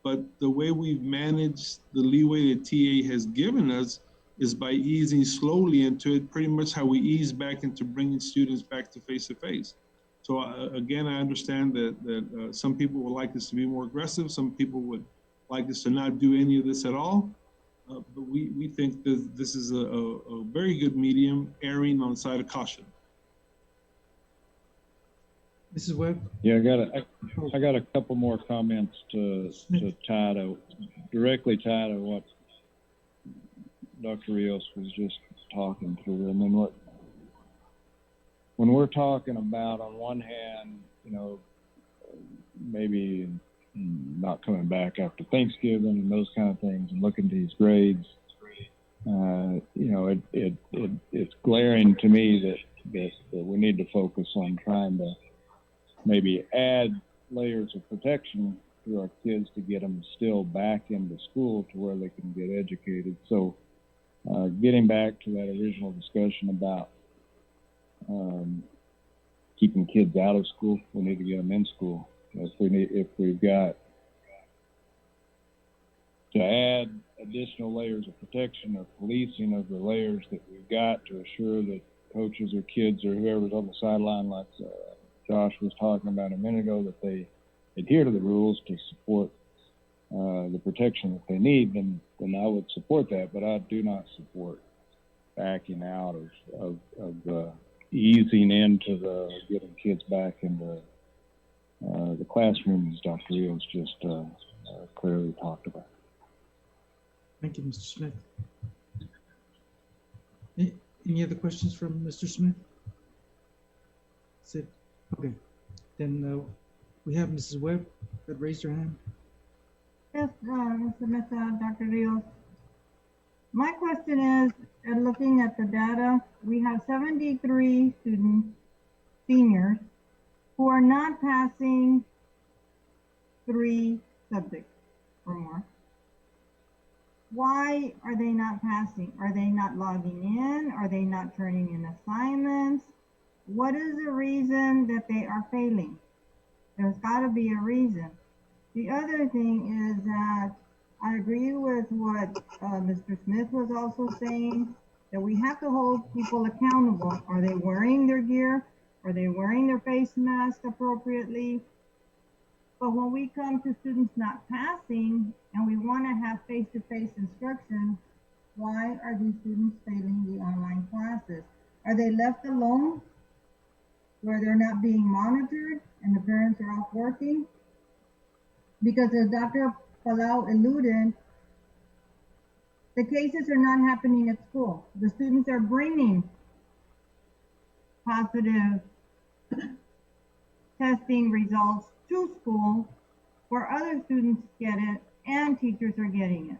But the way we've managed the leeway that TA has given us is by easing slowly into it, pretty much how we ease back into bringing students back to face-to-face. So again, I understand that some people would like us to be more aggressive. Some people would like us to not do any of this at all. But we think that this is a very good medium, erring on the side of caution. Mrs. Webb? Yeah, I got a couple more comments to directly tie to what Dr. Rios was just talking through. And then when we're talking about, on one hand, you know, maybe not coming back after Thanksgiving and those kind of things, and looking at these grades, you know, it's glaring to me that we need to focus on trying to maybe add layers of protection to our kids to get them still back into school to where they can get educated. So getting back to that original discussion about keeping kids out of school, we need to get them in school. If we've got to add additional layers of protection or policing of the layers that we've got to assure that coaches or kids or whoever's on the sideline, like Josh was talking about a minute ago, that they adhere to the rules to support the protection that they need, then I would support that. But I do not support backing out of the easing into the getting kids back into the classroom, as Dr. Rios just clearly talked about. Thank you, Mr. Smith. Any other questions from Mr. Smith? That's it. Okay. Then we have Mrs. Webb that raised her hand. Yes, Mr. Mesa, Dr. Rios. My question is, looking at the data, we have 73 students, seniors, who are not passing 3 subjects or more. Why are they not passing? Are they not logging in? Are they not turning in assignments? What is the reason that they are failing? There's got to be a reason. The other thing is that I agree with what Mr. Smith was also saying, that we have to hold people accountable. Are they wearing their gear? Are they wearing their face mask appropriately? But when we come to students not passing and we want to have face-to-face instruction, why are these students failing the online classes? Are they left alone where they're not being monitored and the parents are off working? Because as Dr. Palau alluded, the cases are not happening at school. The students are bringing positive testing results to school where other students get it and teachers are getting it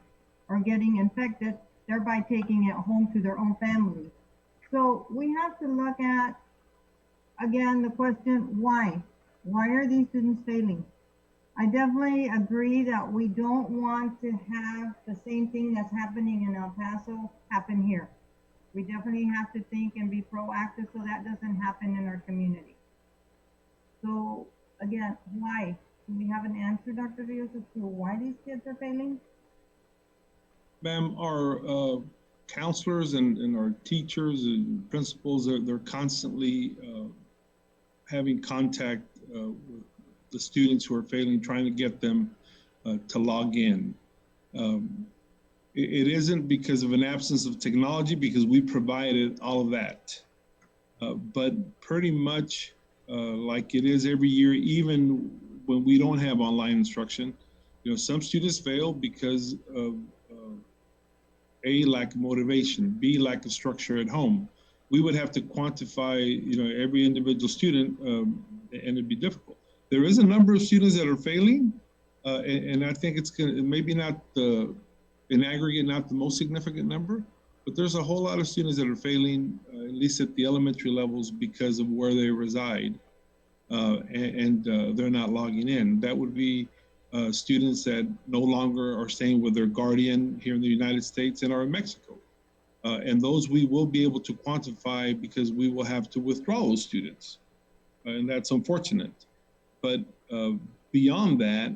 or getting infected, thereby taking it home to their own families. So we have to look at, again, the question, why? Why are these students failing? I definitely agree that we don't want to have the same thing that's happening in El Paso happen here. We definitely have to think and be proactive so that doesn't happen in our community. So again, why? Do we have an answer, Dr. Rios, as to why these kids are failing? Ma'am, our counselors and our teachers and principals, they're constantly having contact with the students who are failing, trying to get them to log in. It isn't because of an absence of technology, because we provided all of that. But pretty much like it is every year, even when we don't have online instruction, you know, some students fail because of A, lack of motivation, B, lack of structure at home. We would have to quantify, you know, every individual student, and it'd be difficult. There is a number of students that are failing, and I think it's maybe not in aggregate, not the most significant number, But there's a whole lot of students that are failing, at least at the elementary levels, because of where they reside, and they're not logging in. That would be students that no longer are staying with their guardian here in the United States and are in Mexico. And those we will be able to quantify because we will have to withdraw those students. And that's unfortunate. But beyond that,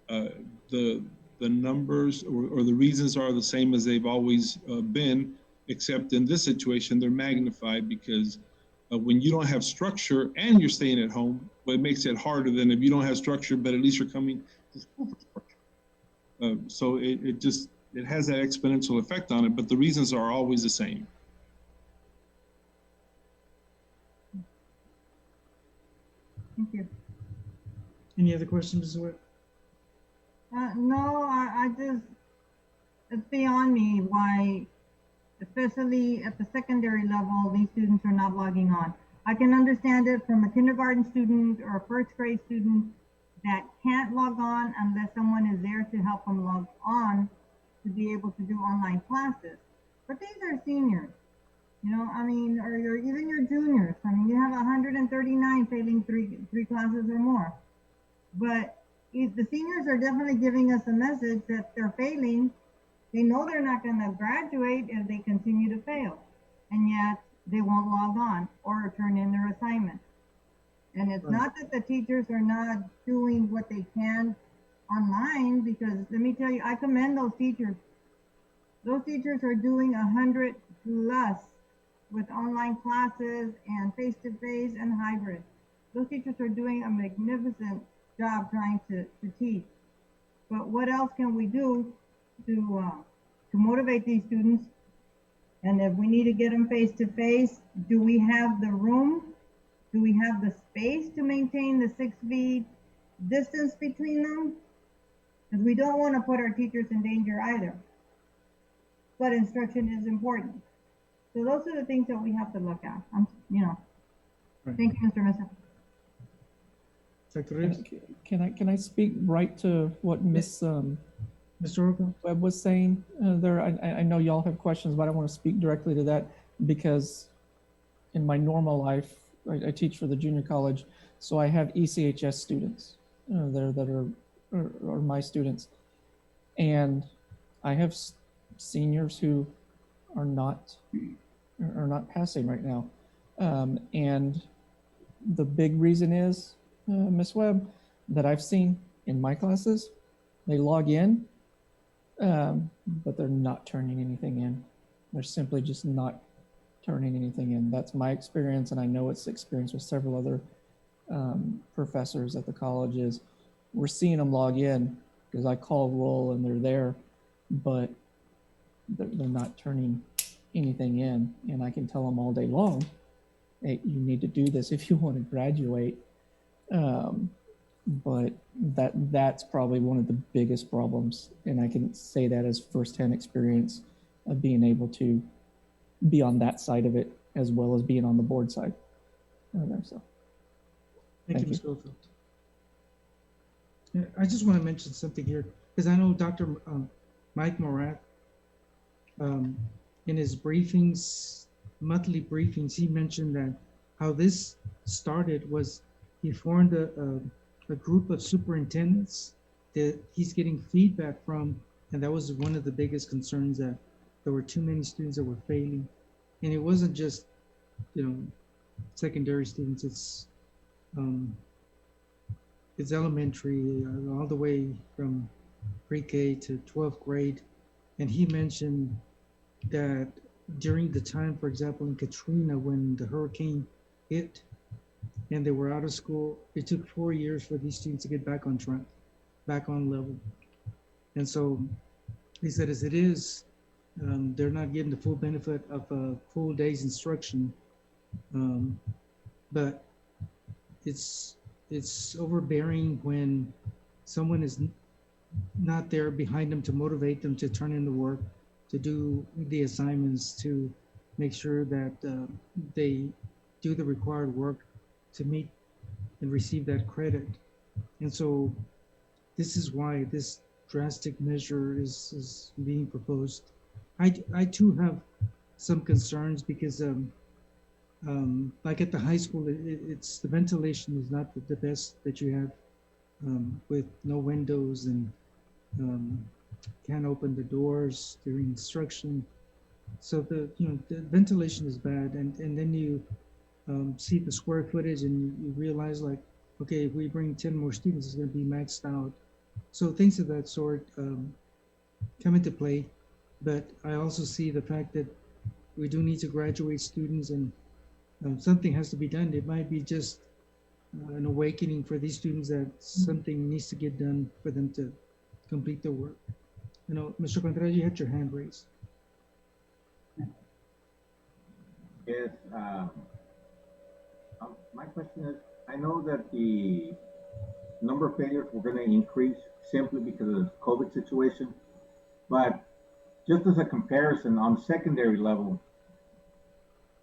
the numbers or the reasons are the same as they've always been, except in this situation, they're magnified because when you don't have structure and you're staying at home, well, it makes it harder than if you don't have structure, but at least you're coming to school for structure. So it has that exponential effect on it, but the reasons are always the same. Thank you. Any other questions, Mrs. Webb? No, I just, it's beyond me why, especially at the secondary level, these students are not logging on. I can understand it from a kindergarten student or a first grade student that can't log on unless someone is there to help them log on to be able to do online classes. But these are seniors, you know, I mean, or even your juniors. I mean, you have 139 failing three classes or more. But if the seniors are definitely giving us a message that they're failing, they know they're not going to graduate if they continue to fail, and yet they won't log on or turn in their assignments. And it's not that the teachers are not doing what they can online, because let me tell you, I commend those teachers. Those teachers are doing 100 plus with online classes and face-to-face and hybrid. Those teachers are doing a magnificent job trying to teach. But what else can we do to motivate these students? And if we need to get them face-to-face, do we have the room? Do we have the space to maintain the 6 feet distance between them? Because we don't want to put our teachers in danger either. But instruction is important. So those are the things that we have to look at. Right. Thank you, Mr. Mesa. Dr. Reyes? Can I speak right to what Miss Mr. Orville? Webb was saying there? I know y'all have questions, but I want to speak directly to that because in my normal life, I teach for the junior college, so I have ECHS students there that are my students, and I have seniors who are not passing right now, and the big reason is Miss Webb that I've seen in my classes, they log in, but they're not turning anything in. They're simply just not turning anything in. That's my experience, and I know it's the experience with several other professors at the colleges. We're seeing them log in because I call roll and they're there, but they're not turning anything in. And I can tell them all day long, hey, you need to do this if you want to graduate. But that's probably one of the biggest problems, and I can say that as firsthand experience of being able to be on that side of it as well as being on the board side. So, Thank you, Ms. Schofield. Yeah, I just want to mention something here because I know Dr. Mike Morath, in his briefings, monthly briefings, he mentioned that how this started was he formed a group of superintendents that he's getting feedback from, and that was one of the biggest concerns, that there were too many students that were failing. And it wasn't just, secondary students, it's elementary, all the way from pre-K to 12th grade. And he mentioned that during the time, for example, in Katrina, when the hurricane hit and they were out of school, it took 4 years for these students to get back on track, back on level. And so he said, as it is, they're not getting the full benefit of a full day's instruction, but it's overbearing when someone is not there behind them to motivate them to turn in the work, to do the assignments, to make sure that they do the required work to meet and receive that credit. And so this is why this drastic measure is being proposed. I too have some concerns because like at the high school, it's the ventilation is not the best that you have, with no windows and can't open the doors during instruction. So the ventilation is bad, and then you see the square footage and you realize like, okay, if we bring 10 more students, it's going to be maxed out. So things of that sort come into play. But I also see the fact that we do need to graduate students, and something has to be done. It might be just an awakening for these students that something needs to get done for them to complete their work. Mr. Contreras, you had your hand raised. Yes, my question is, I know that the number of failures were going to increase simply because of the COVID situation, but just as a comparison on secondary level,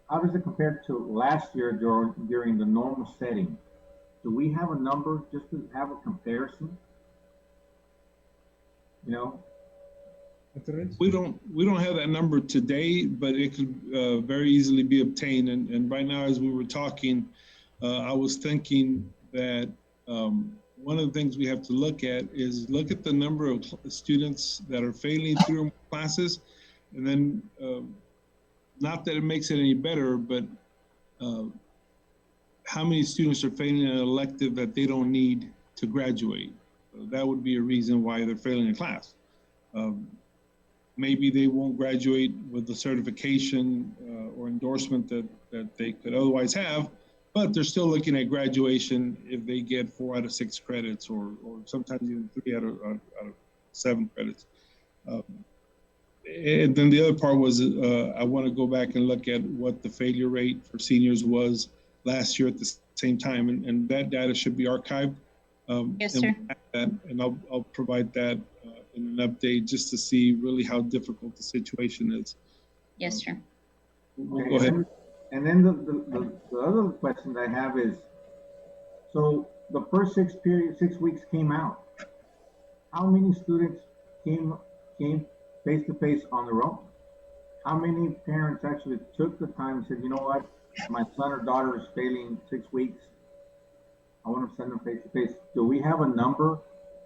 how does it compare to last year during the normal setting? Do we have a number just to have a comparison? We don't have that number today, but it could very easily be obtained. And right now, as we were talking, I was thinking that one of the things we have to look at is look at the number of students that are failing through classes, and then not that it makes it any better, but how many students are failing an elective that they don't need to graduate. That would be a reason why they're failing a class. Maybe they won't graduate with the certification or endorsement that they could otherwise have, but they're still looking at graduation if they get 4 out of 6 credits, or sometimes even 3 out of 7 credits. And then the other part was I want to go back and look at what the failure rate for seniors was last year at the same time, and that data should be archived. Yes, sir. And I'll provide that in an update just to see really how difficult the situation is. Yes, sir. Okay, go ahead. And then the other question I have is, so the first 6 weeks came out. How many students came face to face on their own? How many parents actually took the time and said, you know what, my son or daughter is failing 6 weeks. I want to send them face to face. Do we have a number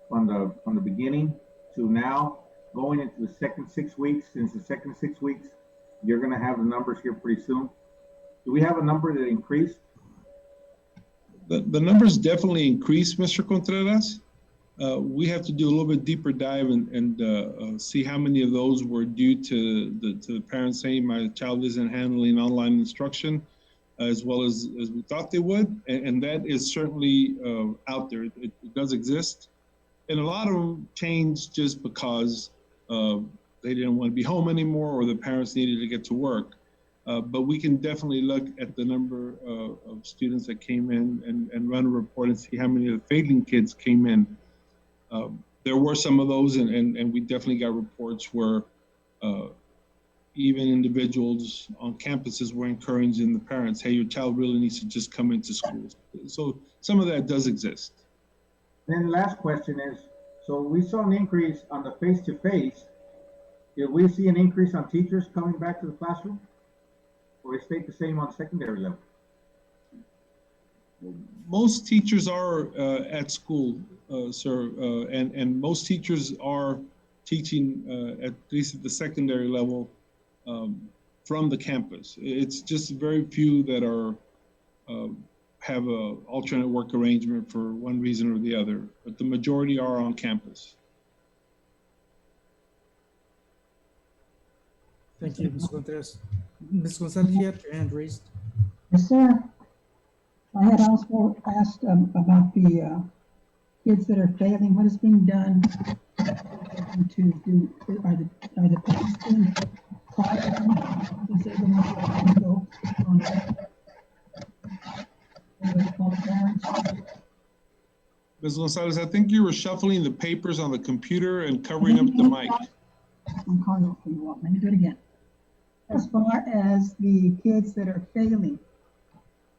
from the beginning to now going into the second 6 weeks? Since the second 6 weeks, you're going to have the numbers here pretty soon. Do we have a number that increased? The numbers definitely increased, Mr. Contreras. We have to do a little bit deeper dive and see how many of those were due to the parents saying my child isn't handling online instruction as well as we thought they would. And that is certainly out there. It does exist. And a lot of them changed just because they didn't want to be home anymore or the parents needed to get to work. But we can definitely look at the number of students that came in and run a report and see how many of the failing kids came in. There were some of those, and we definitely got reports where even individuals on campuses were encouraging the parents, hey, your child really needs to just come into school. So some of that does exist. Then the last question is, so we saw an increase on the face-to-face. Did we see an increase on teachers coming back to the classroom? Or it stayed the same on secondary level? Most teachers are at school, sir, and most teachers are teaching at least at the secondary level from the campus. It's just very few that are have a alternate work arrangement for one reason or the other, but the majority are on campus. Thank you, Ms. Contreras. Ms. Gonzalez, you have your hand raised. Yes, sir. I had also asked about the kids that are failing. What is being done to do? Are the parents being taught since they're the ones that go on the call parents? Ms. Gonzalez, I think you were shuffling the papers on the computer and covering up the mic. I'm calling out for you all. Let me do it again. As far as the kids that are failing,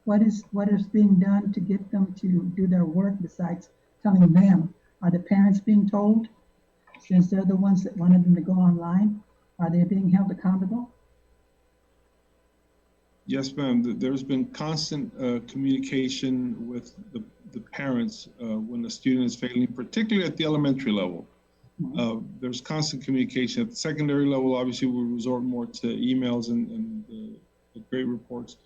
what is being done to get them to do their work besides telling them? Are the parents being told, since they're the ones that wanted them to go online? Are they being held accountable? Yes, ma'am. There's been constant communication with the parents when the student is failing, particularly at the elementary level. There's constant communication. At the secondary level, obviously, we resort more to emails and the grade reports.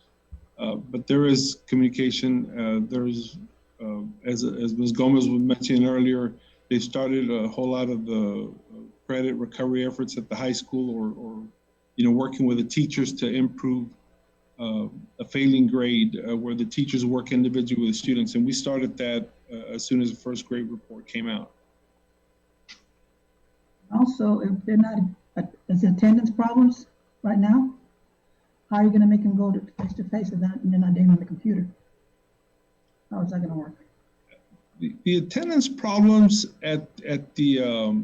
But there is communication. There's, as Ms. Gomez was mentioning earlier, they started a whole lot of the credit recovery efforts at the high school, or working with the teachers to improve a failing grade, where the teachers work individually with students. And we started that as soon as the first grade report came out. Also, if they're not, is attendance problems right now? How are you gonna make them go to face-to-face if they're not doing it on the computer? How is that gonna work? The attendance problems at the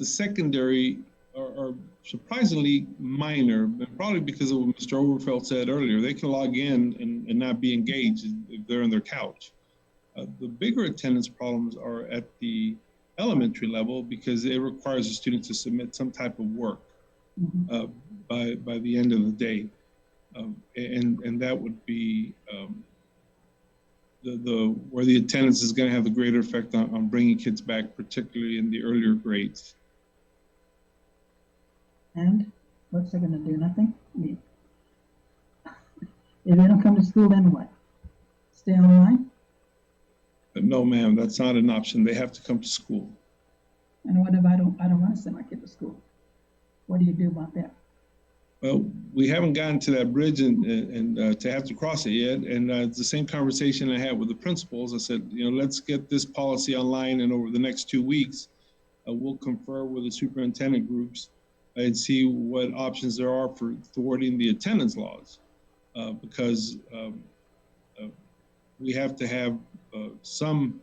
secondary are surprisingly minor, but probably because of what Mr. Overfeld said earlier. They can log in and not be engaged if they're on their couch. The bigger attendance problems are at the elementary level, because it requires the student to submit some type of work by the end of the day. And that would be where the attendance is going to have the greater effect on bringing kids back, particularly in the earlier grades. And what's they gonna do? Nothing? I mean, if they don't come to school, then what? Stay online? But no, ma'am, that's not an option. They have to come to school. And what if I don't want to send my kid to school? What do you do about that? Well, we haven't gotten to that bridge and to have to cross it yet. And it's the same conversation I had with the principals. I said, let's get this policy online, and over the next 2 weeks, we'll confer with the superintendent groups and see what options there are for thwarting the attendance laws, because we have to have some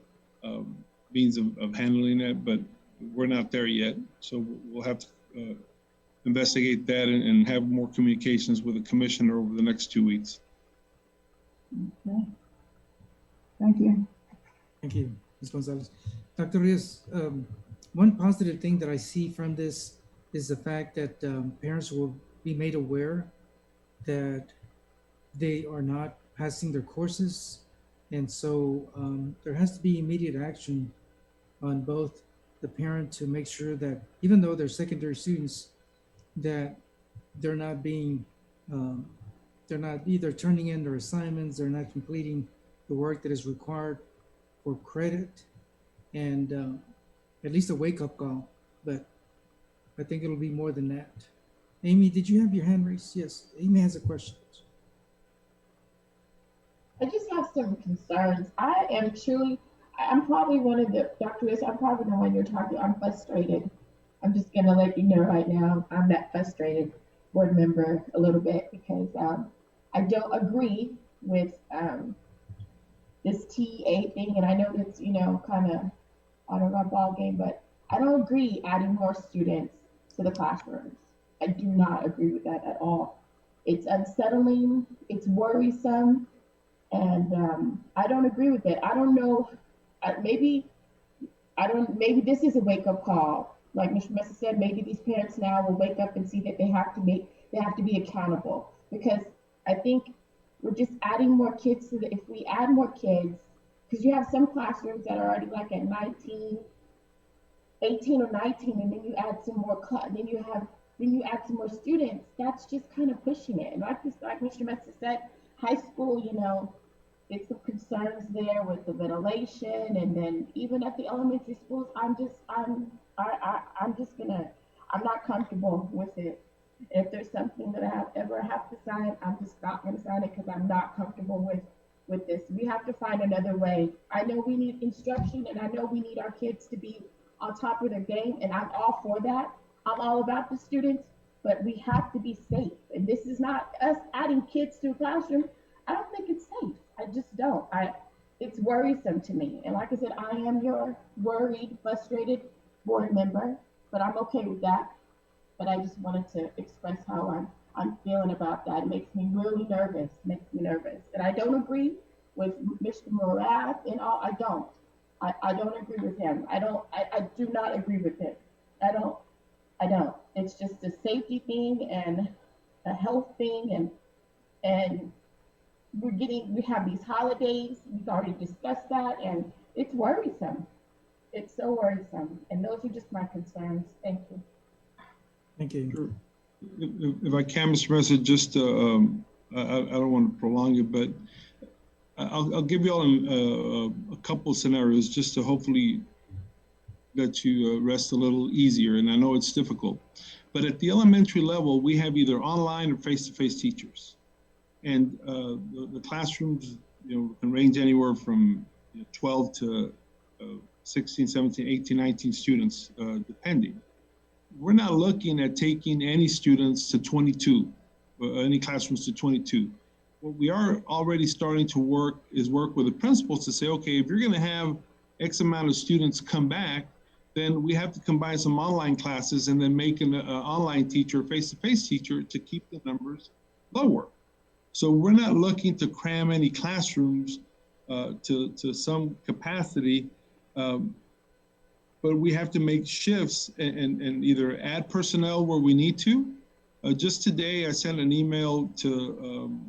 means of handling it, but we're not there yet. So we'll have to investigate that and have more communications with the commissioner over the next 2 weeks. Okay. Thank you. Thank you, Ms. Gonzalez. Dr. Rios, one positive thing that I see from this is the fact that parents will be made aware that they are not passing their courses. And so there has to be immediate action on both the parent to make sure that, even though they're secondary students, that they're not being, they're not either turning in their assignments, they're not completing the work that is required for credit, and at least a wake-up call. But I think it'll be more than that. Amy, did you have your hand raised? Yes, Amy has a question. I just have some concerns. I'm probably one of the, Dr. Rios, I'm probably the one you're talking to. I'm frustrated. I'm just going to let you know right now, I'm that frustrated board member a little bit, because I don't agree with this TA thing. And I know that's, kind of, I don't know, ball game, but I don't agree adding more students to the classrooms. I do not agree with that at all. It's unsettling, it's worrisome, and I don't agree with it. I don't know, maybe this is a wake-up call. Like Mr. Mesa said, maybe these parents now will wake up and see that they have to be accountable, because I think we're just adding more kids to if we add more kids, because you have some classrooms that are already like at 18 or 19, and then you add some more then you add some more students. That's just kind of pushing it. And like Mr. Mesa said, high school, it's some concerns there with the ventilation, and then even at the elementary schools, I'm not comfortable with it. If there's something that I ever have to sign, I'm just not going to sign it, because I'm not comfortable with this. We have to find another way. I know we need instruction, and I know we need our kids to be on top of their game, and I'm all for that. I'm all about the students, but we have to be safe. And this is not us adding kids to a classroom. I don't think it's safe. I just don't. It's worrisome to me. And like I said, I am your worried, frustrated board member, but I'm okay with that. But I just wanted to express how I'm feeling about that. It makes me really nervous. And I don't agree with Mr. Morath and all. I don't. I don't agree with him. I do not agree with him. I don't. It's just a safety thing and a health thing, and we have these holidays. We've already discussed that, and it's worrisome. It's so worrisome, and those are just my concerns. Thank you. Thank you. Sure. If I can, Mr. Mesa, just, I don't want to prolong it, but I'll give you all a couple scenarios just to hopefully let you rest a little easier. And I know it's difficult, but at the elementary level, we have either online or face-to-face teachers. And the classrooms, can range anywhere from 12 to 16, 17, 18, 19 students, depending. We're not looking at taking any students to 22, any classrooms to 22. What we are already starting to work with the principals to say, okay, if you're going to have X amount of students come back, then we have to combine some online classes and then make an online teacher, face-to-face teacher to keep the numbers lower. So we're not looking to cram any classrooms to some capacity, but we have to make shifts and either add personnel where we need to. Just today, I sent an email to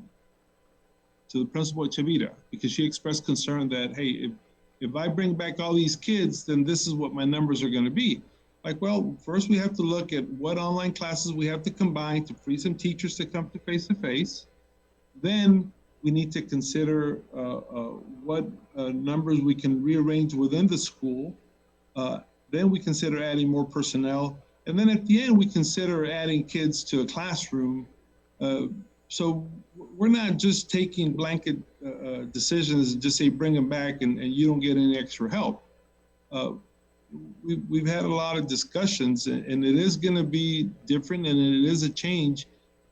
the principal at Chavira because she expressed concern that, hey, if I bring back all these kids, then this is what my numbers are going to be. Like, well, first we have to look at what online classes we have to combine to free some teachers to come to face-to-face. Then we need to consider what numbers we can rearrange within the school. Then we consider adding more personnel. And then at the end, we consider adding kids to a classroom. So we're not just taking blanket decisions and just say, bring them back and you don't get any extra help. We've had a lot of discussions and it is gonna be different and it is a change.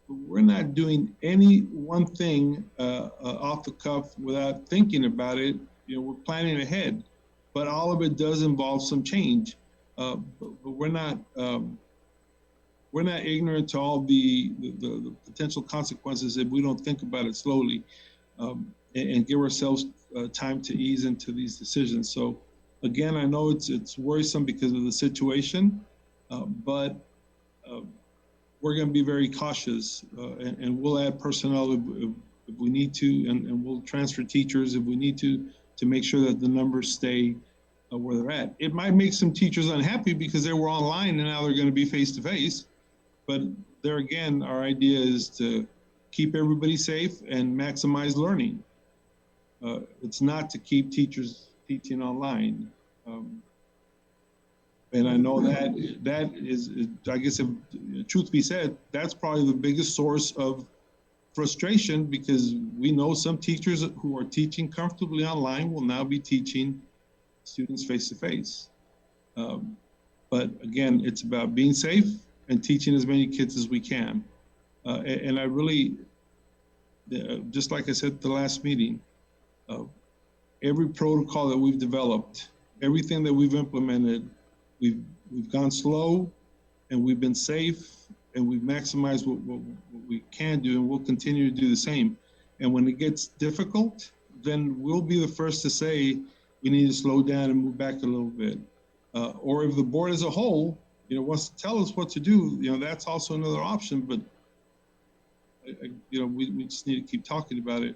But we're not doing any one thing off the cuff without thinking about it. We're planning ahead, but all of it does involve some change. But we're not ignorant to all the potential consequences if we don't think about it slowly and give ourselves time to ease into these decisions. So again, I know it's worrisome because of the situation, but we're going to be very cautious and we'll add personnel if we need to, and we'll transfer teachers if we need to make sure that the numbers stay where they're at. It might make some teachers unhappy because they were online and now they're going to be face-to-face. But there again, our idea is to keep everybody safe and maximize learning. It's not to keep teachers teaching online. And I know that is, I guess, if truth be said, that's probably the biggest source of frustration because we know some teachers who are teaching comfortably online will now be teaching students face-to-face. But again, it's about being safe and teaching as many kids as we can. And I really, just like I said at the last meeting, every protocol that we've developed, everything that we've implemented, we've gone slow and we've been safe and we've maximized what we can do, and we'll continue to do the same. And when it gets difficult, then we'll be the first to say we need to slow down and move back a little bit. Or if the board as a whole wants to tell us what to do, that's also another option, but we just need to keep talking about it.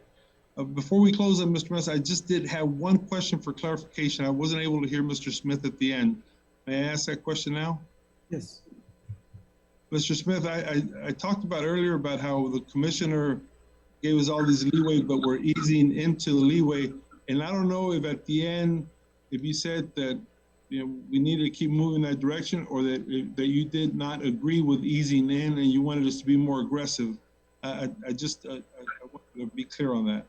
Before we close on Mr. Mesa, I just did have one question for clarification. I wasn't able to hear Mr. Smith at the end. May I ask that question now? Yes. Mr. Smith, I talked about earlier about how the commissioner gave us all these leeway, but we're easing into the leeway. And I don't know if at the end, if you said that we needed to keep moving that direction, or that you did not agree with easing in and you wanted us to be more aggressive. I wanted to be clear on that.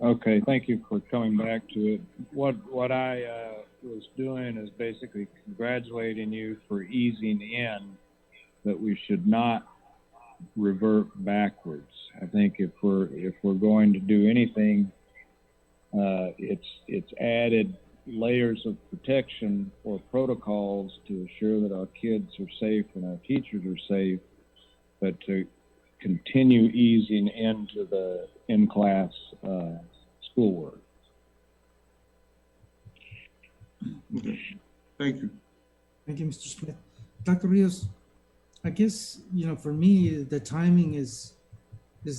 Okay, thank you for coming back to it. What I was doing is basically congratulating you for easing in, that we should not revert backwards. I think if we're going to do anything, it's added layers of protection or protocols to assure that our kids are safe and our teachers are safe, but to continue easing into the in-class schoolwork. Okay. Thank you. Thank you, Mr. Smith. Dr. Rios, I guess, for me, the timing is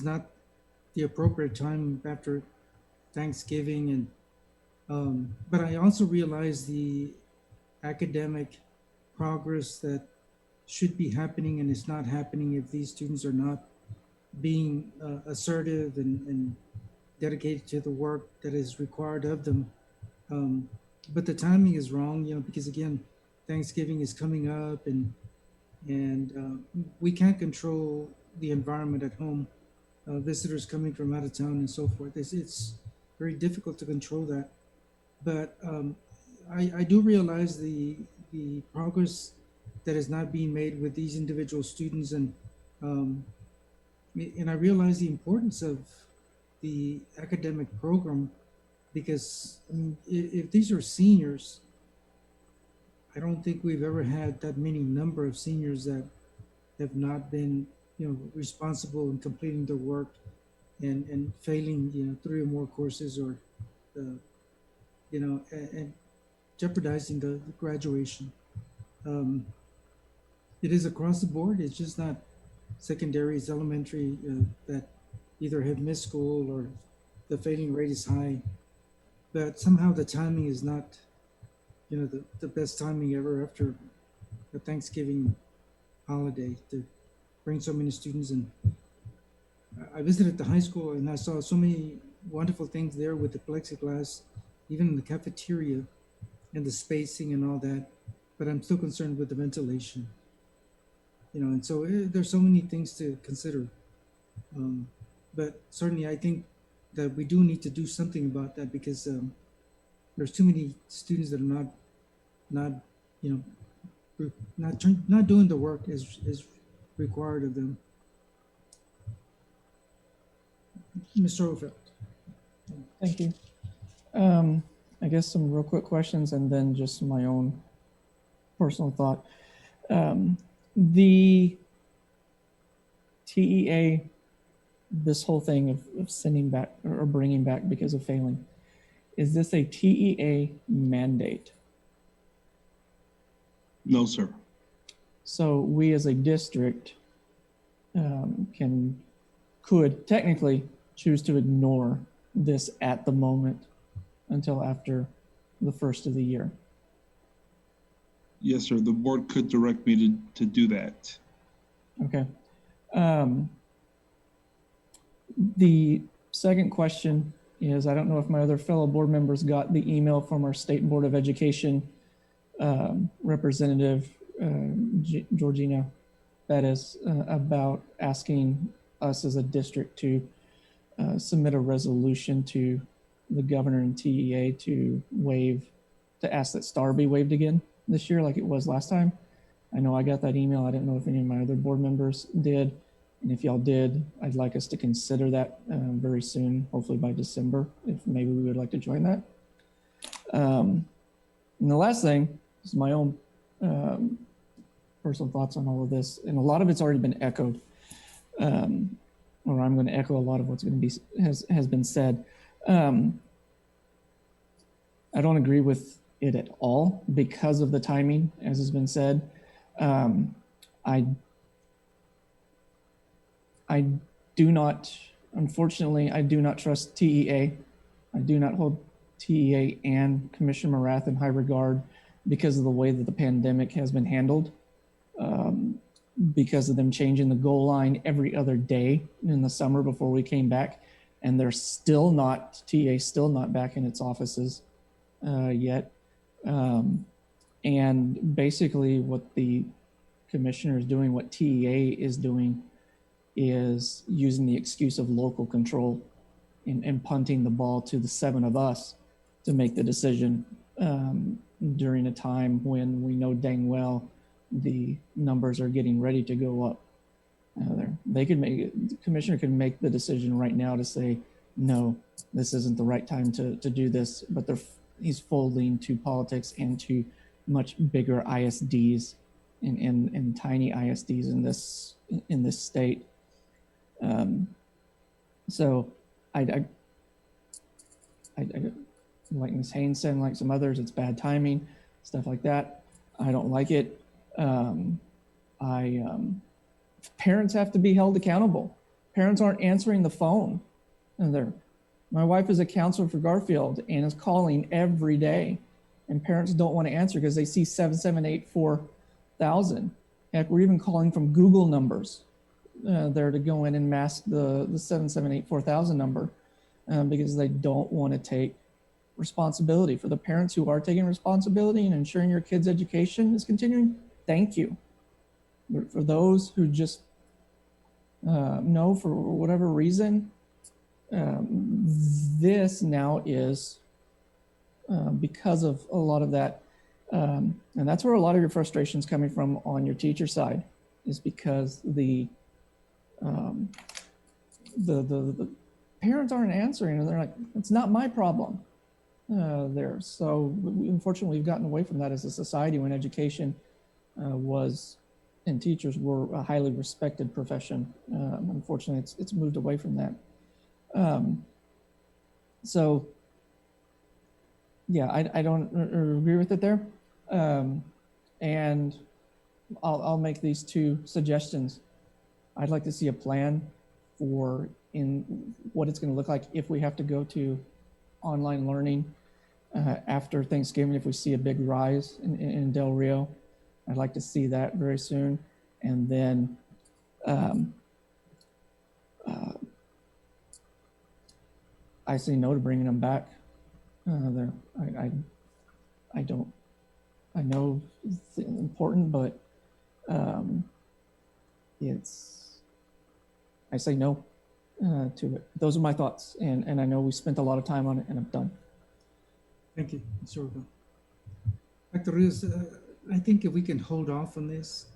not the appropriate time after Thanksgiving, but I also realize the academic progress that should be happening and is not happening if these students are not being assertive and dedicated to the work that is required of them. But the timing is wrong, because again, Thanksgiving is coming up, and we can't control the environment at home. Visitors coming from out of town and so forth. It's very difficult to control that. But I do realize the progress that is not being made with these individual students, and I realize the importance of the academic program, because I mean, if these are seniors, I don't think we've ever had that many number of seniors that have not been, responsible in completing their work and failing, 3 or more courses, or, and jeopardizing the graduation. It is across the board. It's just not secondary, it's elementary that either have missed school or the failing rate is high. But somehow the timing is not, the best timing ever after the Thanksgiving holiday to bring so many students in. I visited the high school and I saw so many wonderful things there with the plexiglass, even in the cafeteria and the spacing and all that. But I'm still concerned with the ventilation. And so there's so many things to consider. But certainly I think that we do need to do something about that, because there's too many students that are not doing the work as required of them. Mr. Overfeld. Thank you. I guess some real quick questions and then just my own personal thought. The TEA, this whole thing of sending back or bringing back because of failing, is this a TEA mandate? No, sir. So we as a district could technically choose to ignore this at the moment until after the first of the year. Yes, sir. The board could direct me to do that. Okay. The second question is, I don't know if my other fellow board members got the email from our State Board of Education representative, Georgina Bettis, about asking us as a district to submit a resolution to the governor and TEA to ask that STAR be waived again this year like it was last time. I know I got that email. I didn't know if any of my other board members did. And if y'all did, I'd like us to consider that very soon, hopefully by December, if maybe we would like to join that. And the last thing is my own personal thoughts on all of this. And a lot of it's already been echoed, or I'm going to echo a lot of what's going to be has been said. I don't agree with it at all because of the timing, as has been said. I do not, unfortunately, I do not trust TEA. I do not hold TEA and Commissioner Morath in high regard because of the way that the pandemic has been handled, because of them changing the goal line every other day in the summer before we came back. And they're still not, TEA still not back in its offices yet. And basically what the commissioner is doing, what TEA is doing, is using the excuse of local control and punting the ball to the 7 of us to make the decision during a time when we know dang well the numbers are getting ready to go up. They could the commissioner could make the decision right now to say, no, this isn't the right time to do this, but he's folding to politics and to much bigger ISDs and tiny ISDs in this state. So I like Ms. Haynes said, like some others, it's bad timing, stuff like that. I don't like it. Parents have to be held accountable. Parents aren't answering the phone. And my wife is a counselor for Garfield and is calling every day. And parents don't want to answer because they see 7784000. Heck, we're even calling from Google numbers there to go in and mask the 7784000 number because they don't want to take responsibility. For the parents who are taking responsibility and ensuring your kids' education is continuing, thank you. But for those who just know for whatever reason, this now is because of a lot of that. And that's where a lot of your frustration is coming from on your teacher side, is because the parents aren't answering and they're like, it's not my problem there. So unfortunately, we've gotten away from that as a society when education and teachers were a highly respected profession. Unfortunately, it's moved away from that. So yeah, I don't agree with it there. And I'll make these two suggestions. I'd like to see a plan for what it's going to look like if we have to go to online learning after Thanksgiving, if we see a big rise in Del Rio. I'd like to see that very soon. And then I say no to bringing them back. There, I don't. I know it's important, but I say no to it. Those are my thoughts, and I know we spent a lot of time on it, and I'm done. Thank you, Mr. Orville. Dr. Rios, I think if we can hold off on this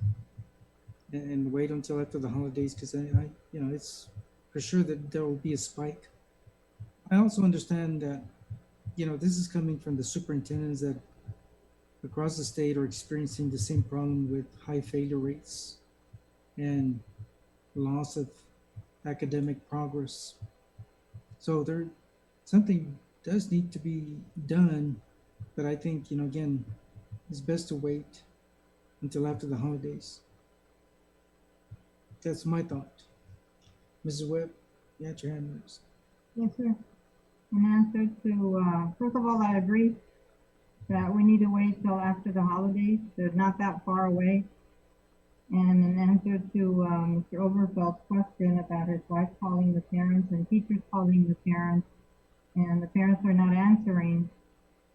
and wait until after the holidays, because it's for sure that there will be a spike. I also understand that, this is coming from the superintendents that across the state are experiencing the same problem with high failure rates and loss of academic progress. So something does need to be done, but I think, again, it's best to wait until after the holidays. That's my thought. Mrs. Webb, you had your hand raised. Yes, sir. In answer to, first of all, I agree that we need to wait till after the holidays. They're not that far away. And in answer to Mr. Overfeld's question about his wife calling the parents and teachers calling the parents, and the parents are not answering,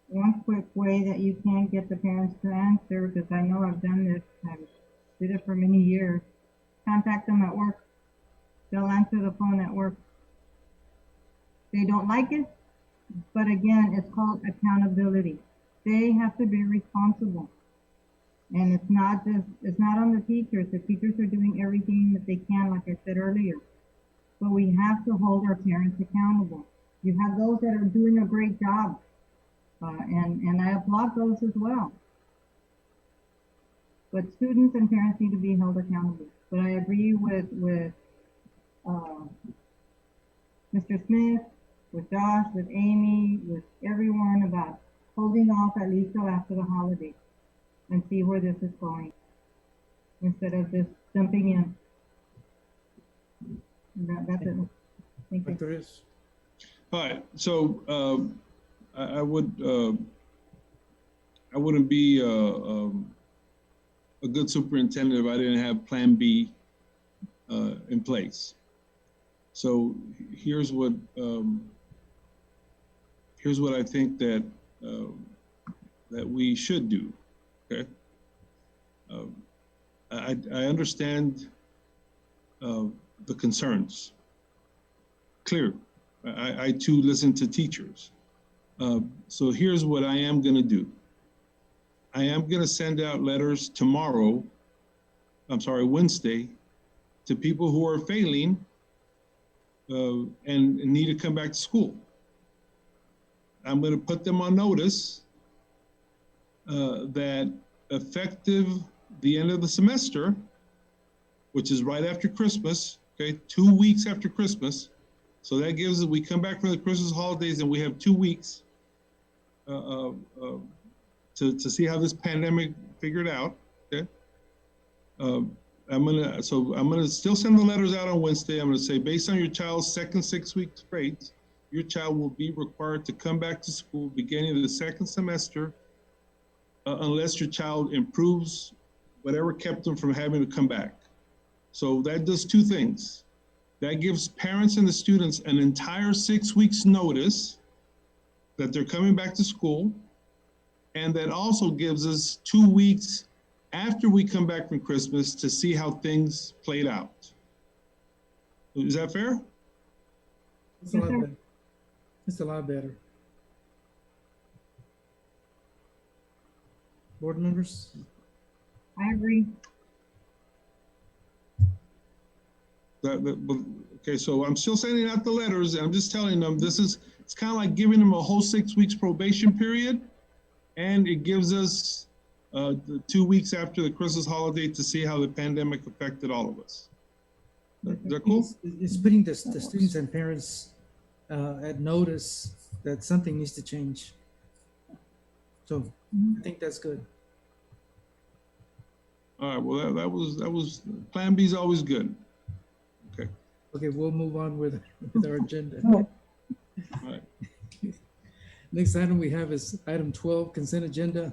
one quick way that you can get the parents to answer, because I know I've done this, I've did it for many years, contact them at work. They'll answer the phone at work. They don't like it, but again, it's called accountability. They have to be responsible. And it's not on the teachers. The teachers are doing everything that they can, like I said earlier. But we have to hold our parents accountable. You have those that are doing a great job. And I applaud those as well. But students and parents need to be held accountable. But I agree with Mr. Smith, with Josh, with Amy, with everyone about holding off at least till after the holidays and see where this is going instead of just jumping in. That's it. Thank you. Dr. Rios. All right, so I wouldn't be a good superintendent if I didn't have Plan B in place. So here's what I think that we should do. Okay, I understand the concerns. Clear. I too listen to teachers. So here's what I am going to do. I am going to send out letters Wednesday, to people who are failing and need to come back to school. I'm going to put them on notice that effective the end of the semester, which is right after Christmas, okay, 2 weeks after Christmas. So that gives us, we come back from the Christmas holidays and we have 2 weeks to see how this pandemic figure it out, okay? I'm gonna still send the letters out on Wednesday. I'm gonna say, based on your child's second 6 weeks rate, your child will be required to come back to school beginning of the second semester unless your child improves whatever kept them from having to come back. So that does two things. That gives parents and the students an entire 6 weeks notice that they're coming back to school. And that also gives us 2 weeks after we come back from Christmas to see how things played out. Is that fair? It's a lot better. It's a lot better. Board members? I agree. Okay, so I'm still sending out the letters, and I'm just telling them it's kind of like giving them a whole 6 weeks probation period, and it gives us the 2 weeks after the Christmas holiday to see how the pandemic affected all of us. Is that cool? It's putting the students and parents at notice that something needs to change. So I think that's good. All right, well, that was, Plan B is always good. Okay. Okay, we'll move on with our agenda. All right. Next item we have is item 12, consent agenda.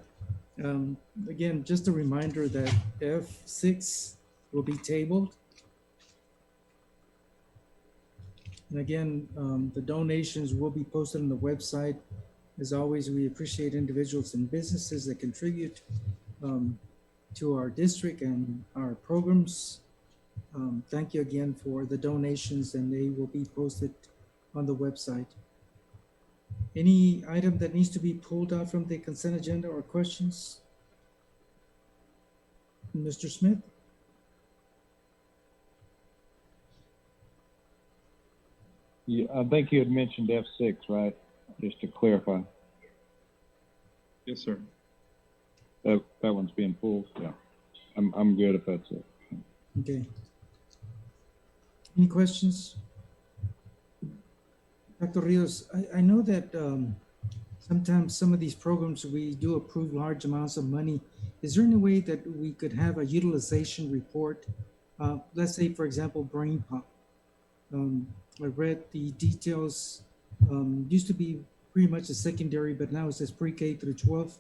Again, just a reminder that F6 will be tabled. And again, the donations will be posted on the website. As always, we appreciate individuals and businesses that contribute to our district and our programs. Thank you again for the donations, and they will be posted on the website. Any item that needs to be pulled out from the consent agenda or questions? Mr. Smith? I think you had mentioned F6, right? Just to clarify. Yes, sir. That one's being pulled. Yeah, I'm good if that's it. Okay. Any questions? Dr. Rios, I know that sometimes some of these programs, we do approve large amounts of money. Is there any way that we could have a utilization report? Let's say, for example, Brain Pop. I read the details, used to be pretty much a secondary, but now it says pre-K through 12.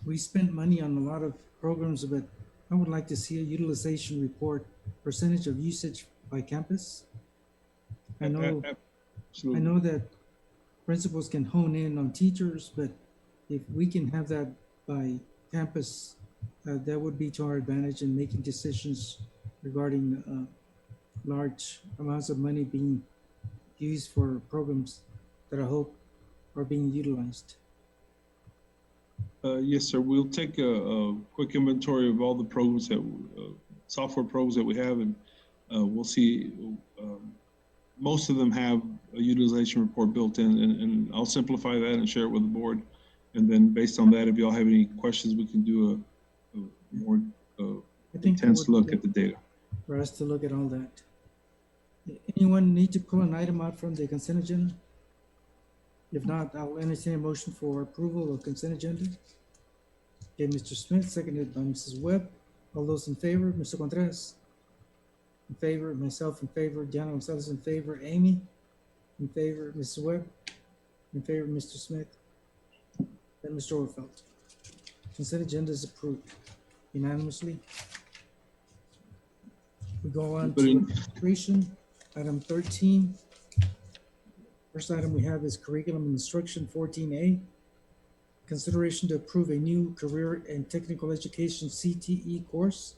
We spent money on a lot of programs, but I would like to see a utilization report, percentage of usage by campus. I know that principals can hone in on teachers, but if we can have that by campus, that would be to our advantage in making decisions regarding large amounts of money being used for programs that I hope are being utilized. Yes, sir. We'll take a quick inventory of all the programs that software programs that we have, and we'll see. Most of them have a utilization report built in, and I'll simplify that and share it with the board. And then based on that, if y'all have any questions, we can do a more intense look at the data. For us to look at all that. Anyone need to pull an item out from the consent agenda? If not, I'll entertain a motion for approval of consent agenda. Okay, Mr. Smith, seconded by Mrs. Webb. All those in favor, Mr. Contreras? In favor, myself in favor, Diana Gonzalez in favor, Amy in favor, Mrs. Webb in favor, Mr. Smith, and Mr. Overfelt. Consent agenda is approved unanimously. We go on to administration, item 13. First item we have is curriculum and instruction 14A. Consideration to approve a new career and technical education CTE course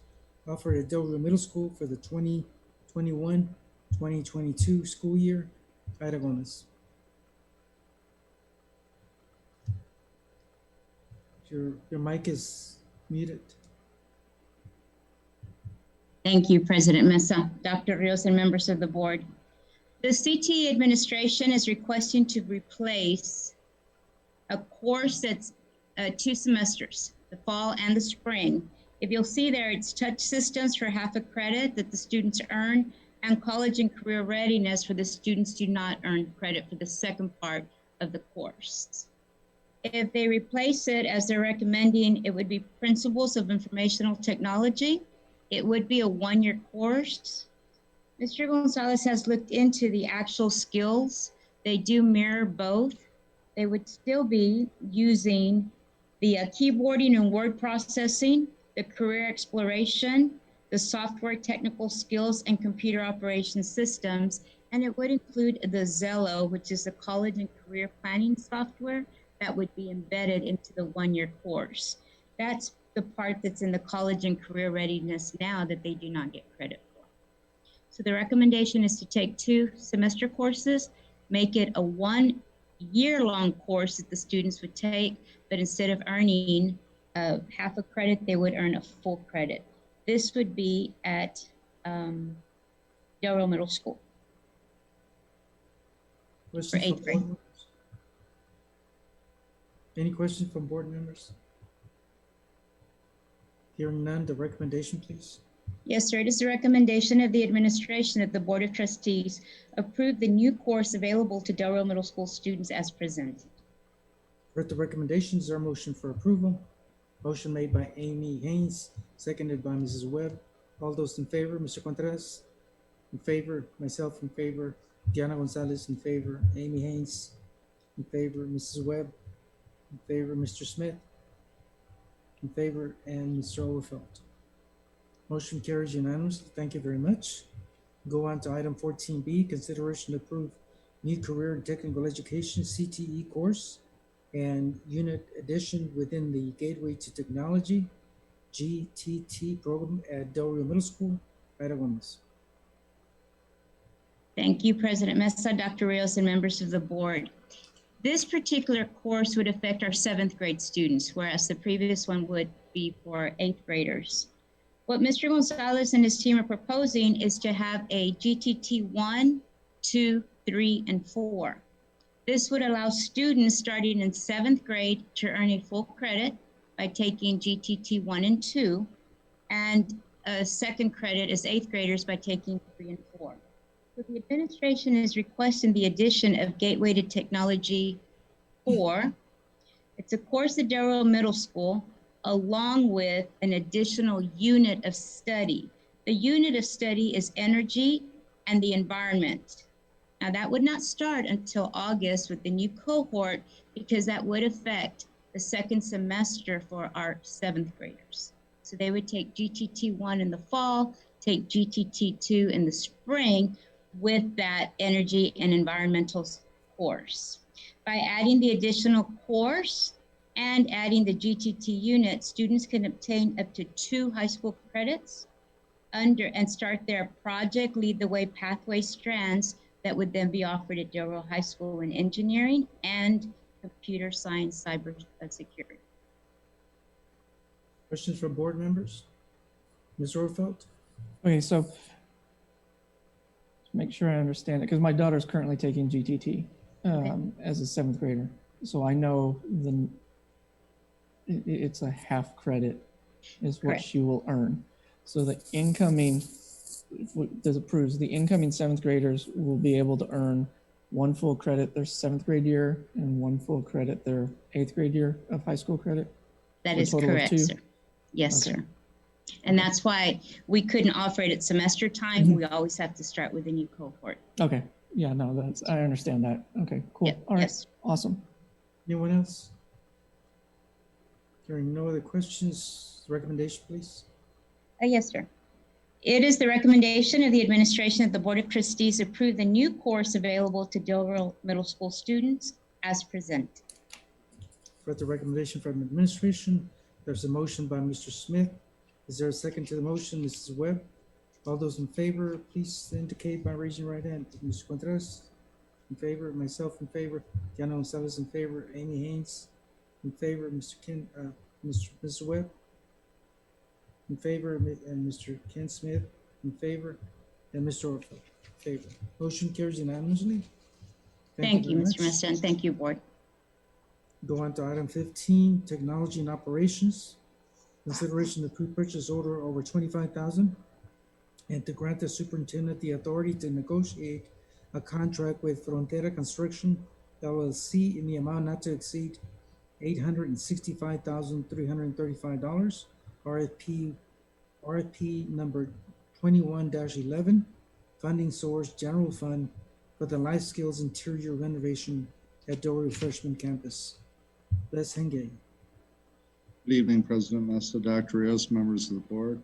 offered at Del Rio Middle School for the 2021-2022 school year. Ida Gomez. Your mic is muted. Thank you, President Mesa, Dr. Rios, and members of the board. The CTE administration is requesting to replace a course that's 2 semesters, the fall and the spring. If you'll see there, it's touch systems for half a credit that the students earn, and college and career readiness for the students do not earn credit for the second part of the course. If they replace it as they're recommending, it would be Principles of Informational Technology. It would be a one-year course. Mr. Gonzalez has looked into the actual skills. They do mirror both. They would still be using the keyboarding and word processing, the career exploration, the software technical skills and computer operation systems, and it would include the Zello, which is the college and career planning software that would be embedded into the one-year course. That's the part that's in the college and career readiness now that they do not get credit for. So the recommendation is to take 2 semester courses, make it a 1-year-long course that the students would take, but instead of earning half a credit, they would earn a full credit. This would be at Del Rio Middle School for Questions 8th from grade. board members? Any questions from board members? Hearing none, the recommendation, please. Yes, sir. It is the recommendation of the administration that the Board of Trustees approve the new course available to Del Rio Middle School students as presented. Heard the recommendations, is there a motion for approval? Motion made by Amy Haynes, seconded by Mrs. Webb. All those in favor, Mr. Contreras? In favor, myself in favor, Diana Gonzalez in favor, Amy Haynes in favor, Mrs. Webb in favor, Mr. Smith in favor, and Mr. Overfelt. Motion carries unanimously. Thank you very much. Go on to item 14B, consideration to approve new career and technical education CTE course and unit addition within the Gateway to Technology GTT program at Del Rio Middle School. Ida Gomez. Thank you, President Mesa, Dr. Rios, and members of the board. This particular course would affect our 7th grade students, whereas the previous one would be for 8th graders. What Mr. Gonzalez and his team are proposing is to have a GTT 1, 2, 3, and 4. This would allow students starting in 7th grade to earn a full credit by taking GTT 1 and 2, and a second credit as 8th graders by taking 3 and 4. So the administration is requesting the addition of Gateway to Technology 4. It's a course at Del Rio Middle School, along with an additional unit of study. The unit of study is energy and the environment. Now that would not start until August with the new cohort because that would affect the 2nd semester for our 7th graders. So they would take GTT 1 in the fall, take GTT 2 in the spring with that energy and environmental course. By adding the additional course and adding the GTT unit, students can obtain up to 2 high school credits and start their project Lead the Way pathway strands that would then be offered at Del Rio High School in engineering and computer science, cyber security. Questions from board members? Ms. Orfeld? Okay, so to make sure I understand it, because my daughter's currently taking GTT as a 7th grader. So I know it's a half credit is what Correct. she will earn. So the incoming, if this approves, the incoming 7th graders will be able to earn 1 full credit their 7th grade year and 1 full credit their 8th grade year of high school credit? That So a is total of correct, 2? sir. Yes, Okay. sir. And that's why we couldn't offer it at semester time. Mhm. We always have to start with a new cohort. Okay, yeah, no, I understand that. Okay, cool. Yep, All right, yes. awesome. Anyone else? Hearing no other questions, recommendation, please. Yes, sir. It is the recommendation of the administration that the Board of Trustees approve the new course available to Del Rio Middle School students as presented. For the recommendation from administration, there's a motion by Mr. Smith. Is there a second to the motion, Mrs. Webb? All those in favor, please indicate by raising your right hand. Mr. Contreras, in favor. Myself in favor. Diana Gonzalez in favor. Amy Haynes in favor. Mr. Webb in favor, and Mr. Ken Smith in favor, and Mr. Orfeld in favor. Motion carries unanimously. Thank you, very Mr. much. Mesa, and thank you, Board. Go on to item 15, technology and operations. Consideration of pre-purchase order over $25,000 and to grant the superintendent the authority to negotiate a contract with Frontera Construction LLC in the amount not to exceed $865,335. RFP number 21-11, funding source general fund for the life skills interior renovation at Del Rio Freshman Campus. Les Henge. Good evening, President Mesa, Dr. Rios, members of the board.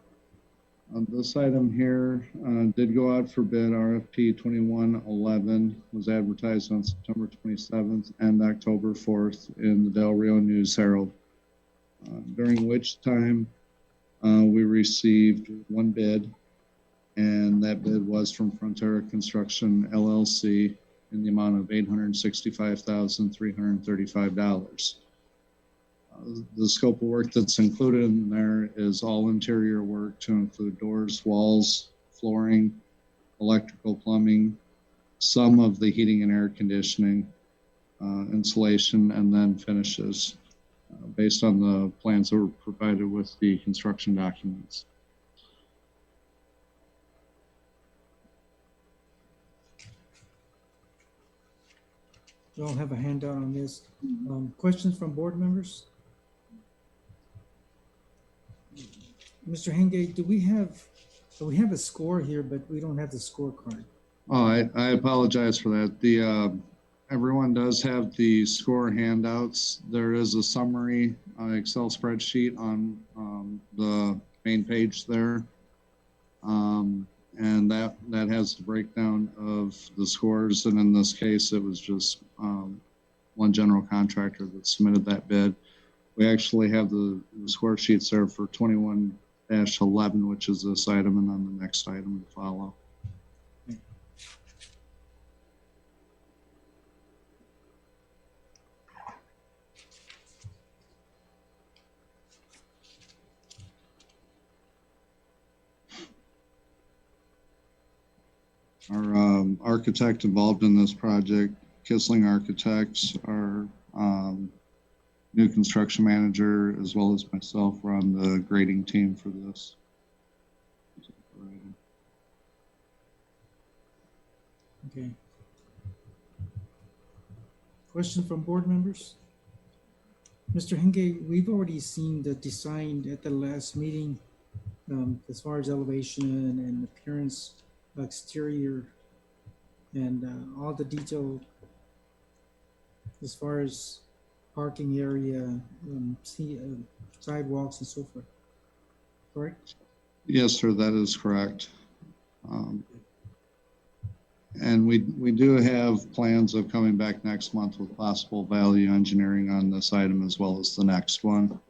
This item here did go out for bid. RFP 2111 was advertised on September 27th and October 4th in the Del Rio News Herald, during which time we received one bid, and that bid was from Frontera Construction, LLC, in the amount of $865,335. The scope of work that's included in there is all interior work to include doors, walls, flooring, electrical, plumbing, some of the heating and air conditioning, insulation, and then finishes based on the plans that were provided with the construction documents. You all have a handout on this. Questions from board members? Mr. Henge, do we have a score here, but we don't have the scorecard? Oh, I apologize for that. Everyone does have the score handouts. There is a summary Excel spreadsheet on the main page there. And that has the breakdown of the scores. And in this case, it was just one general contractor that submitted that bid. We actually have the score sheets there for 21-11, which is this item, and then the next item to follow. Our architect involved in this project, Kissling Architects, our new construction manager, as well as myself, were on the grading team for this. Okay. Questions from board members? Mr. Henge, we've already seen the design at the last meeting as far as elevation and appearance, exterior, and all the detail as far as parking area, sidewalks and so forth, correct? Yes, sir, that is correct. And we do have plans of coming back next month with possible value engineering on this item as well as the next one.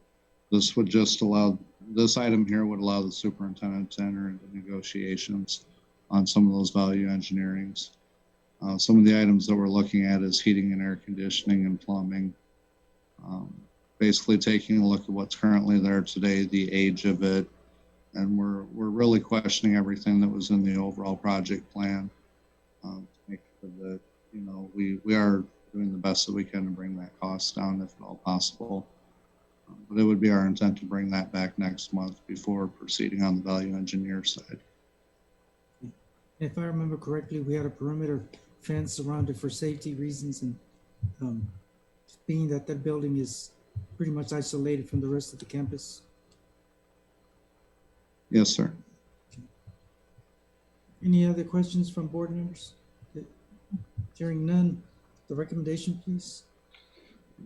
This would just allow, this item here would allow the superintendent to enter into negotiations on some of those value engineerings. Some of the items that we're looking at is heating and air conditioning and plumbing. Basically taking a look at what's currently there today, the age of it, and we're really questioning everything that was in the overall project plan. To make sure that, you know, we are doing the best that we can to bring that cost down if at all possible. But it would be our intent to bring that back next month before proceeding on the value engineer side. If I remember correctly, we had a perimeter fence around it for safety reasons, and being that that building is pretty much isolated from the rest of the campus. Yes, sir. Any other questions from board members? Hearing none, the recommendation, please.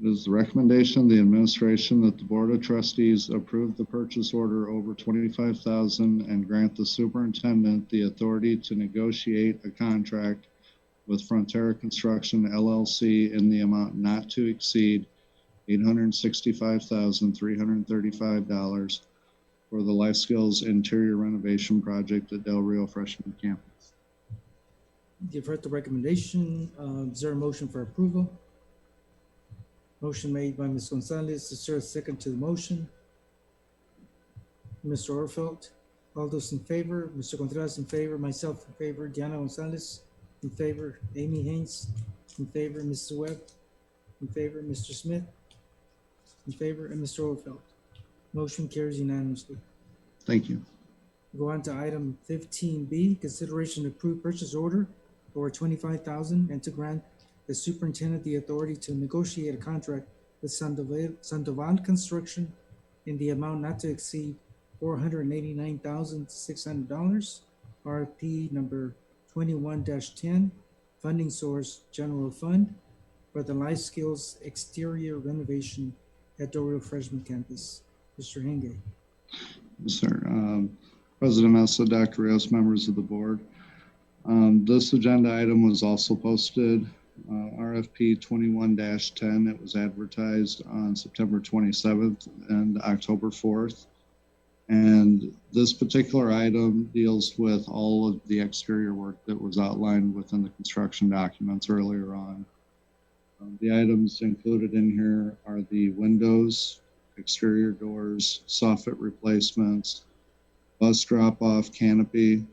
It is the recommendation of the administration that the Board of Trustees approve the purchase order over $25,000 and grant the superintendent the authority to negotiate a contract with Frontera Construction, LLC, in the amount not to exceed $865,335 for the Life Skills Interior Renovation Project at Del Rio Freshman Campus. You've heard the recommendation. Is there a motion for approval? Motion made by Ms. Gonzalez. Is there a second to the motion? Mr. Orfeld, all those in favor? Mr. Contreras in favor, myself in favor, Diana Gonzalez in favor, Amy Haynes in favor, Mrs. Webb in favor, Mr. Smith in favor, and Mr. Orfeld. Motion carries unanimously. Thank you. Go on to item 15B, consideration of approved purchase order for $25,000 and to grant the superintendent the authority to negotiate a contract with Sandoval Construction in the amount not to exceed $489,600. RFP number 21-10, funding source General Fund for the Life Skills exterior renovation at Del Rio Freshman Campus. Mr. Henge. Yes, sir. President Mesa, Dr. Rios, members of the board. This agenda item was also posted, RFP 21-10. It was advertised on September 27th and October 4th. And this particular item deals with all of the exterior work that was outlined within the construction documents earlier on. The items included in here are the windows, exterior doors, soffit replacements, bus drop-off canopy,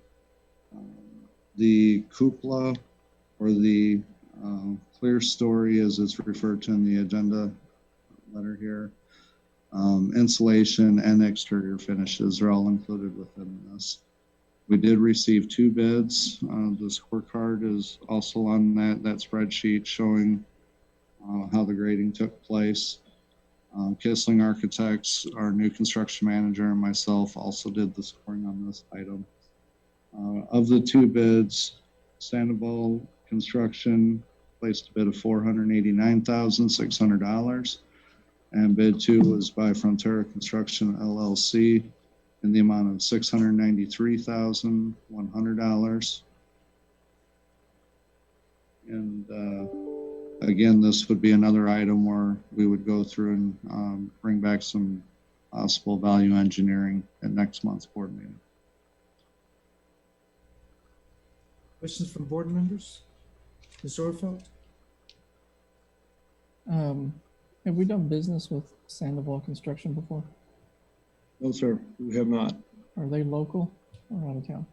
the cupola, or the clear story as it's referred to in the agenda letter here, insulation and exterior finishes are all included within this. We did receive 2 bids. The scorecard is also on that spreadsheet showing how the grading took place. Kissling Architects, our new construction manager, and myself also did the scoring on this item. Of the 2 bids, Sandoval Construction placed a bid of $489,600, and bid 2 was by Frontera Construction LLC in the amount of $693,100. And again, this would be another item where we would go through and bring back some possible value engineering at next month's board meeting. Questions from board members? Ms. Orfeld? Have we done business with Sandoval Construction before? No, sir, we have not. Are they local or out of town?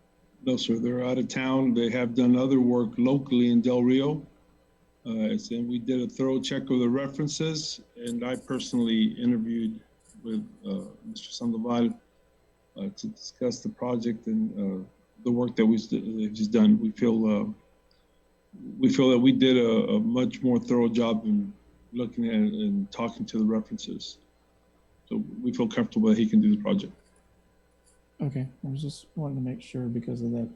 No, sir, they're out of town. They have done other work locally in Del Rio. And we did a thorough check of the references, and I personally interviewed with Mr. Sandoval to discuss the project and the work that he's done. We feel that we did a much more thorough job in looking at it and talking to the references. So we feel comfortable that he can do the project. Okay, I was just wanting to make sure because of that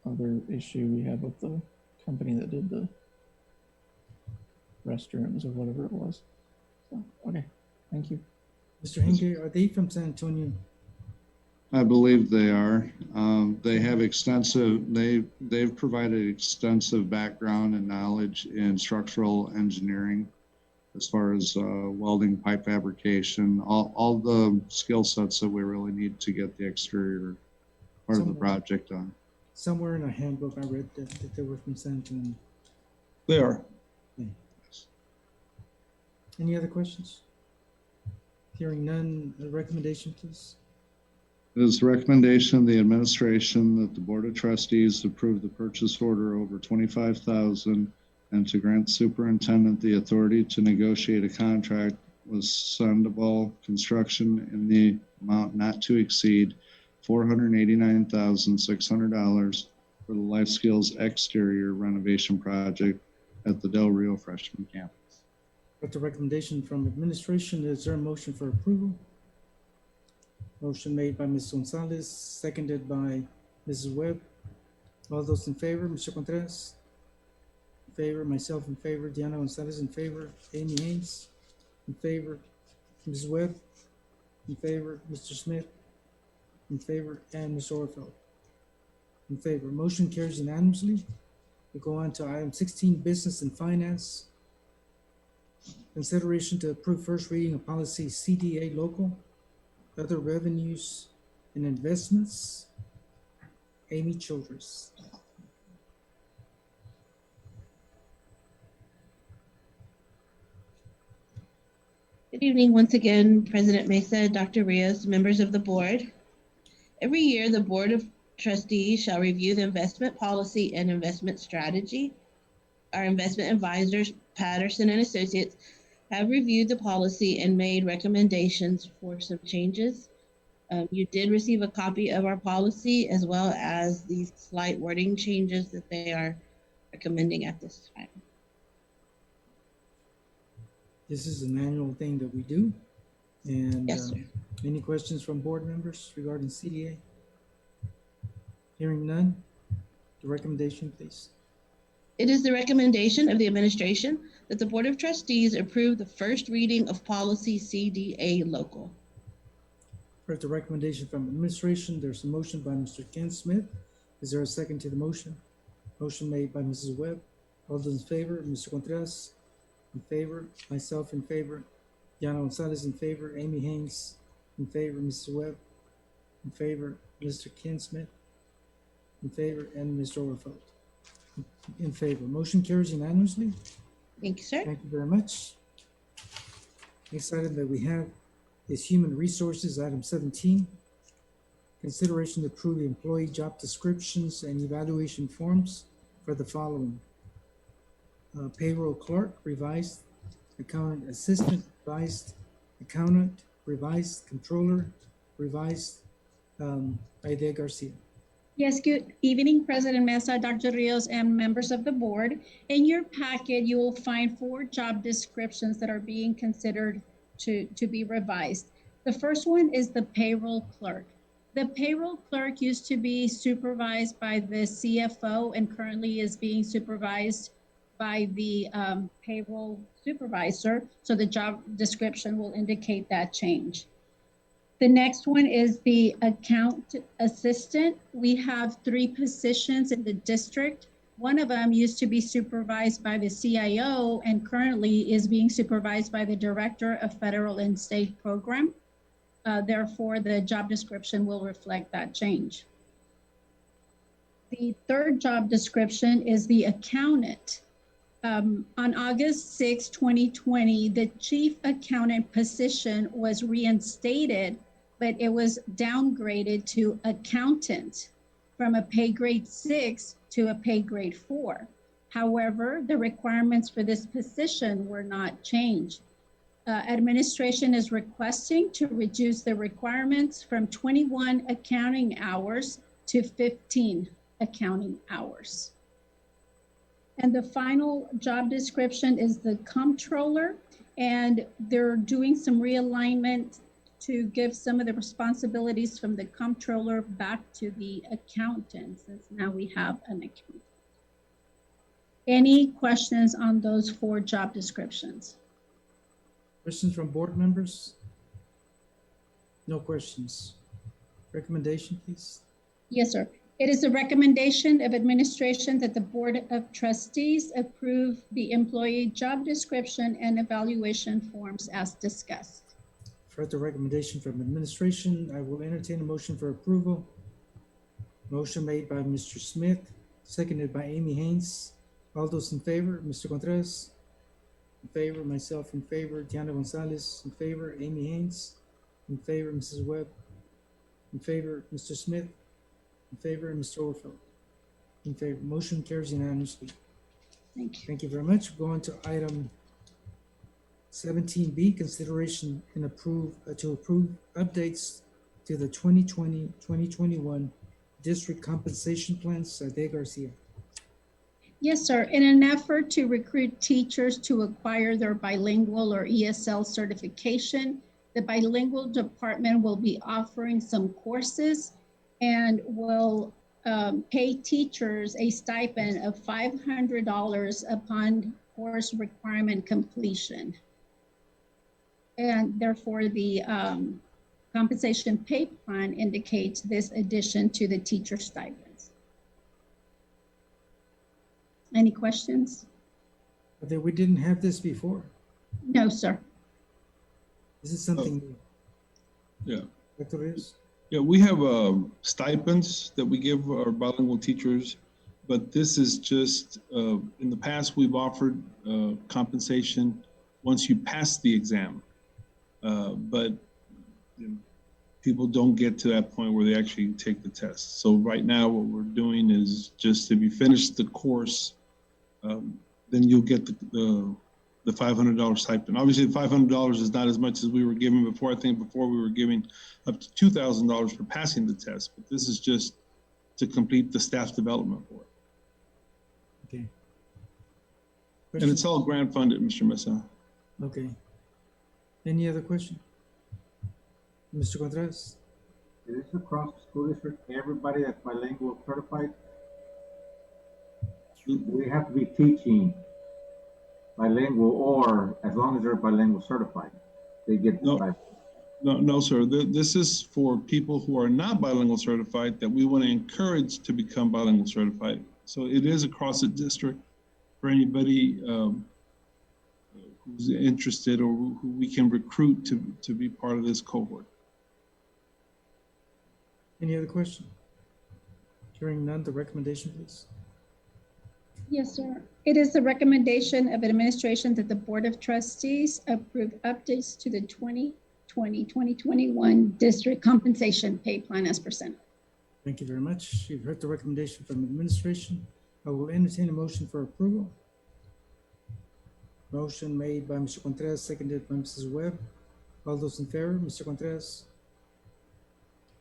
other issue we had with the company that did the restrooms or whatever it was. So, okay, thank you. Mr. Henge, are they from San Antonio? I believe they are. They have they've provided extensive background and knowledge in structural engineering as far as welding, pipe fabrication, all the skill sets that we really need to get the exterior part of the project done. Somewhere in a handbook I read that they were from San Antonio. They are. Okay. Any other questions? Hearing none, a recommendation, please. It is the recommendation of the administration that the Board of Trustees approve the purchase order over $25,000 and to grant superintendent the authority to negotiate a contract with Sandoval Construction in the amount not to exceed $489,600 for the Life Skills exterior renovation project at the Del Rio Freshman Campus. With the recommendation from administration, is there a motion for approval? Motion made by Ms. Gonzalez, seconded by Mrs. Webb. All those in favor, Mr. Contreras? In favor, myself in favor, Diana Gonzalez in favor, Amy Haynes in favor, Mrs. Webb in favor, Mr. Smith in favor, and Ms. Orfeld in favor. Motion carries unanimously. We go on to item 16, business and finance. Consideration to approve first reading of policy CDA local, other revenues and investments. Amy Childress. Good evening once again, President Mesa, Dr. Rios, members of the board. Every year, the Board of Trustees shall review the investment policy and investment strategy. Our investment advisors, Patterson and Associates, have reviewed the policy and made recommendations for some changes. You did receive a copy of our policy as well as these slight wording changes that they are recommending at this time. This is an annual thing that we do. And Yes, sir. any questions from board members regarding CDA? Hearing none, the recommendation, please. It is the recommendation of the administration that the Board of Trustees approve the first reading of policy CDA local. Heard the recommendation from administration. There's a motion by Mr. Ken Smith. Is there a second to the motion? Motion made by Mrs. Webb. All those in favor, Mr. Contreras in favor, myself in favor, Yana Gonzalez in favor, Amy Haynes in favor, Mrs. Webb in favor, Mr. Ken Smith in favor, and Mr. Overfeld in favor. Motion carries unanimously. Thank you, sir. Thank you very much. Next item that we have is Human Resources, item 17. Consideration to approve the employee job descriptions and evaluation forms for the following. Payroll clerk, revised. Accountant assistant, revised. Accountant, revised. Controller, revised. Aide Garcia. Yes, good evening, President Mesa, Dr. Rios, and members of the board. In your packet, you will find 4 job descriptions that are being considered to be revised. The first one is the payroll clerk. The payroll clerk used to be supervised by the CFO and currently is being supervised by the payroll supervisor. So the job description will indicate that change. The next one is the account assistant. We have 3 positions in the district. One of them used to be supervised by the CIO and currently is being supervised by the Director of Federal and State Program. Therefore, the job description will reflect that change. The third job description is the accountant. On August 6, 2020, the chief accountant position was reinstated, but it was downgraded to accountant from a pay grade 6 to a pay grade 4. However, the requirements for this position were not changed. Administration is requesting to reduce the requirements from 21 accounting hours to 15 accounting hours. And the final job description is the comptroller, and they're doing some realignment to give some of the responsibilities from the comptroller back to the accountant, since now we have an accountant. Any questions on those 4 job descriptions? Questions from board members? No questions. Recommendation, please. Yes, sir. It is a recommendation of administration that the Board of Trustees approve the employee job description and evaluation forms as discussed. For the recommendation from administration, I will entertain a motion for approval. Motion made by Mr. Smith, seconded by Amy Haynes. All those in favor, Mr. Contreras? In favor, myself in favor, Diana Gonzalez in favor, Amy Haynes in favor, Mrs. Webb in favor, Mr. Smith in favor, and Mr. Overfeld in favor. Motion carries unanimously. Thank you. Thank you very much. Go on to item 17B, consideration and approve to approve updates to the 2020-2021 district compensation plans. Aide Garcia. Yes, sir. In an effort to recruit teachers to acquire their bilingual or ESL certification, the bilingual department will be offering some courses and will pay teachers a stipend of $500 upon course requirement completion. And therefore, the compensation pay plan indicates this addition to the teacher stipends. Any questions? But we didn't have this before. No, sir. This is something new. Yeah. Dr. Rios? Yeah, we have stipends that we give our bilingual teachers, but this is just, in the past, we've offered compensation once you pass the exam. But you know, people don't get to that point where they actually take the test. So right now, what we're doing is just if you finish the course, then you'll get the $500 stipend. Obviously, the $500 is not as much as we were giving before. I think before we were giving up to $2,000 for passing the test, but this is just to complete the staff development for it. Okay. And it's all grant funded, Mr. Mesa. Okay. Any other question? Mr. Contreras? Is this across the school district, everybody that's bilingual certified? We have to be teaching bilingual, or as long as they're bilingual certified, they get the No. stipend. No, sir. This is for people who are not bilingual certified that we want to encourage to become bilingual certified. So it is across the district for anybody who's interested or who we can recruit to be part of this cohort. Any other question? Hearing none, the recommendation, please. Yes, sir. It is the recommendation of administration that the Board of Trustees approve updates to the 2020-2021 district compensation pay plan as presented. Thank you very much. You've heard the recommendation from administration. I will entertain a motion for approval. Motion made by Mr. Contreras, seconded by Mrs. Webb. All those in favor, Mr. Contreras?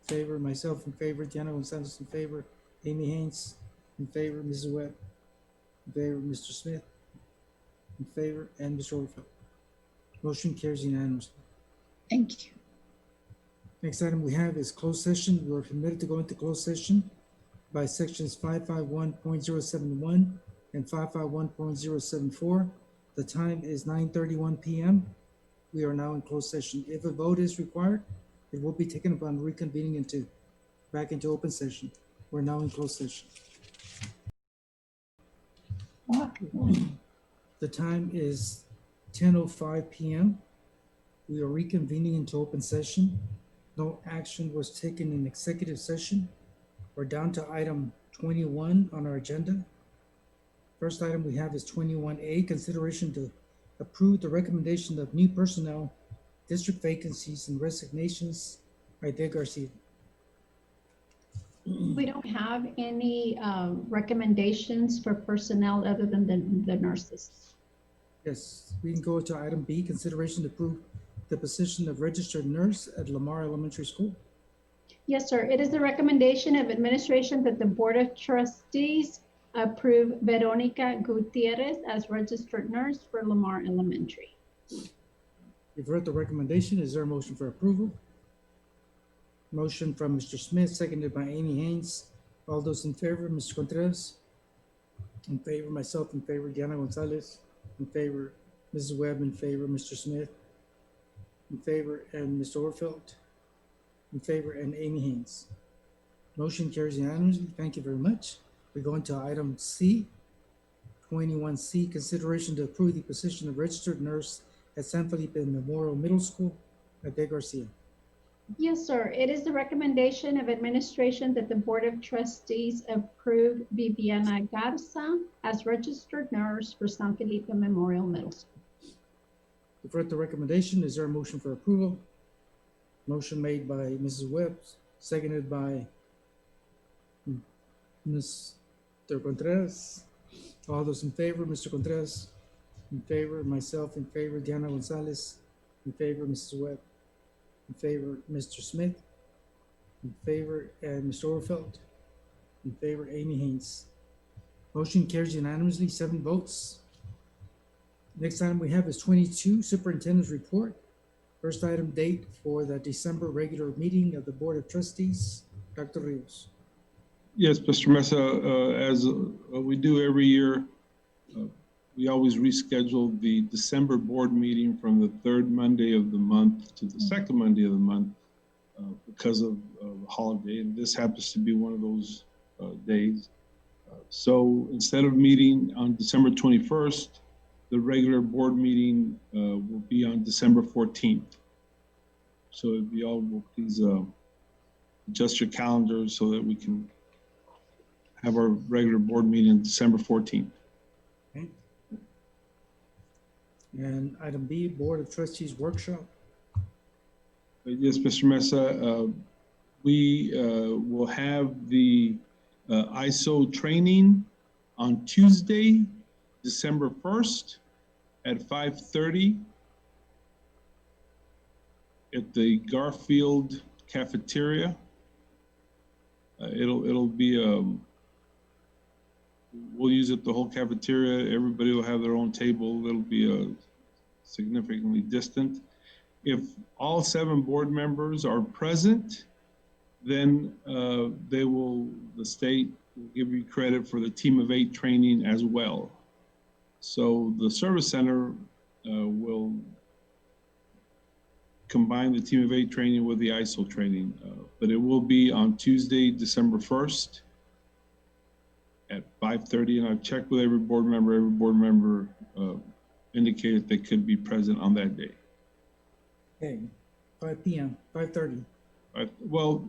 In favor, myself in favor, Diana Gonzalez in favor, Amy Haynes in favor, Mrs. Webb in favor, Mr. Smith in favor, and Mr. Overfeld. Motion carries unanimously. Thank you. Next item we have is closed session. We are permitted to go into closed session by sections 551.071 and 551.074. The time is 9:31 p.m. We are now in closed session. If a vote is required, it will be taken upon reconvening back into open session. We're now in closed session. The time is 10:05 p.m. We are reconvening into open session. No action was taken in executive session. We're down to item 21 on our agenda. First item we have is 21A, consideration to approve the recommendation of new personnel, district vacancies and resignations. Aide Garcia. We don't have any recommendations for personnel other than the nurses. Yes, we can go to item B, consideration to approve the position of registered nurse at Lamar Elementary School. Yes, sir. It is the recommendation of administration that the Board of Trustees approve Veronica Gutierrez as registered nurse for Lamar Elementary. You've heard the recommendation. Is there a motion for approval? Motion from Mr. Smith, seconded by Amy Haynes. All those in favor, Mr. Contreras? In favor, myself in favor, Diana Gonzalez. In favor, Mrs. Webb in favor, Mr. Smith. In favor, and Mr. Orfeld. In favor, and Amy Haynes. Motion carries unanimously. Thank you very much. We go into item C, 21C, consideration to approve the position of registered nurse at San Felipe Memorial Middle School. Aide Garcia. Yes, sir. It is the recommendation of administration that the Board of Trustees approve Viviana Garza as registered nurse for San Felipe Memorial Middle School. You've heard the recommendation. Is there a motion for approval? Motion made by Mrs. Webb, seconded by Mr. Contreras. All those in favor, Mr. Contreras? In favor, myself in favor, Diana Gonzalez. In favor, Mrs. Webb. In favor, Mr. Smith. In favor, and Mr. Orfeld. In favor, Amy Haynes. Motion carries unanimously, 7 votes. Next item we have is 22, Superintendent's Report. First item, date for the December regular meeting of the Board of Trustees. Dr. Rios. Yes, Mr. Mesa, as we do every year, we always reschedule the December board meeting from the 3rd Monday of the month to the 2nd Monday of the month because of the holiday. And this happens to be one of those days. So instead of meeting on December 21st, the regular board meeting will be on December 14th. So if you all will please adjust your calendars so that we can have our regular board meeting on December 14th. Okay. And item B, Board of Trustees Workshop. Yes, Mr. Mesa, we will have the ISO training on Tuesday, December 1st at 5:30 at the Garfield cafeteria. It'll be we'll use it the whole cafeteria. Everybody will have their own table. It'll be a significantly distant. If all 7 board members are present, then the state will give you credit for the team of 8 training as well. So the service center will combine the team of 8 training with the ISO training, but it will be on Tuesday, December 1st at 5:30. And I've checked with every board member. Every board member indicated they could be present on that day. Okay, 5 p.m., 5:30. Well,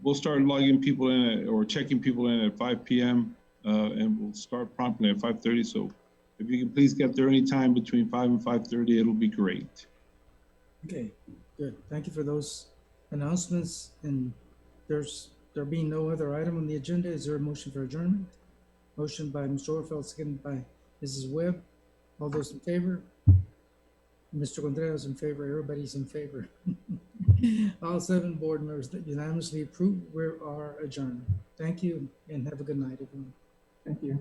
we'll start logging people in or checking people in at 5 p.m. And we'll start promptly at 5:30. So if you can please get there anytime between 5 and 5:30, it'll be great. Okay, good. Thank you for those announcements. And there being no other item on the agenda, is there a motion for adjournment? Motion by Mr. Orfeld, seconded by Mrs. Webb. All those in favor? Mr. Contreras in favor. Everybody's in favor. All 7 board members that unanimously approve, we are adjourned. Thank you and have a good night, everyone. Thank you.